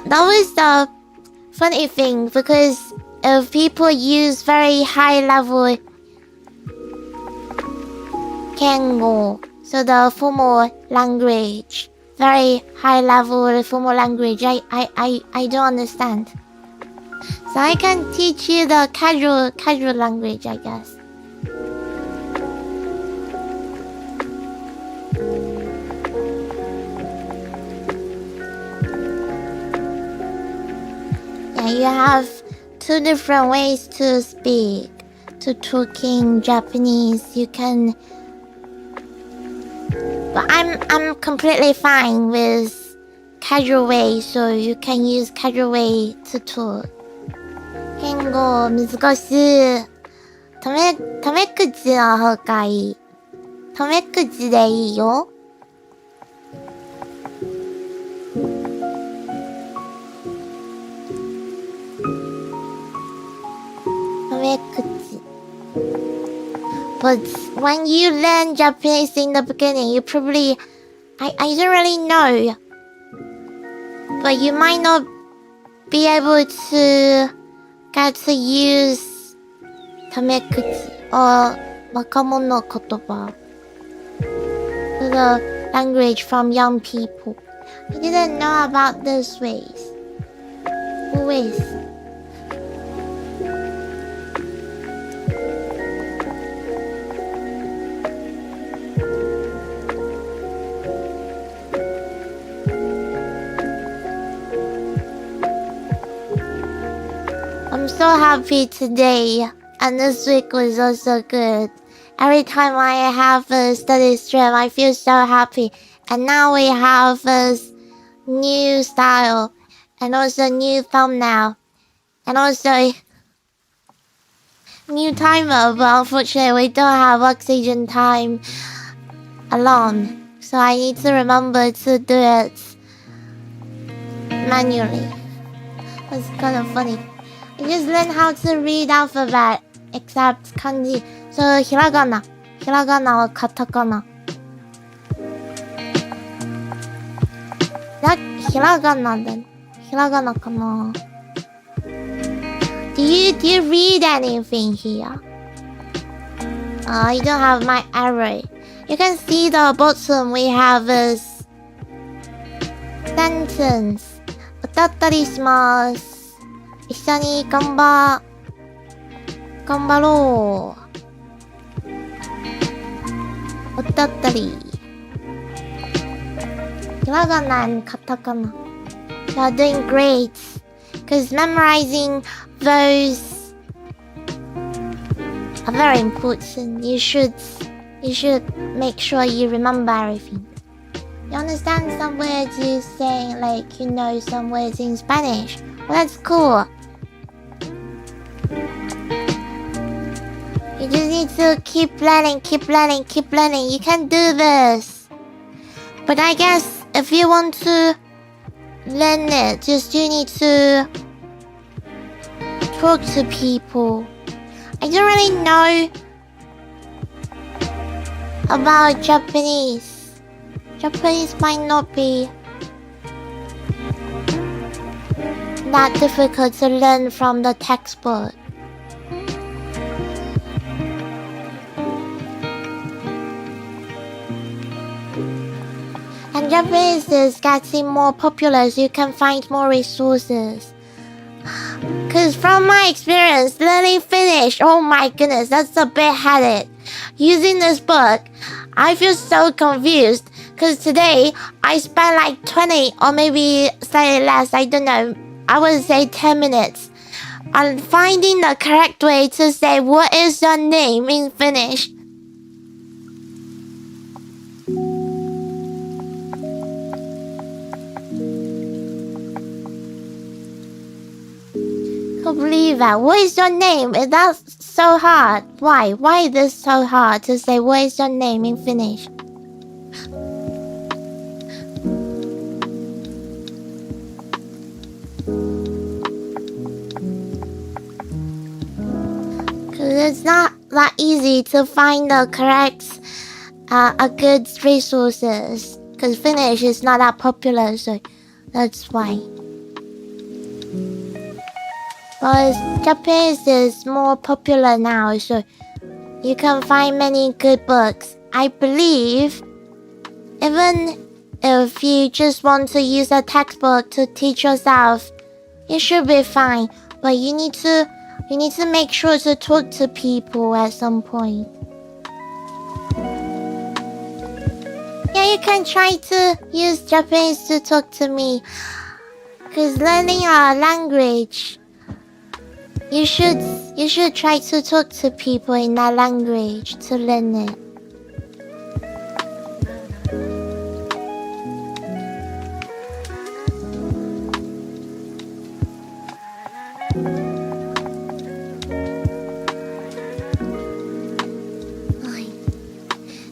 That was the funny thing, because if people use very high level Kengo, so the formal language, very high level formal language, I don't understand. So I can teach you the casual language, I guess. Yeah, you have two different ways to speak. To talking Japanese, you can. But I'm completely fine with casual way, so you can use casual way to talk. 言語難しい。タメ口の方がいい。タメ口でいいよ。タメ口。But when you learn Japanese in the beginning, you probably... I don't really know. But you might not be able to get to use タメ口 or 若者言葉 the language from young people. I didn't know about those ways. Ways. I'm so happy today, and this week was also good. Every time I have a study stream, I feel so happy. And now we have a new style and also new thumbnail. And also, new timer, but unfortunately we don't have oxygen time alarm. So I need to remember to do it manually. It's kind of funny. I just learned how to read alphabet, except kanji. So hiragana or katakana. That hiragana then. Hiragana kana. Do you read anything here? I don't have my arrow. You can see the bottom we have a sentence. 歌ったりします。一緒に頑張ろう。歌ったり。ひらがな and カタカナ。You are doing great. Because memorizing those are very important. You should make sure you remember everything. You understand some words you say, like you know some words in Spanish. Well, that's cool. You just need to keep learning. You can do this. But I guess if you want to learn it, you need to talk to people. I don't really know about Japanese. Japanese might not be that difficult to learn from the textbook. And Japanese is getting more popular, so you can find more resources. Cause from my experience, learning Finnish, oh my goodness, that's a bit headed. Using this book, I feel so confused. Cause today, I spent like 20 or maybe slightly less, I don't know, I would say 10 minutes on finding the correct way to say what is your name in Finnish. Can't believe that. What is your name? Is that so hard? Why? Why is this so hard to say what is your name in Finnish? It's not that easy to find the correct, good resources. Because Finnish is not that popular, so that's why. But Japanese is more popular now, so you can find many good books. I believe, even if you just want to use a textbook to teach yourself, it should be fine. But you need to make sure to talk to people at some point. Yeah, you can try to use Japanese to talk to me. Because learning a language, you should try to talk to people in that language to learn it.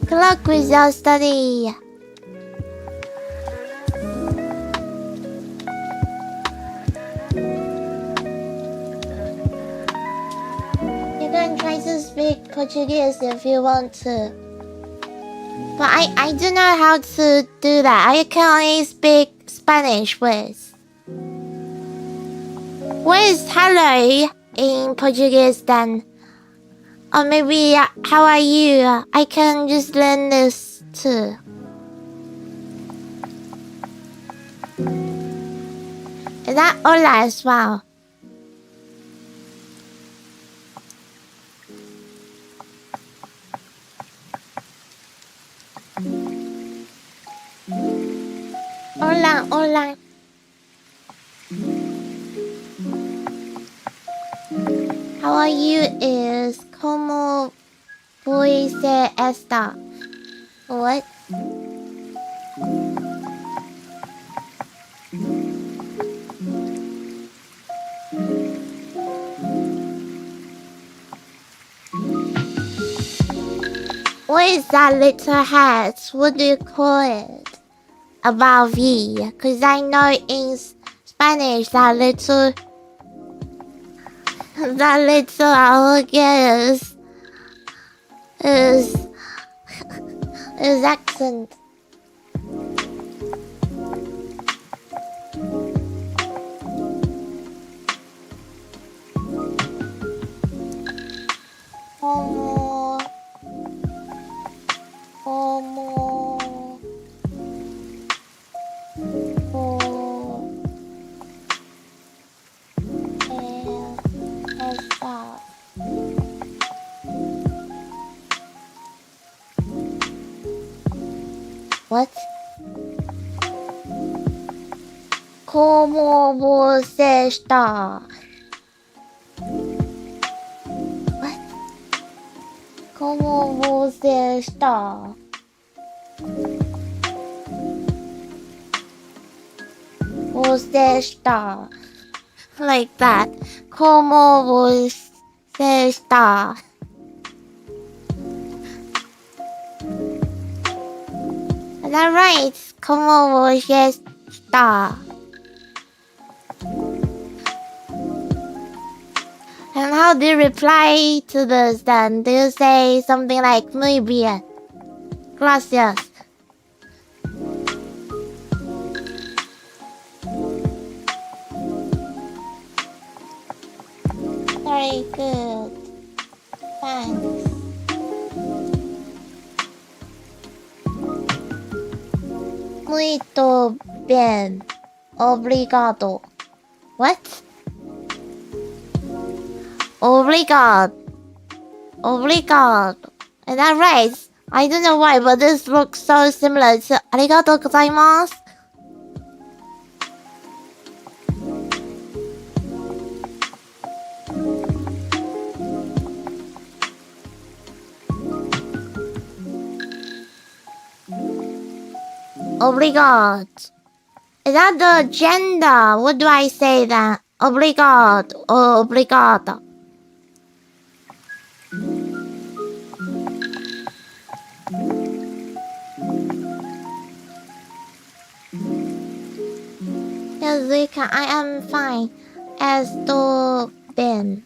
Good luck with your study. You can try to speak Portuguese if you want to. But I don't know how to do that. I can only speak Spanish words. What is hello in Portuguese then? Or maybe, how are you? I can just learn this too. Is that hola as well? Hola. How are you is como voy se está. What? What is that little hat? What do you call it? About V? Cause I know in Spanish that little I guess is accent. Homo What? ¿Cómo vos está? What? ¿Cómo vos está? Vos está. Like that. ¿Cómo vos está? Is that right? ¿Cómo vos está? And how do you reply to this then? Do you say something like muy bien? Gracias. Very good. Thanks. Muito bien. Obrigado. What? Obrigado. Obrigado. Is that right? I don't know why, but this looks so similar to arigatou gozaimasu. Obrigado. Is that the gender? What do I say then? Obrigado or obrigada? Yes, we can. I am fine. Estou bem.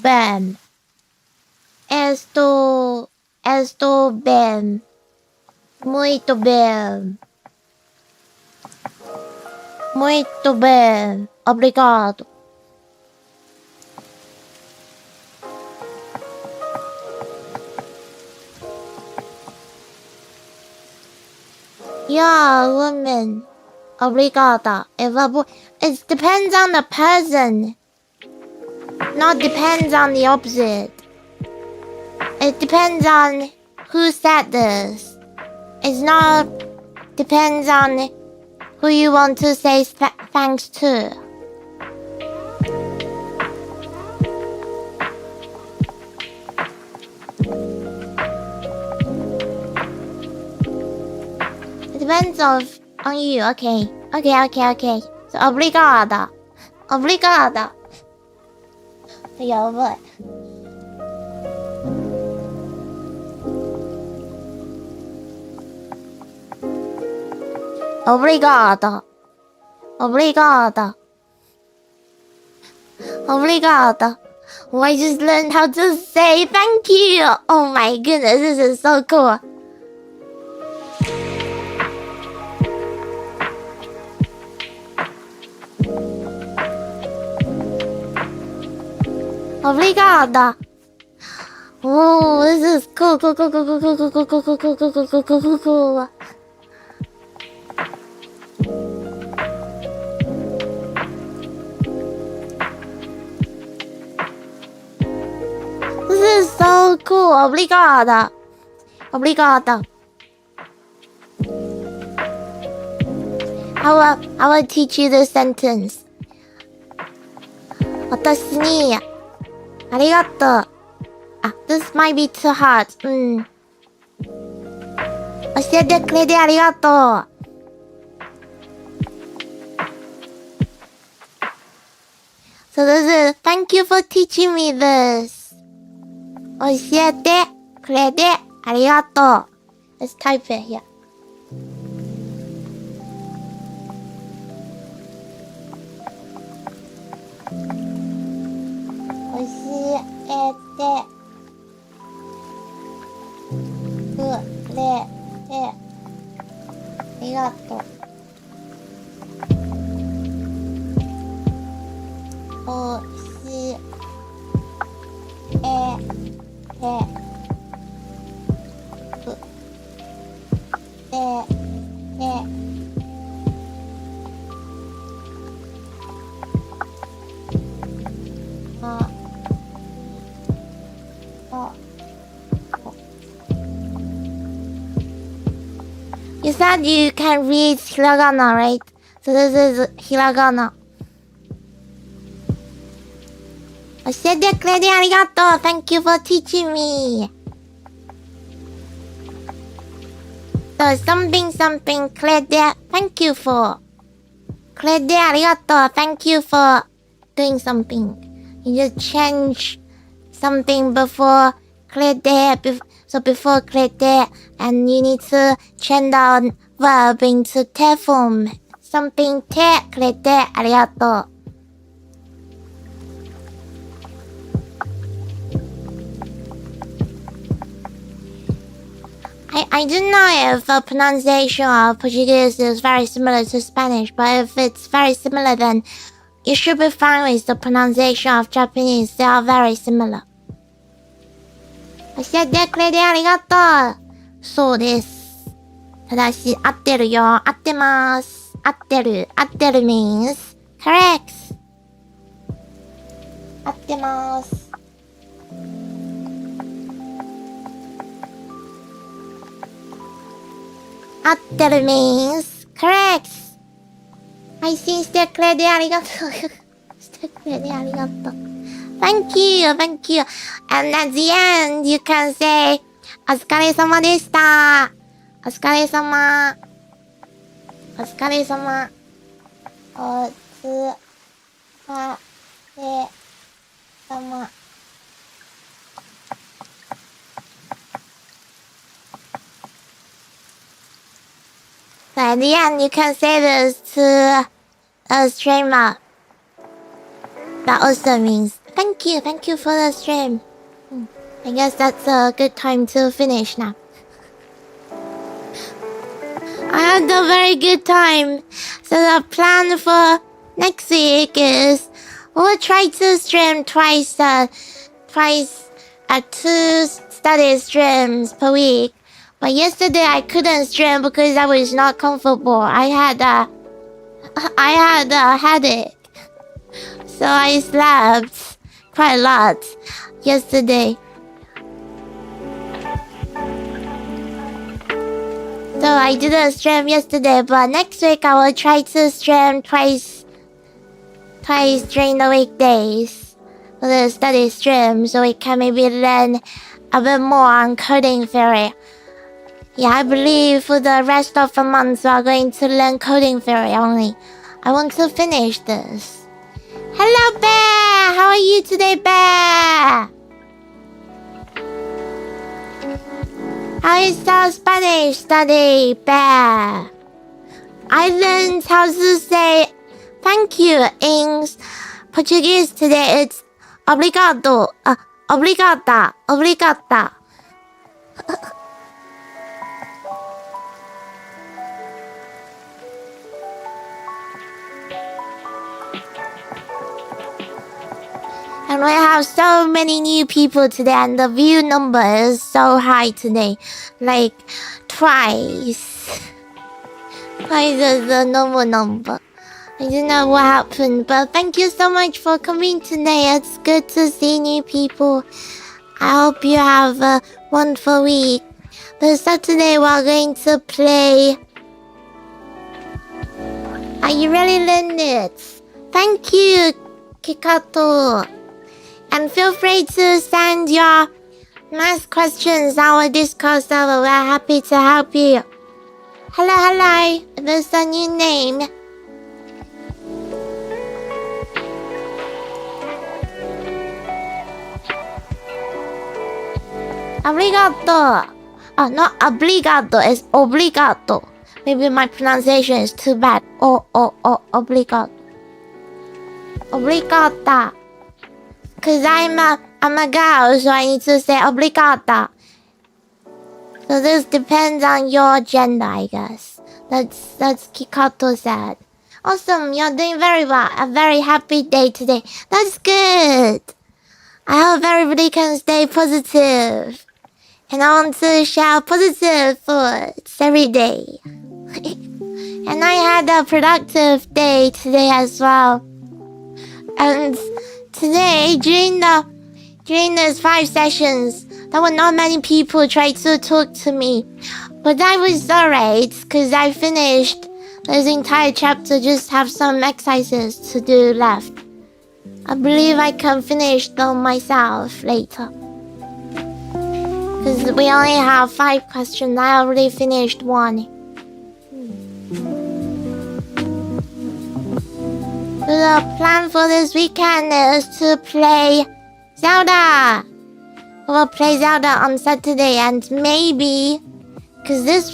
Bem. Estou bem. Muito bem. Muito bem. Obrigado. Yeah, woman. Obrigada. It depends on the person. Not depends on the opposite. It depends on who said this. It's not depends on who you want to say thanks to. It depends on you. Okay. So obrigada. Obrigada. やばい。Obrigada. Obrigada. Obrigada. Oh, I just learned how to say thank you. Oh my goodness, this is so cool. Obrigada. Oh, this is cool. This is so cool. Obrigada. Obrigada. I will teach you the sentence. 私にありがとう。This might be too hard. 教えてくれてありがとう。So this is thank you for teaching me this. 教えてくれてありがとう。Let's type it here. 教えてくれてありがとう。教えてYou said you can read hiragana, right? So this is hiragana. 教えてくれてありがとう。Thank you for teaching me. So something くれて Thank you for. くれてありがとう。Thank you for doing something. You just change something before くれて So before くれて and you need to change the verb into te form. Something てくれてありがとう。I don't know if the pronunciation of Portuguese is very similar to Spanish, but if it's very similar, then you should be fine with the pronunciation of Japanese. They are very similar. 教えてくれてありがとう。そうです。ただし、合ってるよ。合ってます。合ってる。合ってる means correct. 合ってます。合ってる means correct. 配信してくれてありがとう。してくれてありがとう。Thank you, thank you. And at the end, you can say, お疲れ様でした。お疲れ様。お疲れ様。お疲れ様。So at the end, you can say this to a streamer. That also means thank you for the stream. I guess that's a good time to finish now. I had a very good time. So the plan for next week is we'll try to stream twice at 2 study streams per week. But yesterday I couldn't stream because I was not comfortable. I had a headache. So I slept quite a lot yesterday. So I didn't stream yesterday, but next week I will try to stream twice during the weekdays for the study stream, so we can maybe learn a bit more on coding theory. Yeah, I believe for the rest of the month we are going to learn coding theory only. I want to finish this. Hello, Bear! How are you today, Bear? How is the Spanish study, Bear? I learned how to say thank you in Portuguese today. It's obrigado. Obrigada. Obrigada. And we have so many new people today, and the view number is so high today. Like, twice. Twice is the normal number. I don't know what happened, but thank you so much for coming today. It's good to see new people. I hope you have a wonderful week. This Saturday we're going to play. Are you really learning it? Thank you, Kikato. And feel free to send your math questions our Discord server. We're happy to help you. Hello. There's a new name. Obrigado. Oh, not obrigado, it's obrigado. Maybe my pronunciation is too bad. Obrigado. Obrigada. Cause I'm a girl, so I need to say obrigada. So this depends on your gender, I guess. That's Kikato said. Awesome, you're doing very well. A very happy day today. That's good. I hope everybody can stay positive. And I want to share positive thoughts every day. And I had a productive day today as well. And today, during those 5 sessions, there were not many people trying to talk to me. But I was alright, because I finished this entire chapter, just have some exercises to do left. I believe I can finish them myself later. Because we only have 5 questions, I already finished 1. The plan for this weekend is to play Zelda. We'll play Zelda on Saturday and maybe, because this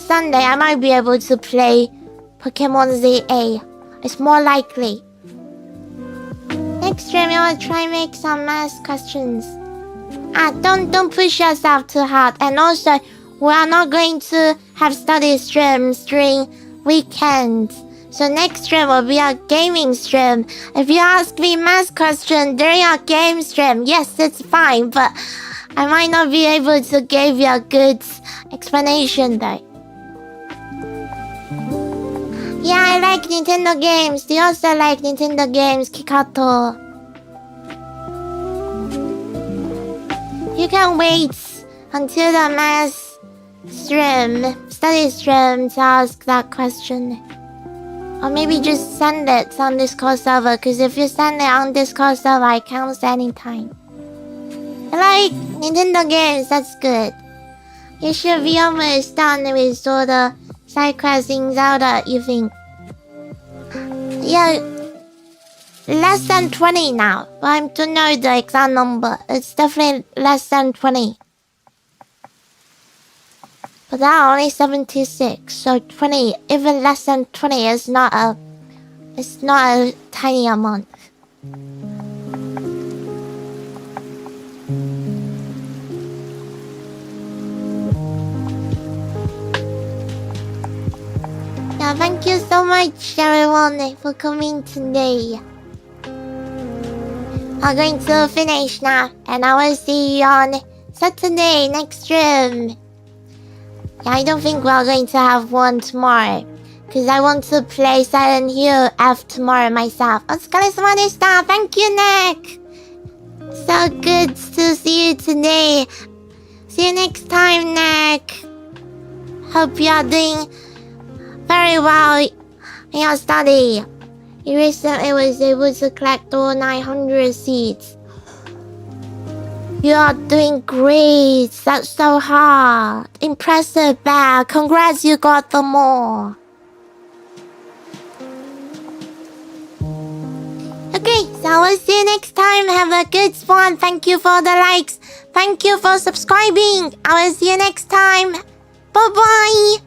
Sunday, I might be able to play Pokemon ZA. It's more likely. Next stream, I will try and make some math questions. Don't push yourself too hard. And also, we are not going to have study streams during weekends. So next stream will be a gaming stream. If you ask me math question during a game stream, yes, it's fine, but I might not be able to give you a good explanation though. Yeah, I like Nintendo games. Do you also like Nintendo games, Kikato? You can wait until the math stream, study stream to ask that question. Or maybe just send it on Discord server, because if you send it on Discord server, I can't say anytime. I like Nintendo games, that's good. You should be almost done with all the side quests in Zelda, you think? Yeah, less than 20 now. But I don't know the exact number. It's definitely less than 20. But there are only 76, so 20, even less than 20 is not a tiny amount. Yeah, thank you so much everyone for coming today. I'm going to finish now, and I will see you on Saturday next stream. Yeah, I don't think we're going to have one tomorrow, because I want to play Silent Hill F tomorrow myself. Thank you, Nick. So good to see you today. See you next time, Nick. Hope you are doing very well in your study. You recently was able to collect all 900 seeds. You are doing great. That's so hard. Impressive, Bear. Congrats, you got them all. Okay, so I will see you next time. Have a good one. Thank you for the likes. Thank you for subscribing. I will see you next time. Bye-bye.